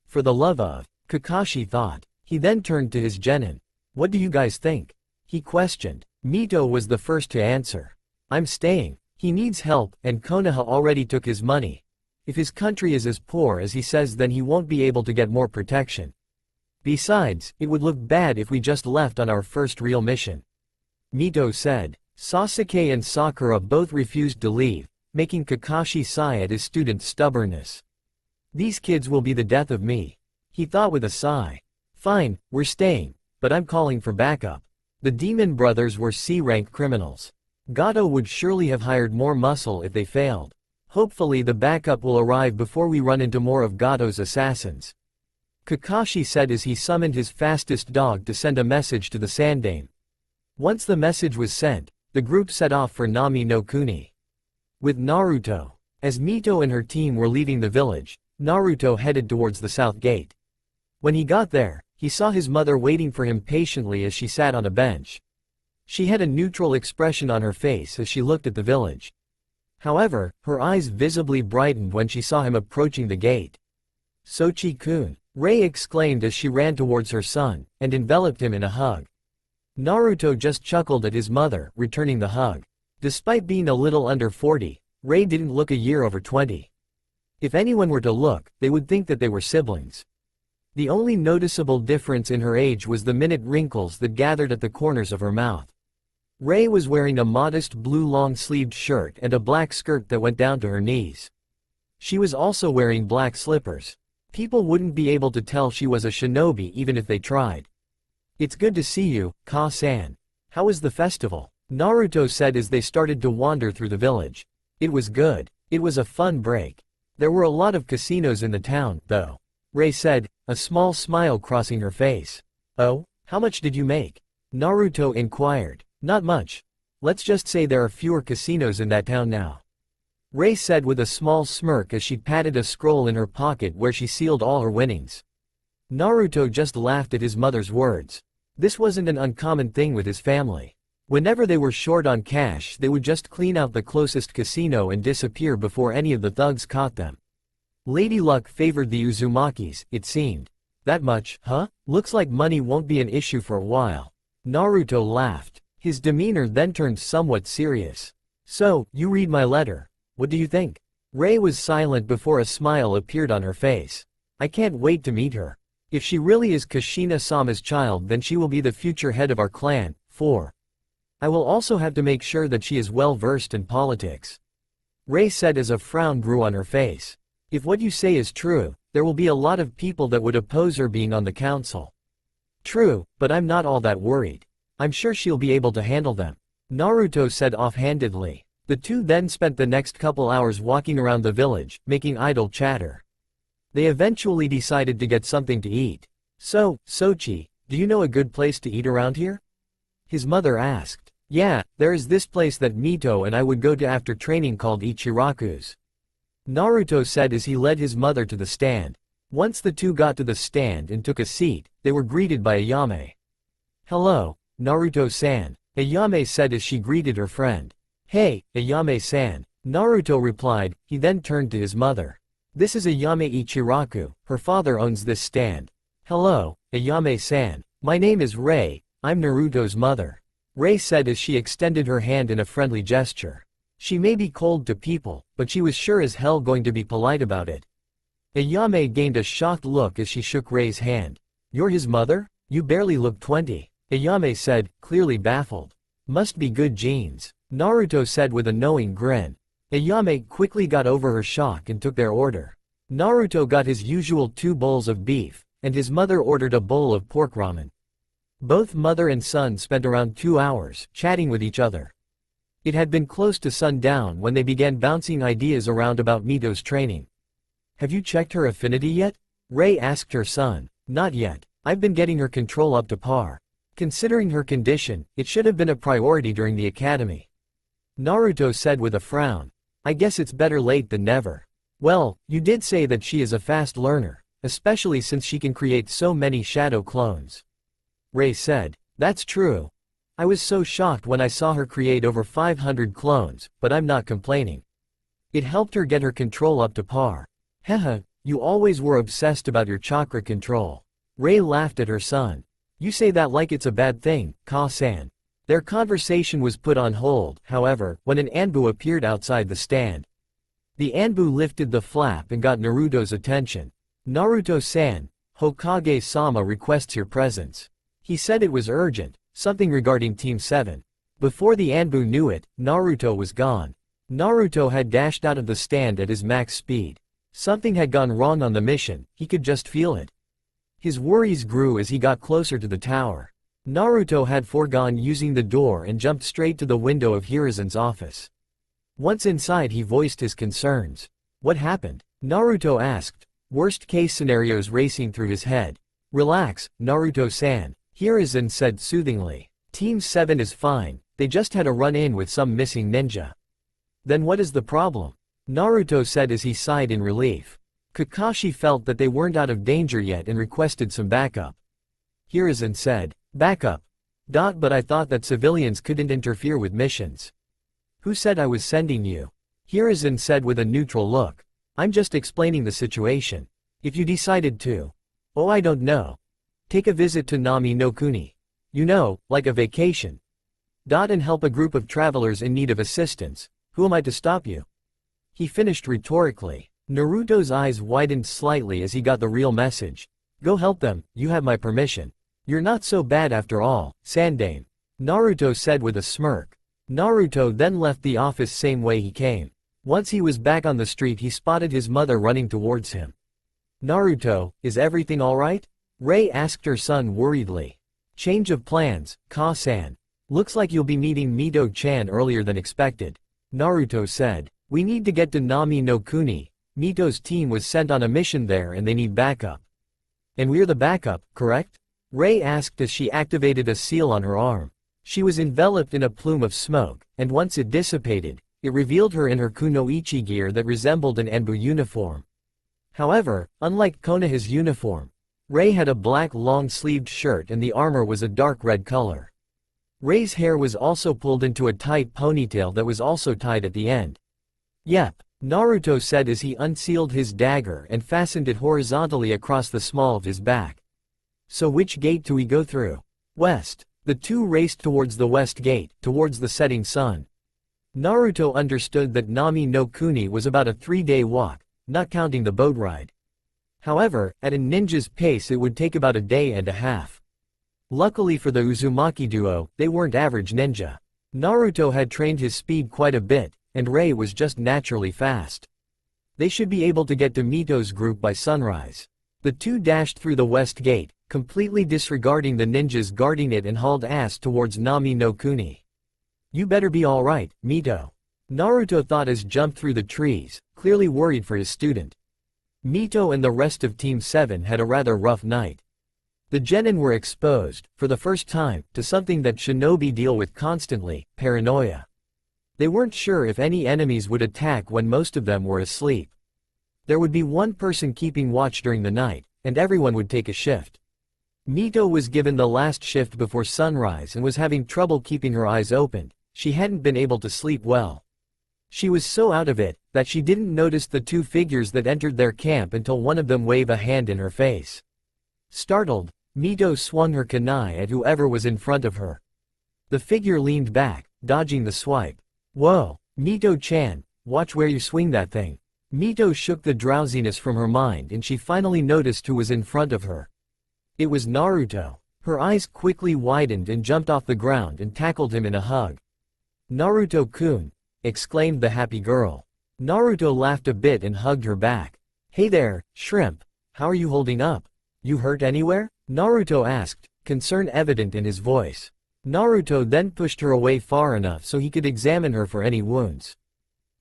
For the love of, Kakashi thought. He then turned to his genin. What do you guys think? He questioned. Mito was the first to answer. I'm staying. He needs help, and Konoha already took his money. If his country is as poor as he says, then he won't be able to get more protection. Besides, it would look bad if we just left on our first real mission. Mito said. Sasuke and Sakura both refused to leave, making Kakashi sigh at his student's stubbornness. These kids will be the death of me. He thought with a sigh. Fine, we're staying, but I'm calling for backup. The Demon Brothers were C-rank criminals. Gato would surely have hired more muscle if they failed. Hopefully the backup will arrive before we run into more of Gato's assassins. Kakashi said as he summoned his fastest dog to send a message to the Sandame. Once the message was sent, the group set off for Nami no Kuni. With Naruto. As Mito and her team were leaving the village, Naruto headed towards the south gate. When he got there, he saw his mother waiting for him patiently as she sat on a bench. She had a neutral expression on her face as she looked at the village. However, her eyes visibly brightened when she saw him approaching the gate. Sochi-kun, Rei exclaimed as she ran towards her son, and enveloped him in a hug. Naruto just chuckled at his mother, returning the hug. Despite being a little under 40, Rei didn't look a year over 20. If anyone were to look, they would think that they were siblings. The only noticeable difference in her age was the minute wrinkles that gathered at the corners of her mouth. Rei was wearing a modest blue long-sleeved shirt and a black skirt that went down to her knees. She was also wearing black slippers. People wouldn't be able to tell she was a shinobi even if they tried. It's good to see you, Ka-san. How was the festival? Naruto said as they started to wander through the village. It was good. It was a fun break. There were a lot of casinos in the town, though. Rei said, a small smile crossing her face. Oh, how much did you make? Naruto inquired. Not much. Let's just say there are fewer casinos in that town now. Rei said with a small smirk as she patted a scroll in her pocket where she sealed all her winnings. Naruto just laughed at his mother's words. This wasn't an uncommon thing with his family. Whenever they were short on cash, they would just clean out the closest casino and disappear before any of the thugs caught them. Lady Luck favored the Uzumakis, it seemed. That much, huh? Looks like money won't be an issue for a while. Naruto laughed. His demeanor then turned somewhat serious. So, you read my letter. What do you think? Rei was silent before a smile appeared on her face. I can't wait to meet her. If she really is Kushina-sama's child, then she will be the future head of our clan. 4. I will also have to make sure that she is well versed in politics. Rei said as a frown grew on her face. If what you say is true, there will be a lot of people that would oppose her being on the council. True, but I'm not all that worried. I'm sure she'll be able to handle them. Naruto said offhandedly. The two then spent the next couple hours walking around the village, making idle chatter. They eventually decided to get something to eat. So, Sochi, do you know a good place to eat around here? His mother asked. Yeah, there is this place that Mito and I would go to after training called Ichiraku's. Naruto said as he led his mother to the stand. Once the two got to the stand and took a seat, they were greeted by Ayame. Hello, Naruto-san, Ayame said as she greeted her friend. Hey, Ayame-san, Naruto replied. He then turned to his mother. This is Ayame Ichiraku, her father owns this stand. Hello, Ayame-san, my name is Rei, I'm Naruto's mother. Rei said as she extended her hand in a friendly gesture. She may be cold to people, but she was sure as hell going to be polite about it. Ayame gained a shocked look as she shook Rei's hand. You're his mother? You barely look 20. Ayame said, clearly baffled. Must be good genes, Naruto said with a knowing grin. Ayame quickly got over her shock and took their order. Naruto got his usual 2 bowls of beef, and his mother ordered a bowl of pork ramen. Both mother and son spent around 2 hours, chatting with each other. It had been close to sundown when they began bouncing ideas around about Mito's training. Have you checked her affinity yet? Rei asked her son. Not yet. I've been getting her control up to par. Considering her condition, it should have been a priority during the academy. Naruto said with a frown. I guess it's better late than never. Well, you did say that she is a fast learner, especially since she can create so many shadow clones. Rei said. That's true. I was so shocked when I saw her create over 500 clones, but I'm not complaining. It helped her get her control up to par. Haha, you always were obsessed about your chakra control. Rei laughed at her son. You say that like it's a bad thing, Ka-san. Their conversation was put on hold, however, when an Anbu appeared outside the stand. The Anbu lifted the flap and got Naruto's attention. Naruto-san, Hokage-sama requests your presence. He said it was urgent. Something regarding Team 7. Before the Anbu knew it, Naruto was gone. Naruto had dashed out of the stand at his max speed. Something had gone wrong on the mission, he could just feel it. His worries grew as he got closer to the tower. Naruto had foregone using the door and jumped straight to the window of Hiruzen's office. Once inside he voiced his concerns. What happened? Naruto asked. Worst case scenarios racing through his head. Relax, Naruto-san. Hiruzen said soothingly. Team 7 is fine, they just had a run-in with some missing ninja. Then what is the problem? Naruto said as he sighed in relief. Kakashi felt that they weren't out of danger yet and requested some backup. Hiruzen said, backup. But I thought that civilians couldn't interfere with missions. Who said I was sending you? Hiruzen said with a neutral look. I'm just explaining the situation. If you decided to. Oh, I don't know. Take a visit to Nami no Kuni. You know, like a vacation. And help a group of travelers in need of assistance. Who am I to stop you? He finished rhetorically. Naruto's eyes widened slightly as he got the real message. Go help them, you have my permission. You're not so bad after all, Sandane. Naruto said with a smirk. Naruto then left the office same way he came. Once he was back on the street he spotted his mother running towards him. Naruto, is everything alright? Rei asked her son worriedly. Change of plans, Ka-san. Looks like you'll be meeting Mito-chan earlier than expected. Naruto said. We need to get to Nami no Kuni. Mito's team was sent on a mission there and they need backup. And we're the backup, correct? Rei asked as she activated a seal on her arm. She was enveloped in a plume of smoke, and once it dissipated, it revealed her in her kunoichi gear that resembled an Anbu uniform. However, unlike Konoha's uniform, Rei had a black long-sleeved shirt and the armor was a dark red color. Rei's hair was also pulled into a tight ponytail that was also tied at the end. Yep, Naruto said as he unsealed his dagger and fastened it horizontally across the small of his back. So which gate do we go through? West. The two raced towards the west gate, towards the setting sun. Naruto understood that Nami no Kuni was about a 3-day walk, not counting the boat ride. However, at a ninja's pace it would take about a day and a half. Luckily for the Uzumaki duo, they weren't average ninja. Naruto had trained his speed quite a bit, and Rei was just naturally fast. They should be able to get to Mito's group by sunrise. The two dashed through the west gate, completely disregarding the ninjas guarding it, and hauled ass towards Nami no Kuni. You better be alright, Mito. Naruto thought as jumped through the trees, clearly worried for his student. Mito and the rest of Team 7 had a rather rough night. The genin were exposed, for the first time, to something that shinobi deal with constantly, paranoia. They weren't sure if any enemies would attack when most of them were asleep. There would be one person keeping watch during the night, and everyone would take a shift. Mito was given the last shift before sunrise and was having trouble keeping her eyes open. She hadn't been able to sleep well. She was so out of it, that she didn't notice the two figures that entered their camp until one of them waved a hand in her face. Startled, Mito swung her kunai at whoever was in front of her. The figure leaned back, dodging the swipe. Whoa, Mito-chan, watch where you swing that thing. Mito shook the drowsiness from her mind and she finally noticed who was in front of her. It was Naruto. Her eyes quickly widened and jumped off the ground and tackled him in a hug. Naruto-kun, exclaimed the happy girl. Naruto laughed a bit and hugged her back. Hey there, shrimp. How are you holding up? You hurt anywhere? Naruto asked, concern evident in his voice. Naruto then pushed her away far enough so he could examine her for any wounds.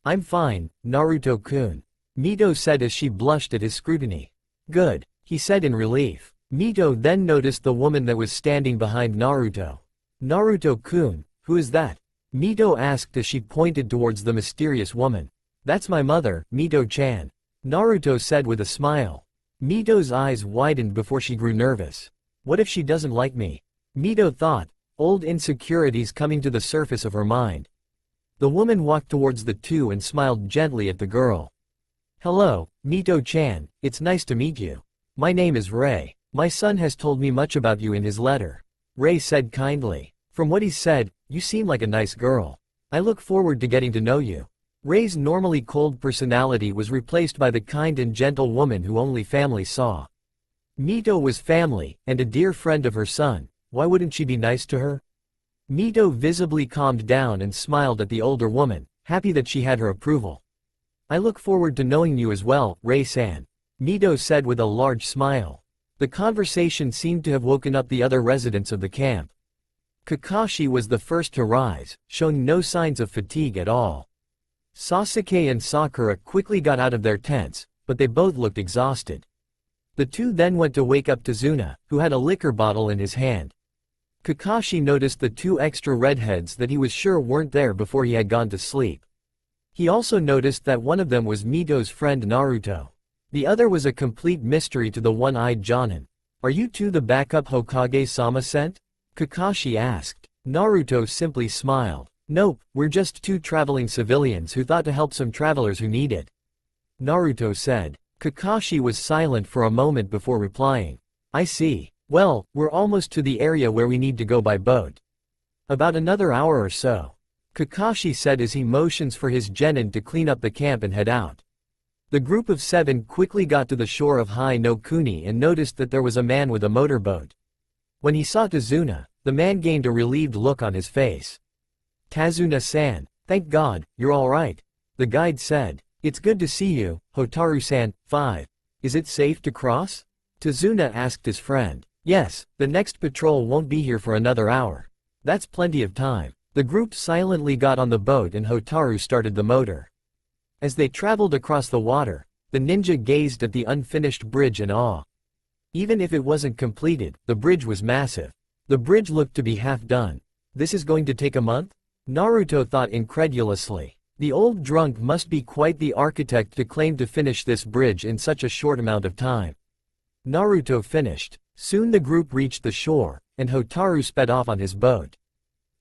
I'm fine, Naruto-kun, Mito said as she blushed at his scrutiny. Good, he said in relief. Mito then noticed the woman that was standing behind Naruto. Naruto-kun, who is that? Mito asked as she pointed towards the mysterious woman. That's my mother, Mito-chan, Naruto said with a smile. Mito's eyes widened before she grew nervous. What if she doesn't like me? Mito thought, old insecurities coming to the surface of her mind. The woman walked towards the two and smiled gently at the girl. Hello, Mito-chan, it's nice to meet you. My name is Rei. My son has told me much about you in his letter. Rei said kindly. From what he said, you seem like a nice girl. I look forward to getting to know you. Rei's normally cold personality was replaced by the kind and gentle woman who only family saw. Mito was family, and a dear friend of her son. Why wouldn't she be nice to her? Mito visibly calmed down and smiled at the older woman, happy that she had her approval. I look forward to knowing you as well, Rei-san, Mito said with a large smile. The conversation seemed to have woken up the other residents of the camp. Kakashi was the first to rise, showing no signs of fatigue at all. Sasuke and Sakura quickly got out of their tents, but they both looked exhausted. The two then went to wake up Tazuna, who had a liquor bottle in his hand. Kakashi noticed the two extra redheads that he was sure weren't there before he had gone to sleep. He also noticed that one of them was Mito's friend Naruto. The other was a complete mystery to the one-eyed Jonin. Are you two the backup Hokage-sama sent? Kakashi asked. Naruto simply smiled. Nope, we're just two traveling civilians who thought to help some travelers who need it. Naruto said. Kakashi was silent for a moment before replying. I see. Well, we're almost to the area where we need to go by boat. About another hour or so. Kakashi said as he motions for his genin to clean up the camp and head out. The group of 7 quickly got to the shore of Hai no Kuni and noticed that there was a man with a motorboat. When he saw Tazuna, the man gained a relieved look on his face. Tazuna-san, thank God, you're alright, the guide said. It's good to see you, Hotaru-san. 5. Is it safe to cross? Tazuna asked his friend. Yes, the next patrol won't be here for another hour. That's plenty of time. The group silently got on the boat and Hotaru started the motor. As they traveled across the water, the ninja gazed at the unfinished bridge in awe. Even if it wasn't completed, the bridge was massive. The bridge looked to be half done. This is going to take a month? Naruto thought incredulously. The old drunk must be quite the architect to claim to finish this bridge in such a short amount of time. Naruto finished. Soon the group reached the shore, and Hotaru sped off on his boat.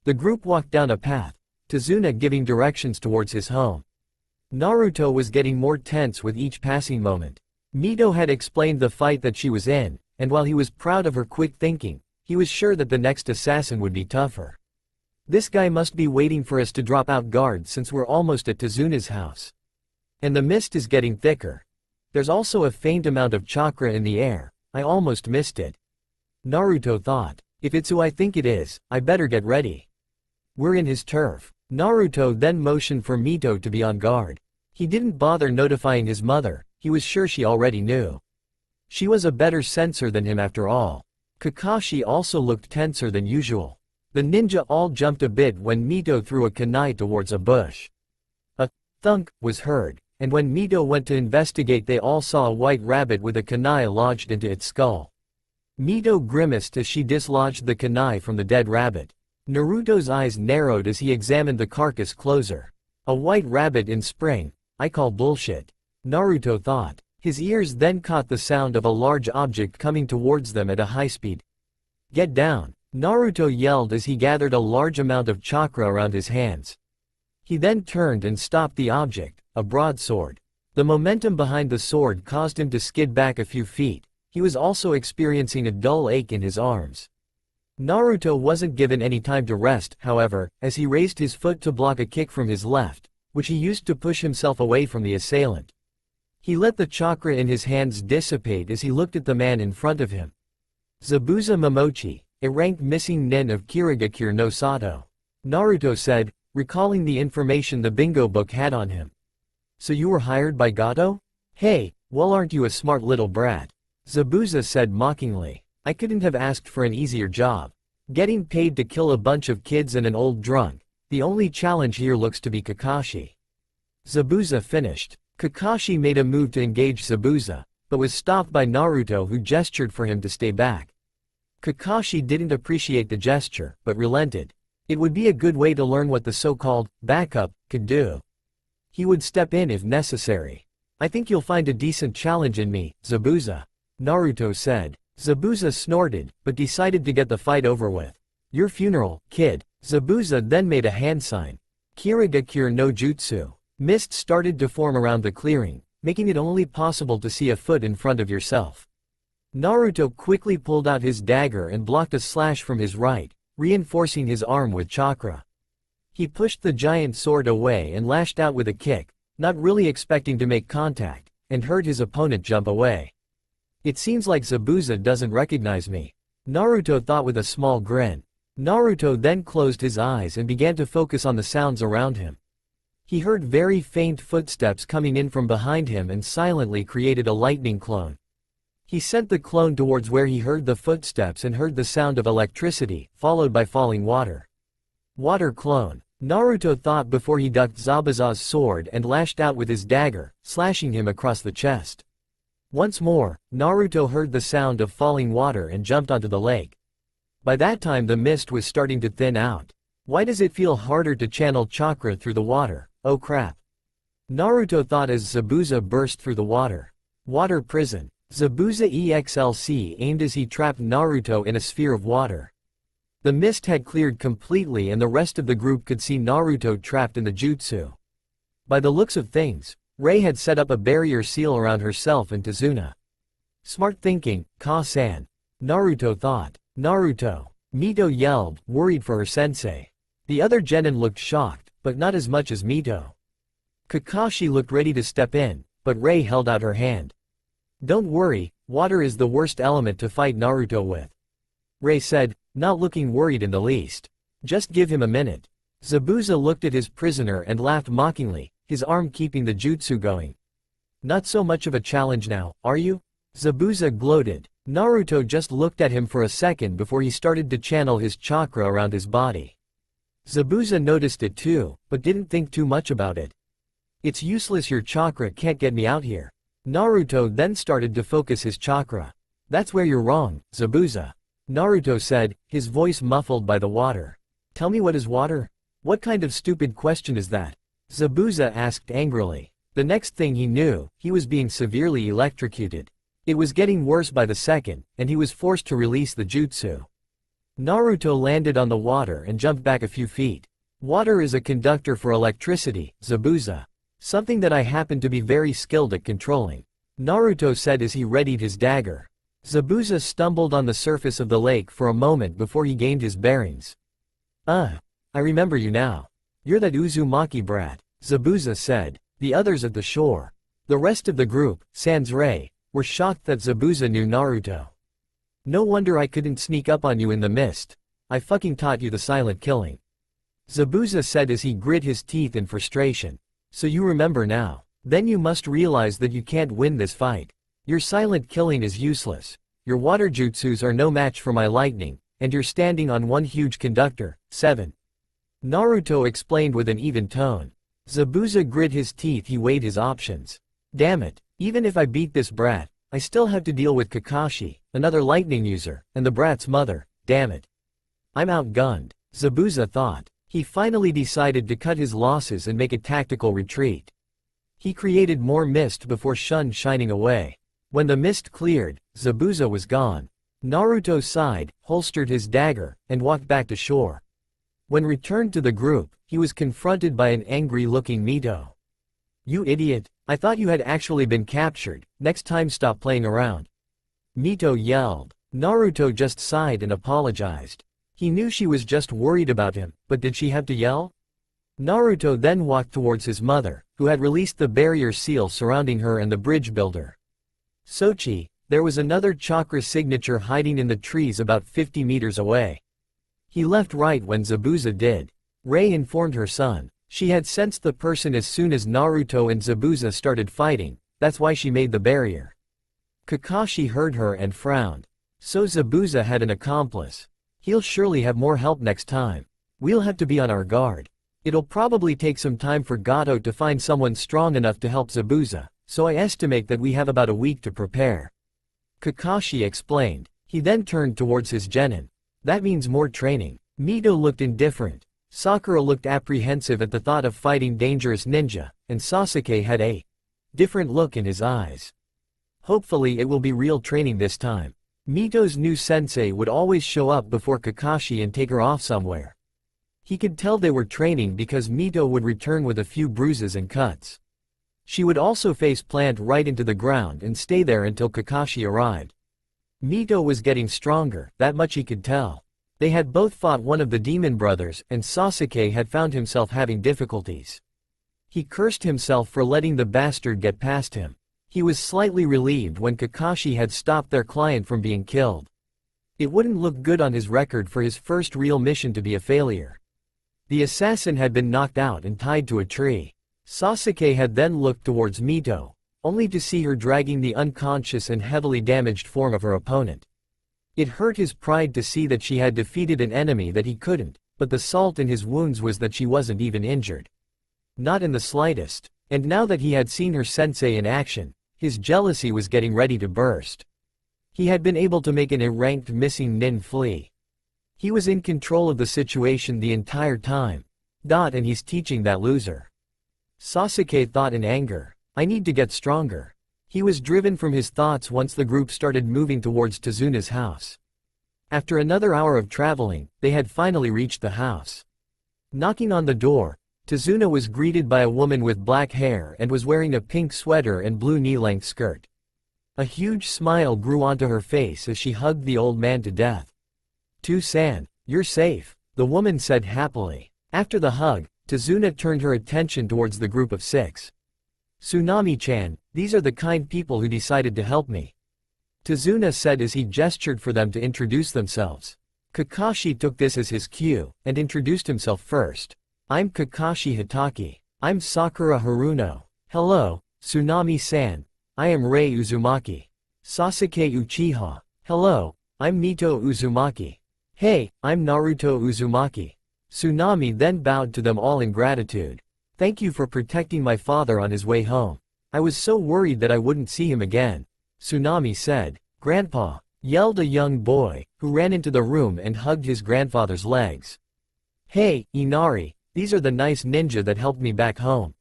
The group walked down a path, Tazuna giving directions towards his home. Naruto was getting more tense with each passing moment. Mito had explained the fight that she was in, and while he was proud of her quick thinking, he was sure that the next assassin would be tougher. This guy must be waiting for us to drop out guard since we're almost at Tazuna's house. And the mist is getting thicker. There's also a faint amount of chakra in the air, I almost missed it. Naruto thought, if it's who I think it is, I better get ready. We're in his turf. Naruto then motioned for Mito to be on guard. He didn't bother notifying his mother, he was sure she already knew. She was a better sensor than him after all. Kakashi also looked tenser than usual. The ninja all jumped a bit when Mito threw a kunai towards a bush. A thunk was heard, and when Mito went to investigate they all saw a white rabbit with a kunai lodged into its skull. Mito grimaced as she dislodged the kunai from the dead rabbit. Naruto's eyes narrowed as he examined the carcass closer. A white rabbit in spring, I call bullshit. Naruto thought. His ears then caught the sound of a large object coming towards them at a high speed. Get down, Naruto yelled as he gathered a large amount of chakra around his hands. He then turned and stopped the object, a broadsword. The momentum behind the sword caused him to skid back a few feet. He was also experiencing a dull ache in his arms. Naruto wasn't given any time to rest, however, as he raised his foot to block a kick from his left, which he used to push himself away from the assailant. He let the chakra in his hands dissipate as he looked at the man in front of him. Zabuza Momochi, a ranked missing nin of Kirigakure no Sato. Naruto said, recalling the information the bingo book had on him. So you were hired by Gato? Hey, well aren't you a smart little brat? Zabuza said mockingly. I couldn't have asked for an easier job. Getting paid to kill a bunch of kids and an old drunk. The only challenge here looks to be Kakashi. Zabuza finished. Kakashi made a move to engage Zabuza, but was stopped by Naruto who gestured for him to stay back. Kakashi didn't appreciate the gesture, but relented. It would be a good way to learn what the so-called backup could do. He would step in if necessary. I think you'll find a decent challenge in me, Zabuza. Naruto said. Zabuza snorted, but decided to get the fight over with. Your funeral, kid. Zabuza then made a hand sign. Kirigakure no Jutsu. Mist started to form around the clearing, making it only possible to see a foot in front of yourself. Naruto quickly pulled out his dagger and blocked a slash from his right, reinforcing his arm with chakra. He pushed the giant sword away and lashed out with a kick, not really expecting to make contact, and heard his opponent jump away. It seems like Zabuza doesn't recognize me. Naruto thought with a small grin. Naruto then closed his eyes and began to focus on the sounds around him. He heard very faint footsteps coming in from behind him and silently created a lightning clone. He sent the clone towards where he heard the footsteps and heard the sound of electricity, followed by falling water. Water clone. Naruto thought before he ducked Zabuza's sword and lashed out with his dagger, slashing him across the chest. Once more, Naruto heard the sound of falling water and jumped onto the lake. By that time the mist was starting to thin out. Why does it feel harder to channel chakra through the water? Oh crap. Naruto thought as Zabuza burst through the water. Water prison. Zabuza EXLC aimed as he trapped Naruto in a sphere of water. The mist had cleared completely and the rest of the group could see Naruto trapped in the jutsu. By the looks of things, Rei had set up a barrier seal around herself and Tazuna. Smart thinking, Ka-san. Naruto thought. Naruto. Mito yelled, worried for her sensei. The other genin looked shocked, but not as much as Mito. Kakashi looked ready to step in, but Rei held out her hand. Don't worry, water is the worst element to fight Naruto with. Rei said, not looking worried in the least. Just give him a minute. Zabuza looked at his prisoner and laughed mockingly, his arm keeping the jutsu going. Not so much of a challenge now, are you? Zabuza gloated. Naruto just looked at him for a second before he started to channel his chakra around his body. Zabuza noticed it too, but didn't think too much about it. It's useless, your chakra can't get me out here. Naruto then started to focus his chakra. That's where you're wrong, Zabuza. Naruto said, his voice muffled by the water. Tell me, what is water? What kind of stupid question is that? Zabuza asked angrily. The next thing he knew, he was being severely electrocuted. It was getting worse by the second, and he was forced to release the jutsu. Naruto landed on the water and jumped back a few feet. Water is a conductor for electricity, Zabuza. Something that I happen to be very skilled at controlling. Naruto said as he readied his dagger. Zabuza stumbled on the surface of the lake for a moment before he gained his bearings. I remember you now. You're that Uzumaki brat, Zabuza said. The others at the shore, the rest of the group, sans Ray, were shocked that Zabuza knew Naruto. No wonder I couldn't sneak up on you in the mist. I fucking taught you the silent killing. Zabuza said as he grit his teeth in frustration. So you remember now. Then you must realize that you can't win this fight. Your silent killing is useless. Your water jutsus are no match for my lightning, and you're standing on one huge conductor. 7. Naruto explained with an even tone. Zabuza grit his teeth. He weighed his options. Damn it, even if I beat this brat, I still have to deal with Kakashi, another lightning user, and the brat's mother. Damn it. I'm outgunned, Zabuza thought. He finally decided to cut his losses and make a tactical retreat. He created more mist before shining away. When the mist cleared, Zabuza was gone. Naruto sighed, holstered his dagger, and walked back to shore. When returned to the group, he was confronted by an angry-looking Mito. You idiot, I thought you had actually been captured. Next time stop playing around. Mito yelled. Naruto just sighed and apologized. He knew she was just worried about him, but did she have to yell? Naruto then walked towards his mother, who had released the barrier seal surrounding her and the bridge builder. Sochi, there was another chakra signature hiding in the trees about 50 meters away. He left right when Zabuza did. Rei informed her son. She had sensed the person as soon as Naruto and Zabuza started fighting, that's why she made the barrier. Kakashi heard her and frowned. So Zabuza had an accomplice. He'll surely have more help next time. We'll have to be on our guard. It'll probably take some time for Gato to find someone strong enough to help Zabuza, so I estimate that we have about a week to prepare. Kakashi explained. He then turned towards his genin. That means more training. Mito looked indifferent. Sakura looked apprehensive at the thought of fighting dangerous ninja, and Sasuke had a different look in his eyes. Hopefully it will be real training this time. Mito's new sensei would always show up before Kakashi and take her off somewhere. He could tell they were training because Mito would return with a few bruises and cuts. She would also face plant right into the ground and stay there until Kakashi arrived. Mito was getting stronger, that much he could tell. They had both fought one of the demon brothers, and Sasuke had found himself having difficulties. He cursed himself for letting the bastard get past him. He was slightly relieved when Kakashi had stopped their client from being killed. It wouldn't look good on his record for his first real mission to be a failure. The assassin had been knocked out and tied to a tree. Sasuke had then looked towards Mito, only to see her dragging the unconscious and heavily damaged form of her opponent. It hurt his pride to see that she had defeated an enemy that he couldn't, but the salt in his wounds was that she wasn't even injured. Not in the slightest. And now that he had seen her sensei in action, his jealousy was getting ready to burst. He had been able to make an erranked missing nin flee. He was in control of the situation the entire time. And he's teaching that loser. Sasuke thought in anger. I need to get stronger. He was driven from his thoughts once the group started moving towards Tazuna's house. After another hour of traveling, they had finally reached the house. Knocking on the door, Tazuna was greeted by a woman with black hair and was wearing a pink sweater and blue knee-length skirt. A huge smile grew onto her face as she hugged the old man to death. "Tu-san, you're safe," the woman said happily. After the hug, Tazuna turned her attention towards the group of 6. "Tsunami-chan, these are the kind people who decided to help me," Tazuna said as he gestured for them to introduce themselves. Kakashi took this as his cue, and introduced himself first. "I'm Kakashi Hitaki. I'm Sakura Haruno. Hello, Tsunami-san. I am Rei Uzumaki. Sasuke Uchiha. Hello, I'm Mito Uzumaki. Hey, I'm Naruto Uzumaki." Tsunami then bowed to them all in gratitude. "Thank you for protecting my father on his way home. I was so worried that I wouldn't see him again," Tsunami said. "Grandpa," yelled a young boy, who ran into the room and hugged his grandfather's legs. "Hey, Inari, these are the nice ninja that helped me back home."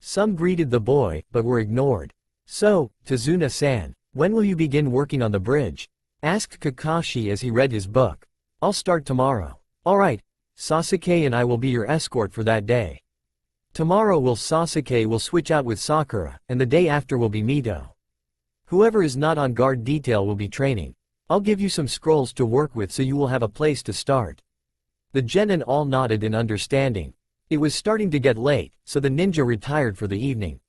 Some greeted the boy, but were ignored. "So, Tazuna-san, when will you begin working on the bridge?" asked Kakashi as he read his book. I'll start tomorrow. Alright, Sasuke and I will be your escort for that day. Tomorrow Sasuke will switch out with Sakura, and the day after will be Mito. Whoever is not on guard detail will be training. I'll give you some scrolls to work with so you will have a place to start. The genin all nodded in understanding. It was starting to get late, so the ninja retired for the evening.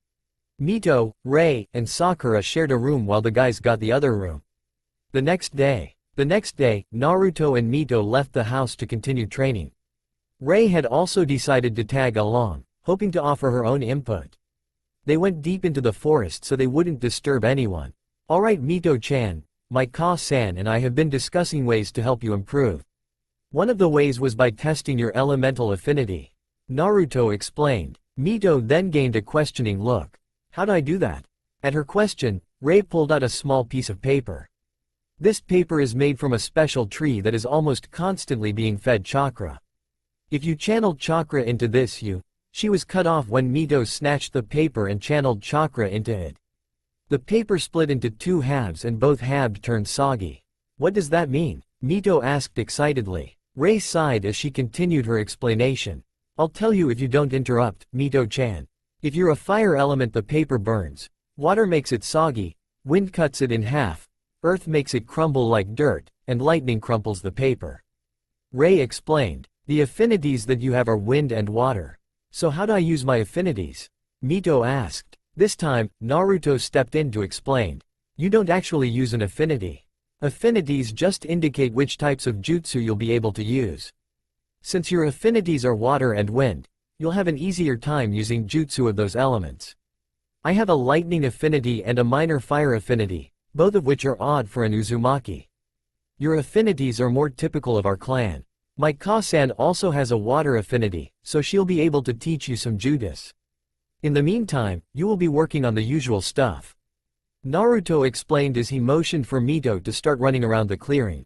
Mito, Rei, and Sakura shared a room while the guys got the other room. The next day, Naruto and Mito left the house to continue training. Rei had also decided to tag along, hoping to offer her own input. They went deep into the forest so they wouldn't disturb anyone. Alright Mito-chan, my Ka-san and I have been discussing ways to help you improve. One of the ways was by testing your elemental affinity. Naruto explained. Mito then gained a questioning look. How'd I do that? At her question, Rei pulled out a small piece of paper. This paper is made from a special tree that is almost constantly being fed chakra. If you channeled chakra into this she was cut off when Mito snatched the paper and channeled chakra into it. The paper split into two halves and both halves turned soggy. What does that mean? Mito asked excitedly. Rei sighed as she continued her explanation. I'll tell you if you don't interrupt, Mito-chan. If you're a fire element the paper burns, water makes it soggy, wind cuts it in half, earth makes it crumble like dirt, and lightning crumples the paper. Rei explained. The affinities that you have are wind and water. So how do I use my affinities? Mito asked. This time, Naruto stepped in to explain. You don't actually use an affinity. Affinities just indicate which types of jutsu you'll be able to use. Since your affinities are water and wind, you'll have an easier time using jutsu of those elements. I have a lightning affinity and a minor fire affinity, both of which are odd for an Uzumaki. Your affinities are more typical of our clan. My Ka-san also has a water affinity, so she'll be able to teach you some jutsu. In the meantime, you will be working on the usual stuff. Naruto explained as he motioned for Mito to start running around the clearing.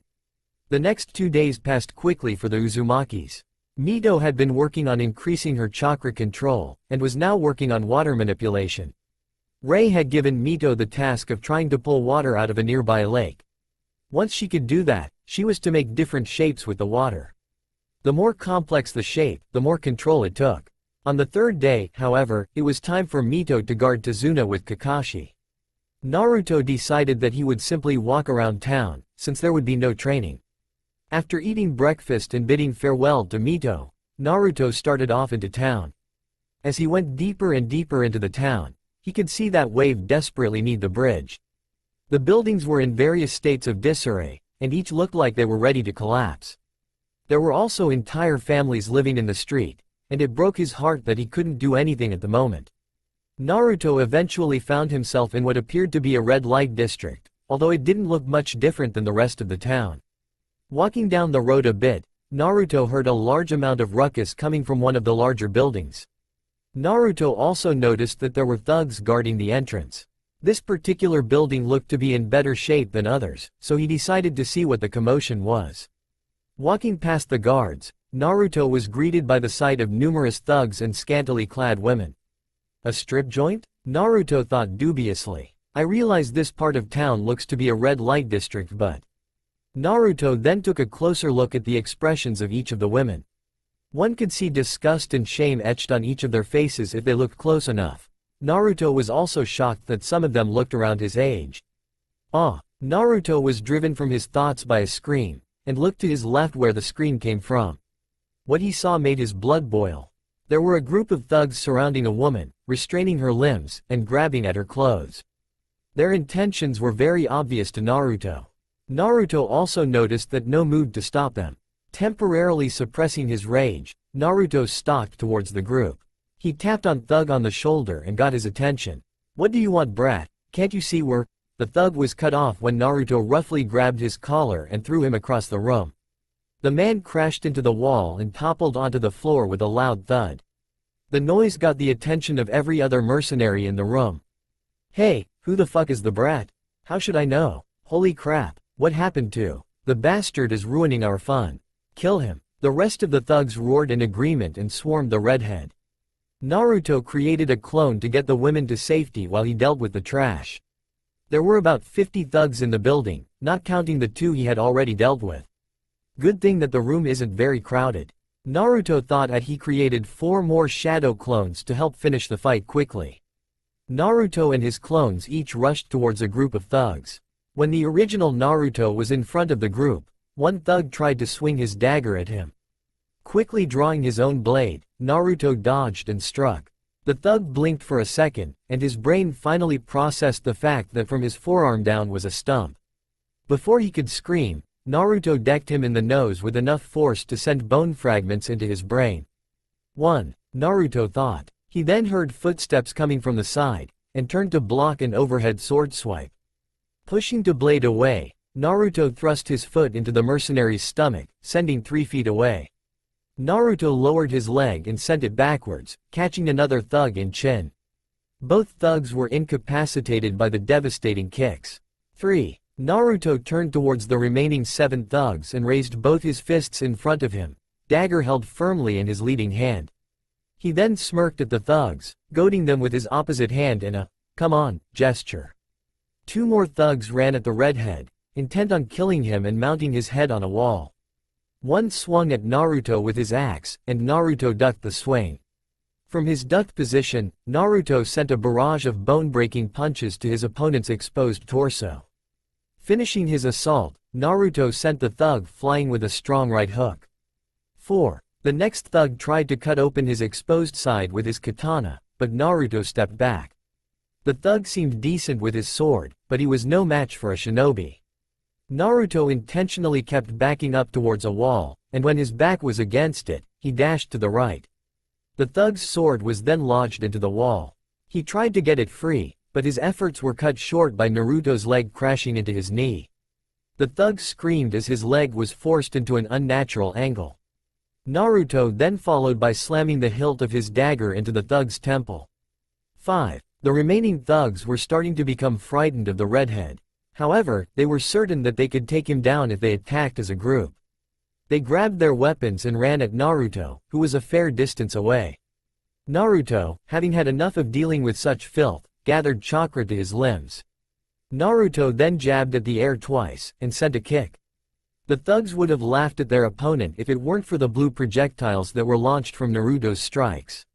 The next 2 days passed quickly for the Uzumakis. Mito had been working on increasing her chakra control, and was now working on water manipulation. Rei had given Mito the task of trying to pull water out of a nearby lake. Once she could do that, she was to make different shapes with the water. The more complex the shape, the more control it took. On the third day, however, it was time for Mito to guard Tazuna with Kakashi. Naruto decided that he would simply walk around town, since there would be no training. After eating breakfast and bidding farewell to Mito, Naruto started off into town. As he went deeper and deeper into the town, he could see that wave desperately need the bridge. The buildings were in various states of disarray, and each looked like they were ready to collapse. There were also entire families living in the street, and it broke his heart that he couldn't do anything at the moment. Naruto eventually found himself in what appeared to be a red light district, although it didn't look much different than the rest of the town. Walking down the road a bit, Naruto heard a large amount of ruckus coming from one of the larger buildings. Naruto also noticed that there were thugs guarding the entrance. This particular building looked to be in better shape than others, so he decided to see what the commotion was. Walking past the guards, Naruto was greeted by the sight of numerous thugs and scantily clad women. A strip joint? Naruto thought dubiously. I realize this part of town looks to be a red light district but... Naruto then took a closer look at the expressions of each of the women. One could see disgust and shame etched on each of their faces if they looked close enough. Naruto was also shocked that some of them looked around his age. Naruto was driven from his thoughts by a scream, and looked to his left where the scream came from. What he saw made his blood boil. There were a group of thugs surrounding a woman, restraining her limbs, and grabbing at her clothes. Their intentions were very obvious to Naruto. Naruto also noticed that no moved to stop them. Temporarily suppressing his rage, Naruto stalked towards the group. He tapped on Thug on the shoulder and got his attention. What do you want, brat? Can't you see we're... The thug was cut off when Naruto roughly grabbed his collar and threw him across the room. The man crashed into the wall and toppled onto the floor with a loud thud. The noise got the attention of every other mercenary in the room. Hey, who the fuck is the brat? How should I know? Holy crap, what happened to? The bastard is ruining our fun. Kill him. The rest of the thugs roared in agreement and swarmed the redhead. Naruto created a clone to get the women to safety while he dealt with the trash. There were about 50 thugs in the building, not counting the 2 he had already dealt with. Good thing that the room isn't very crowded. Naruto thought that he created 4 more shadow clones to help finish the fight quickly. Naruto and his clones each rushed towards a group of thugs. When the original Naruto was in front of the group, one thug tried to swing his dagger at him. Quickly drawing his own blade, Naruto dodged and struck. The thug blinked for a second, and his brain finally processed the fact that from his forearm down was a stump. Before he could scream, Naruto decked him in the nose with enough force to send bone fragments into his brain. 1. Naruto thought. He then heard footsteps coming from the side, and turned to block an overhead sword swipe. Pushing the blade away, Naruto thrust his foot into the mercenary's stomach, sending 3 feet away. Naruto lowered his leg and sent it backwards, catching another thug in chin. Both thugs were incapacitated by the devastating kicks. 3. Naruto turned towards the remaining 7 thugs and raised both his fists in front of him, dagger held firmly in his leading hand. He then smirked at the thugs, goading them with his opposite hand in a, "come on," gesture. 2 more thugs ran at the redhead, intent on killing him and mounting his head on a wall. One swung at Naruto with his axe, and Naruto ducked the swing. From his ducked position, Naruto sent a barrage of bone-breaking punches to his opponent's exposed torso. Finishing his assault, Naruto sent the thug flying with a strong right hook. 4. The next thug tried to cut open his exposed side with his katana, but Naruto stepped back. The thug seemed decent with his sword, but he was no match for a shinobi. Naruto intentionally kept backing up towards a wall, and when his back was against it, he dashed to the right. The thug's sword was then lodged into the wall. He tried to get it free, but his efforts were cut short by Naruto's leg crashing into his knee. The thug screamed as his leg was forced into an unnatural angle. Naruto then followed by slamming the hilt of his dagger into the thug's temple. 5. The remaining thugs were starting to become frightened of the redhead. However, they were certain that they could take him down if they attacked as a group. They grabbed their weapons and ran at Naruto, who was a fair distance away. Naruto, having had enough of dealing with such filth, gathered chakra to his limbs. Naruto then jabbed at the air twice, and sent a kick. The thugs would have laughed at their opponent if it weren't for the blue projectiles that were launched from Naruto's strikes.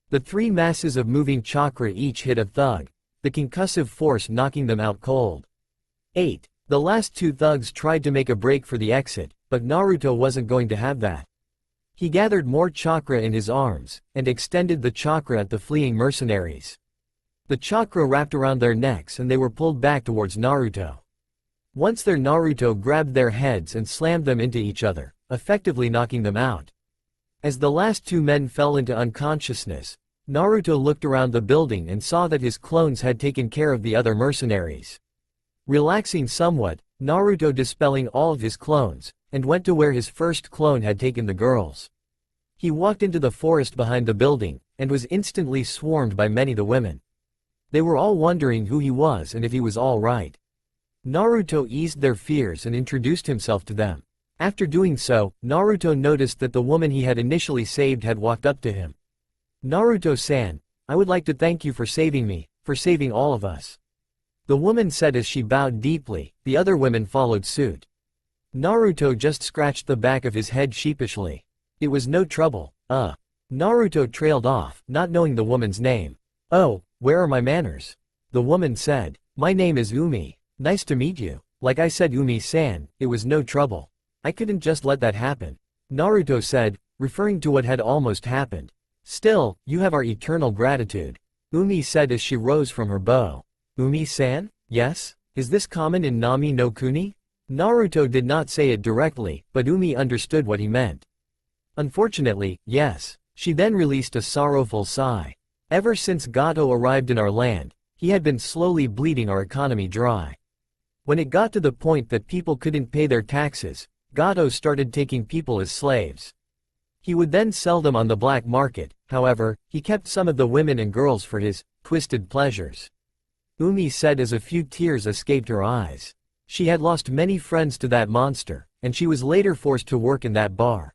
The 3 masses of moving chakra each hit a thug, the concussive force knocking them out cold. 8. The last 2 thugs tried to make a break for the exit, but Naruto wasn't going to have that. He gathered more chakra in his arms, and extended the chakra at the fleeing mercenaries. The chakra wrapped around their necks and they were pulled back towards Naruto. Once there, Naruto grabbed their heads and slammed them into each other, effectively knocking them out. As the last 2 men fell into unconsciousness, Naruto looked around the building and saw that his clones had taken care of the other mercenaries. Relaxing somewhat, Naruto dispelling all of his clones, and went to where his first clone had taken the girls. He walked into the forest behind the building, and was instantly swarmed by many of the women. They were all wondering who he was and if he was all right. Naruto eased their fears and introduced himself to them. After doing so, Naruto noticed that the woman he had initially saved had walked up to him. "Naruto-san, I would like to thank you for saving me, for saving all of us," the woman said as she bowed deeply. The other women followed suit. Naruto just scratched the back of his head sheepishly. It was no trouble. Naruto trailed off, not knowing the woman's name. "Oh, where are my manners?" the woman said. "My name is Umi. Nice to meet you." "Like I said, Umi-san, it was no trouble. I couldn't just let that happen," Naruto said, referring to what had almost happened. "Still, you have our eternal gratitude," Umi said as she rose from her bow. "Umi-san? Yes? Is this common in Nami no Kuni?" Naruto did not say it directly, but Umi understood what he meant. "Unfortunately, yes." She then released a sorrowful sigh. "Ever since Gato arrived in our land, he had been slowly bleeding our economy dry. When it got to the point that people couldn't pay their taxes, Gato started taking people as slaves. He would then sell them on the black market. However, he kept some of the women and girls for his twisted pleasures," Umi said as a few tears escaped her eyes. She had lost many friends to that monster, and she was later forced to work in that bar.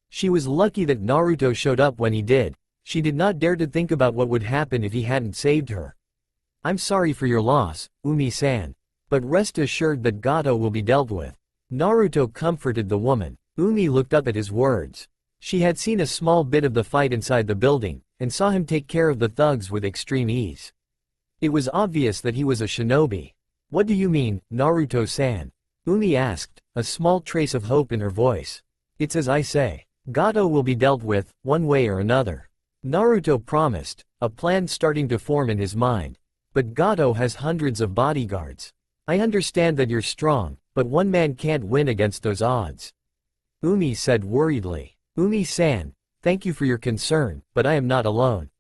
She was lucky that Naruto showed up when he did. She did not dare to think about what would happen if he hadn't saved her. "I'm sorry for your loss, Umi-san. But rest assured that Gato will be dealt with," Naruto comforted the woman. Umi looked up at his words. She had seen a small bit of the fight inside the building, and saw him take care of the thugs with extreme ease. It was obvious that he was a shinobi. What do you mean, Naruto-san? Umi asked, a small trace of hope in her voice. It's as I say. Gato will be dealt with, one way or another. Naruto promised, a plan starting to form in his mind. But Gato has hundreds of bodyguards. I understand that you're strong, but one man can't win against those odds. Umi said worriedly. Umi-san, thank you for your concern, but I am not alone.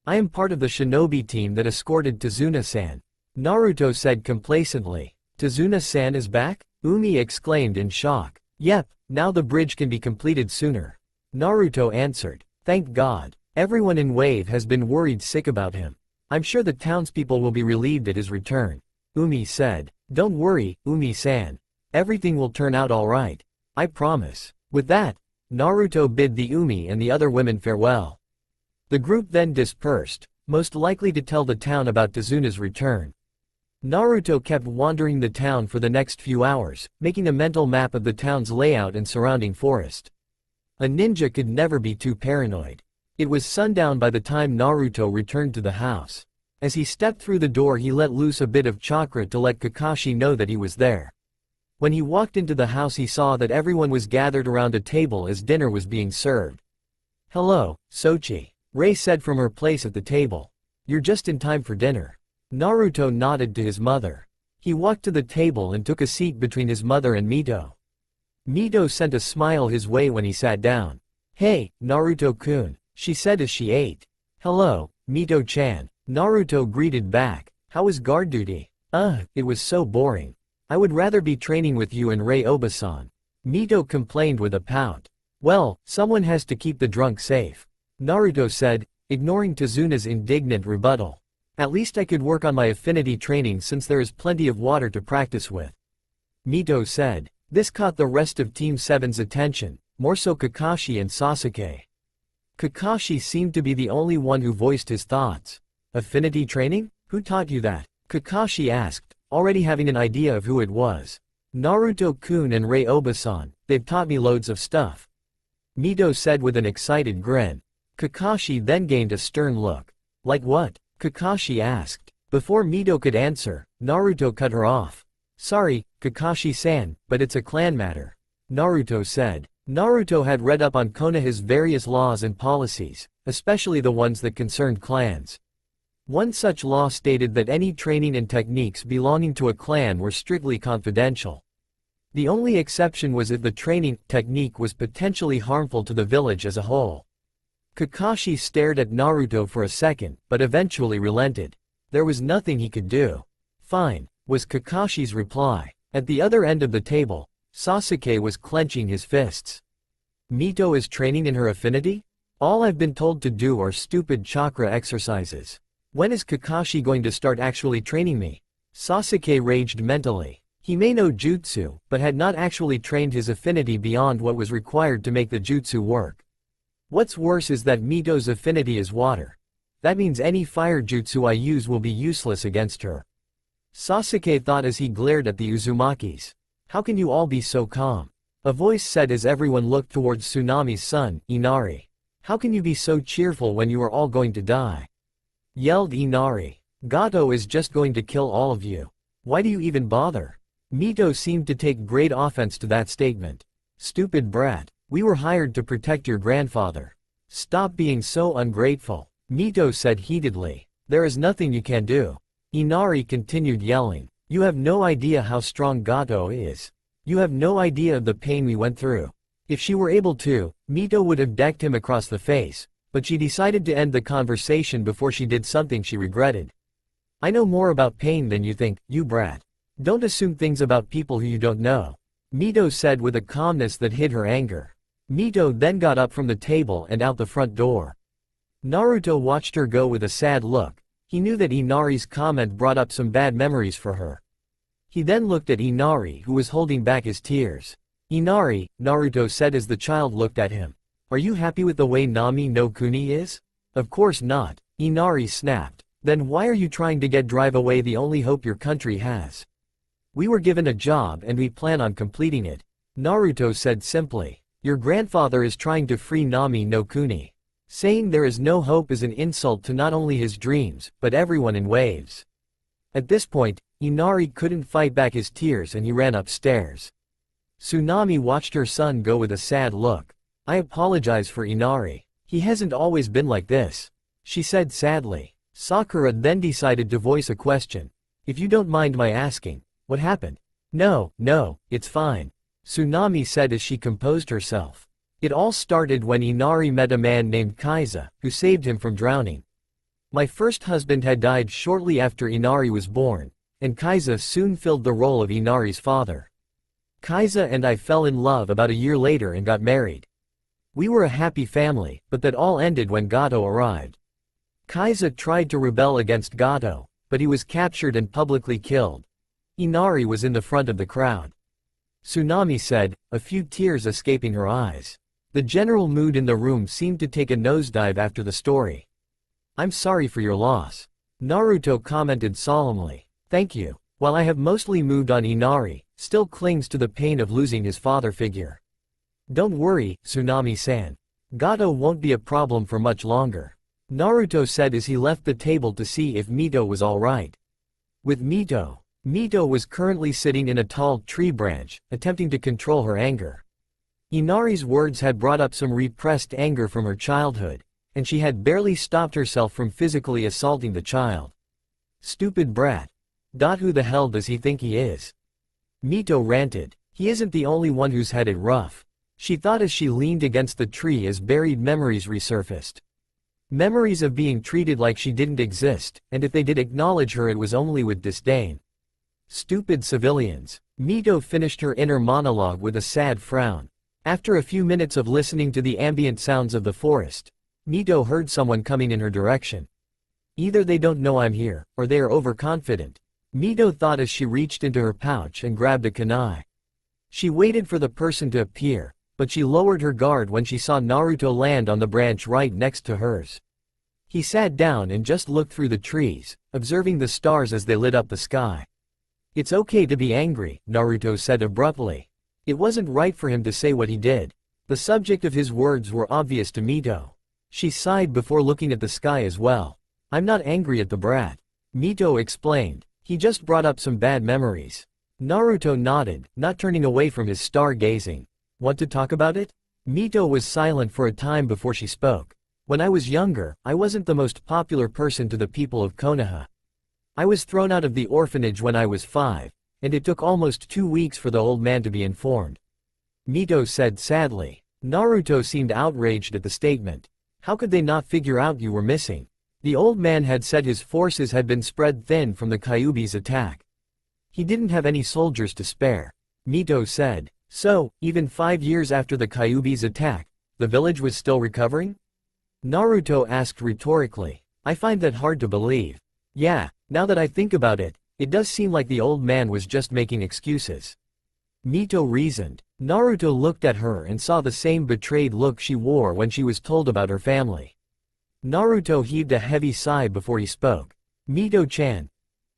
I am part of the shinobi team that escorted Tazuna-san. Naruto said complacently. Tazuna-san is back? Umi exclaimed in shock. Yep, now the bridge can be completed sooner. Naruto answered. Thank God. Everyone in Wave has been worried sick about him. I'm sure the townspeople will be relieved at his return. Umi said. Don't worry, Umi-san. Everything will turn out alright. I promise. With that, Naruto bid the Umi and the other women farewell. The group then dispersed, most likely to tell the town about Tazuna's return. Naruto kept wandering the town for the next few hours, making a mental map of the town's layout and surrounding forest. A ninja could never be too paranoid. It was sundown by the time Naruto returned to the house. As he stepped through the door, he let loose a bit of chakra to let Kakashi know that he was there. When he walked into the house, he saw that everyone was gathered around a table as dinner was being served. Hello, Sochi, Rei said from her place at the table. You're just in time for dinner. Naruto nodded to his mother. He walked to the table and took a seat between his mother and Mito. Mito sent a smile his way when he sat down. Hey, Naruto-kun, she said as she ate. Hello, Mito-chan, Naruto greeted back. How was guard duty? It was so boring. I would rather be training with you and Rei Obasan. Mito complained with a pout. Well, someone has to keep the drunk safe. Naruto said, ignoring Tazuna's indignant rebuttal. At least I could work on my affinity training since there is plenty of water to practice with. Mito said. This caught the rest of Team 7's attention, more so Kakashi and Sasuke. Kakashi seemed to be the only one who voiced his thoughts. Affinity training? Who taught you that? Kakashi asked, already having an idea of who it was. Naruto-kun and Rei Obasan, they've taught me loads of stuff. Mito said with an excited grin. Kakashi then gained a stern look. Like what? Kakashi asked. Before Mito could answer, Naruto cut her off. Sorry, Kakashi-san, but it's a clan matter. Naruto said. Naruto had read up on Konoha's various laws and policies, especially the ones that concerned clans. One such law stated that any training and techniques belonging to a clan were strictly confidential. The only exception was if the training technique was potentially harmful to the village as a whole. Kakashi stared at Naruto for a second, but eventually relented. There was nothing he could do. Fine, was Kakashi's reply. At the other end of the table, Sasuke was clenching his fists. Mito is training in her affinity? All I've been told to do are stupid chakra exercises. When is Kakashi going to start actually training me? Sasuke raged mentally. He may know jutsu, but had not actually trained his affinity beyond what was required to make the jutsu work. What's worse is that Mito's affinity is water. That means any fire jutsu I use will be useless against her. Sasuke thought as he glared at the Uzumakis. How can you all be so calm? A voice said as everyone looked towards Tsunami's son, Inari. How can you be so cheerful when you are all going to die? Yelled Inari. Gato is just going to kill all of you. Why do you even bother? Mito seemed to take great offense to that statement. Stupid brat. We were hired to protect your grandfather. Stop being so ungrateful. Mito said heatedly. There is nothing you can do. Inari continued yelling. You have no idea how strong Gato is. You have no idea of the pain we went through. If she were able to, Mito would have decked him across the face, but she decided to end the conversation before she did something she regretted. I know more about pain than you think, you brat. Don't assume things about people who you don't know. Mito said with a calmness that hid her anger. Mito then got up from the table and out the front door. Naruto watched her go with a sad look. He knew that Inari's comment brought up some bad memories for her. He then looked at Inari, who was holding back his tears. Inari, Naruto said as the child looked at him. Are you happy with the way Nami no Kuni is? Of course not. Inari snapped. Then why are you trying to drive away the only hope your country has? We were given a job and we plan on completing it. Naruto said simply. Your grandfather is trying to free Nami no Kuni. Saying there is no hope is an insult to not only his dreams, but everyone in Waves. At this point, Inari couldn't fight back his tears and he ran upstairs. Tsunami watched her son go with a sad look. I apologize for Inari. He hasn't always been like this, she said sadly. Sakura then decided to voice a question. If you don't mind my asking, what happened? No, it's fine, Tsunami said as she composed herself. It all started when Inari met a man named Kaiza, who saved him from drowning. My first husband had died shortly after Inari was born, and Kaiza soon filled the role of Inari's father. Kaiza and I fell in love about a year later and got married. We were a happy family, but that all ended when Gato arrived. Kaiza tried to rebel against Gato, but he was captured and publicly killed. Inari was in the front of the crowd. Tsunami said, a few tears escaping her eyes. The general mood in the room seemed to take a nosedive after the story. I'm sorry for your loss, Naruto commented solemnly. Thank you. While I have mostly moved on, Inari still clings to the pain of losing his father figure. Don't worry, Tsunami-san. Gato won't be a problem for much longer, Naruto said as he left the table to see if Mito was alright. With Mito was currently sitting in a tall tree branch, attempting to control her anger. Inari's words had brought up some repressed anger from her childhood, and she had barely stopped herself from physically assaulting the child. Stupid brat. Who the hell does he think he is? Mito ranted. He isn't the only one who's had it rough, she thought as she leaned against the tree as buried memories resurfaced. Memories of being treated like she didn't exist, and if they did acknowledge her it was only with disdain. Stupid civilians. Mito finished her inner monologue with a sad frown. After a few minutes of listening to the ambient sounds of the forest, Mito heard someone coming in her direction. Either they don't know I'm here, or they are overconfident, Mito thought as she reached into her pouch and grabbed a kunai. She waited for the person to appear, but she lowered her guard when she saw Naruto land on the branch right next to hers. He sat down and just looked through the trees, observing the stars as they lit up the sky. It's okay to be angry, Naruto said abruptly. It wasn't right for him to say what he did. The subject of his words were obvious to Mito. She sighed before looking at the sky as well. I'm not angry at the brat, Mito explained. He just brought up some bad memories. Naruto nodded, not turning away from his star-gazing. Want to talk about it? Mito was silent for a time before she spoke. When I was younger, I wasn't the most popular person to the people of Konoha. I was thrown out of the orphanage when I was 5, and it took almost 2 weeks for the old man to be informed, Mito said sadly. Naruto seemed outraged at the statement. How could they not figure out you were missing? The old man had said his forces had been spread thin from the Kyuubi's attack. He didn't have any soldiers to spare, Mito said. So, even 5 years after the Kyuubi's attack, the village was still recovering? Naruto asked rhetorically. I find that hard to believe. Yeah, now that I think about it, it does seem like the old man was just making excuses, Mito reasoned. Naruto looked at her and saw the same betrayed look she wore when she was told about her family. Naruto heaved a heavy sigh before he spoke. Mito-chan.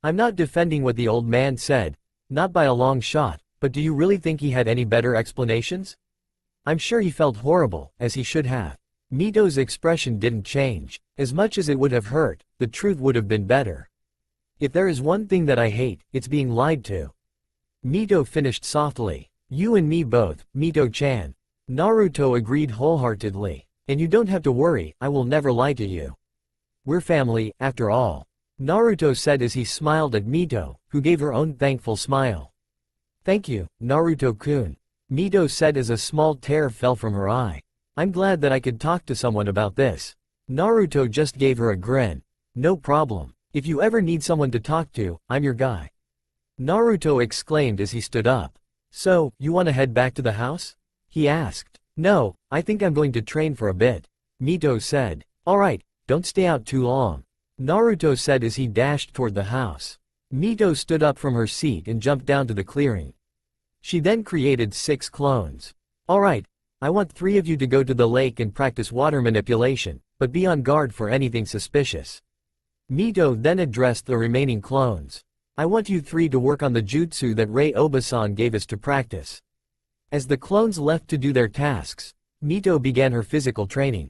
I'm not defending what the old man said, not by a long shot, but do you really think he had any better explanations? I'm sure he felt horrible, as he should have. Mito's expression didn't change. As much as it would have hurt, the truth would have been better. If there is one thing that I hate, it's being lied to, Mito finished softly. You and me both, Mito-chan. Naruto agreed wholeheartedly. And you don't have to worry, I will never lie to you. We're family, after all, Naruto said as he smiled at Mito, who gave her own thankful smile. Thank you, Naruto-kun, Mito said as a small tear fell from her eye. I'm glad that I could talk to someone about this. Naruto just gave her a grin. No problem. If you ever need someone to talk to, I'm your guy, Naruto exclaimed as he stood up. So, you want to head back to the house? He asked. No, I think I'm going to train for a bit, Mito said. Alright, don't stay out too long, Naruto said as he dashed toward the house. Mito stood up from her seat and jumped down to the clearing. She then created 6 clones. Alright, I want 3 of you to go to the lake and practice water manipulation, but be on guard for anything suspicious. Mito then addressed the remaining clones. I want you three to work on the jutsu that Rei Obasan gave us to practice. As the clones left to do their tasks, Mito began her physical training.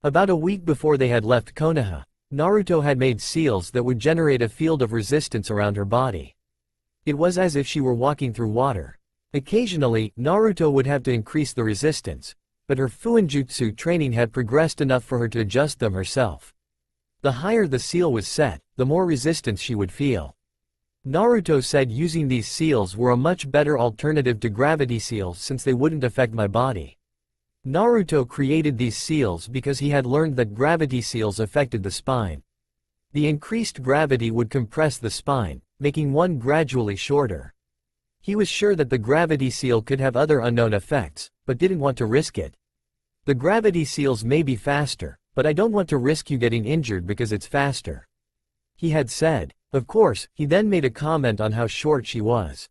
About a week before they had left Konoha, Naruto had made seals that would generate a field of resistance around her body. It was as if she were walking through water. Occasionally, Naruto would have to increase the resistance, but her Fuinjutsu training had progressed enough for her to adjust them herself. The higher the seal was set, the more resistance she would feel. Naruto said using these seals were a much better alternative to gravity seals since they wouldn't affect my body. Naruto created these seals because he had learned that gravity seals affected the spine. The increased gravity would compress the spine, making one gradually shorter. He was sure that the gravity seal could have other unknown effects, but didn't want to risk it. The gravity seals may be faster, but I don't want to risk you getting injured because it's faster, he had said. Of course, he then made a comment on how short she was.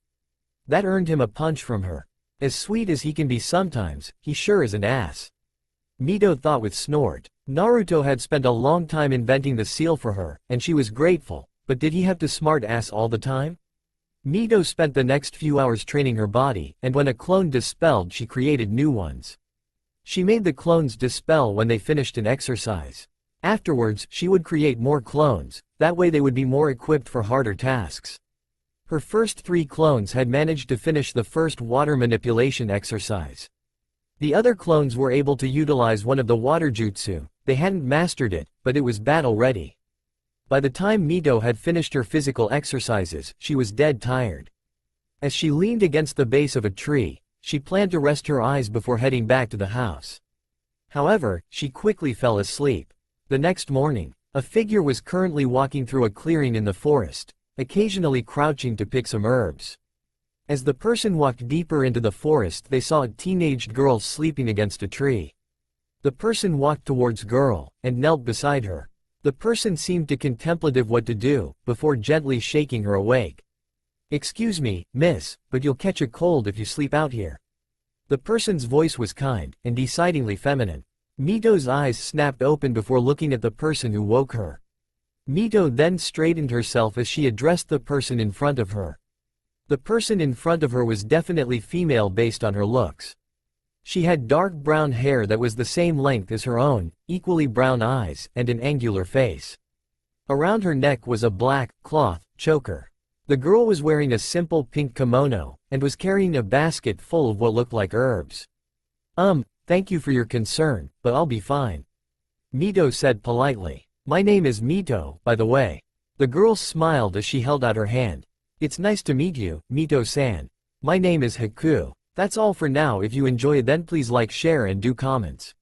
That earned him a punch from her. As sweet as he can be sometimes, he sure is an ass. Mito thought with snort. Naruto had spent a long time inventing the seal for her, and she was grateful, but did he have to smart ass all the time? Mito spent the next few hours training her body, and when a clone dispelled she created new ones. She made the clones dispel when they finished an exercise. Afterwards, she would create more clones, that way they would be more equipped for harder tasks. Her first 3 clones had managed to finish the first water manipulation exercise. The other clones were able to utilize one of the water jutsu. They hadn't mastered it, but it was battle ready. By the time Mito had finished her physical exercises, she was dead tired. As she leaned against the base of a tree, she planned to rest her eyes before heading back to the house. However, she quickly fell asleep. The next morning, a figure was currently walking through a clearing in the forest, occasionally crouching to pick some herbs. As the person walked deeper into the forest, they saw a teenaged girl sleeping against a tree. The person walked towards girl, and knelt beside her. The person seemed to contemplative what to do, before gently shaking her awake. Excuse me, miss, but you'll catch a cold if you sleep out here. The person's voice was kind, and decidedly feminine. Mito's eyes snapped open before looking at the person who woke her. Mito then straightened herself as she addressed the person in front of her. The person in front of her was definitely female based on her looks. She had dark brown hair that was the same length as her own, equally brown eyes, and an angular face. Around her neck was a black cloth choker. The girl was wearing a simple pink kimono, and was carrying a basket full of what looked like herbs. Thank you for your concern, but I'll be fine, Mito said politely. My name is Mito, by the way. The girl smiled as she held out her hand. It's nice to meet you, Mito-san. My name is Haku. That's all for now. If you enjoy then please like, share and do comments.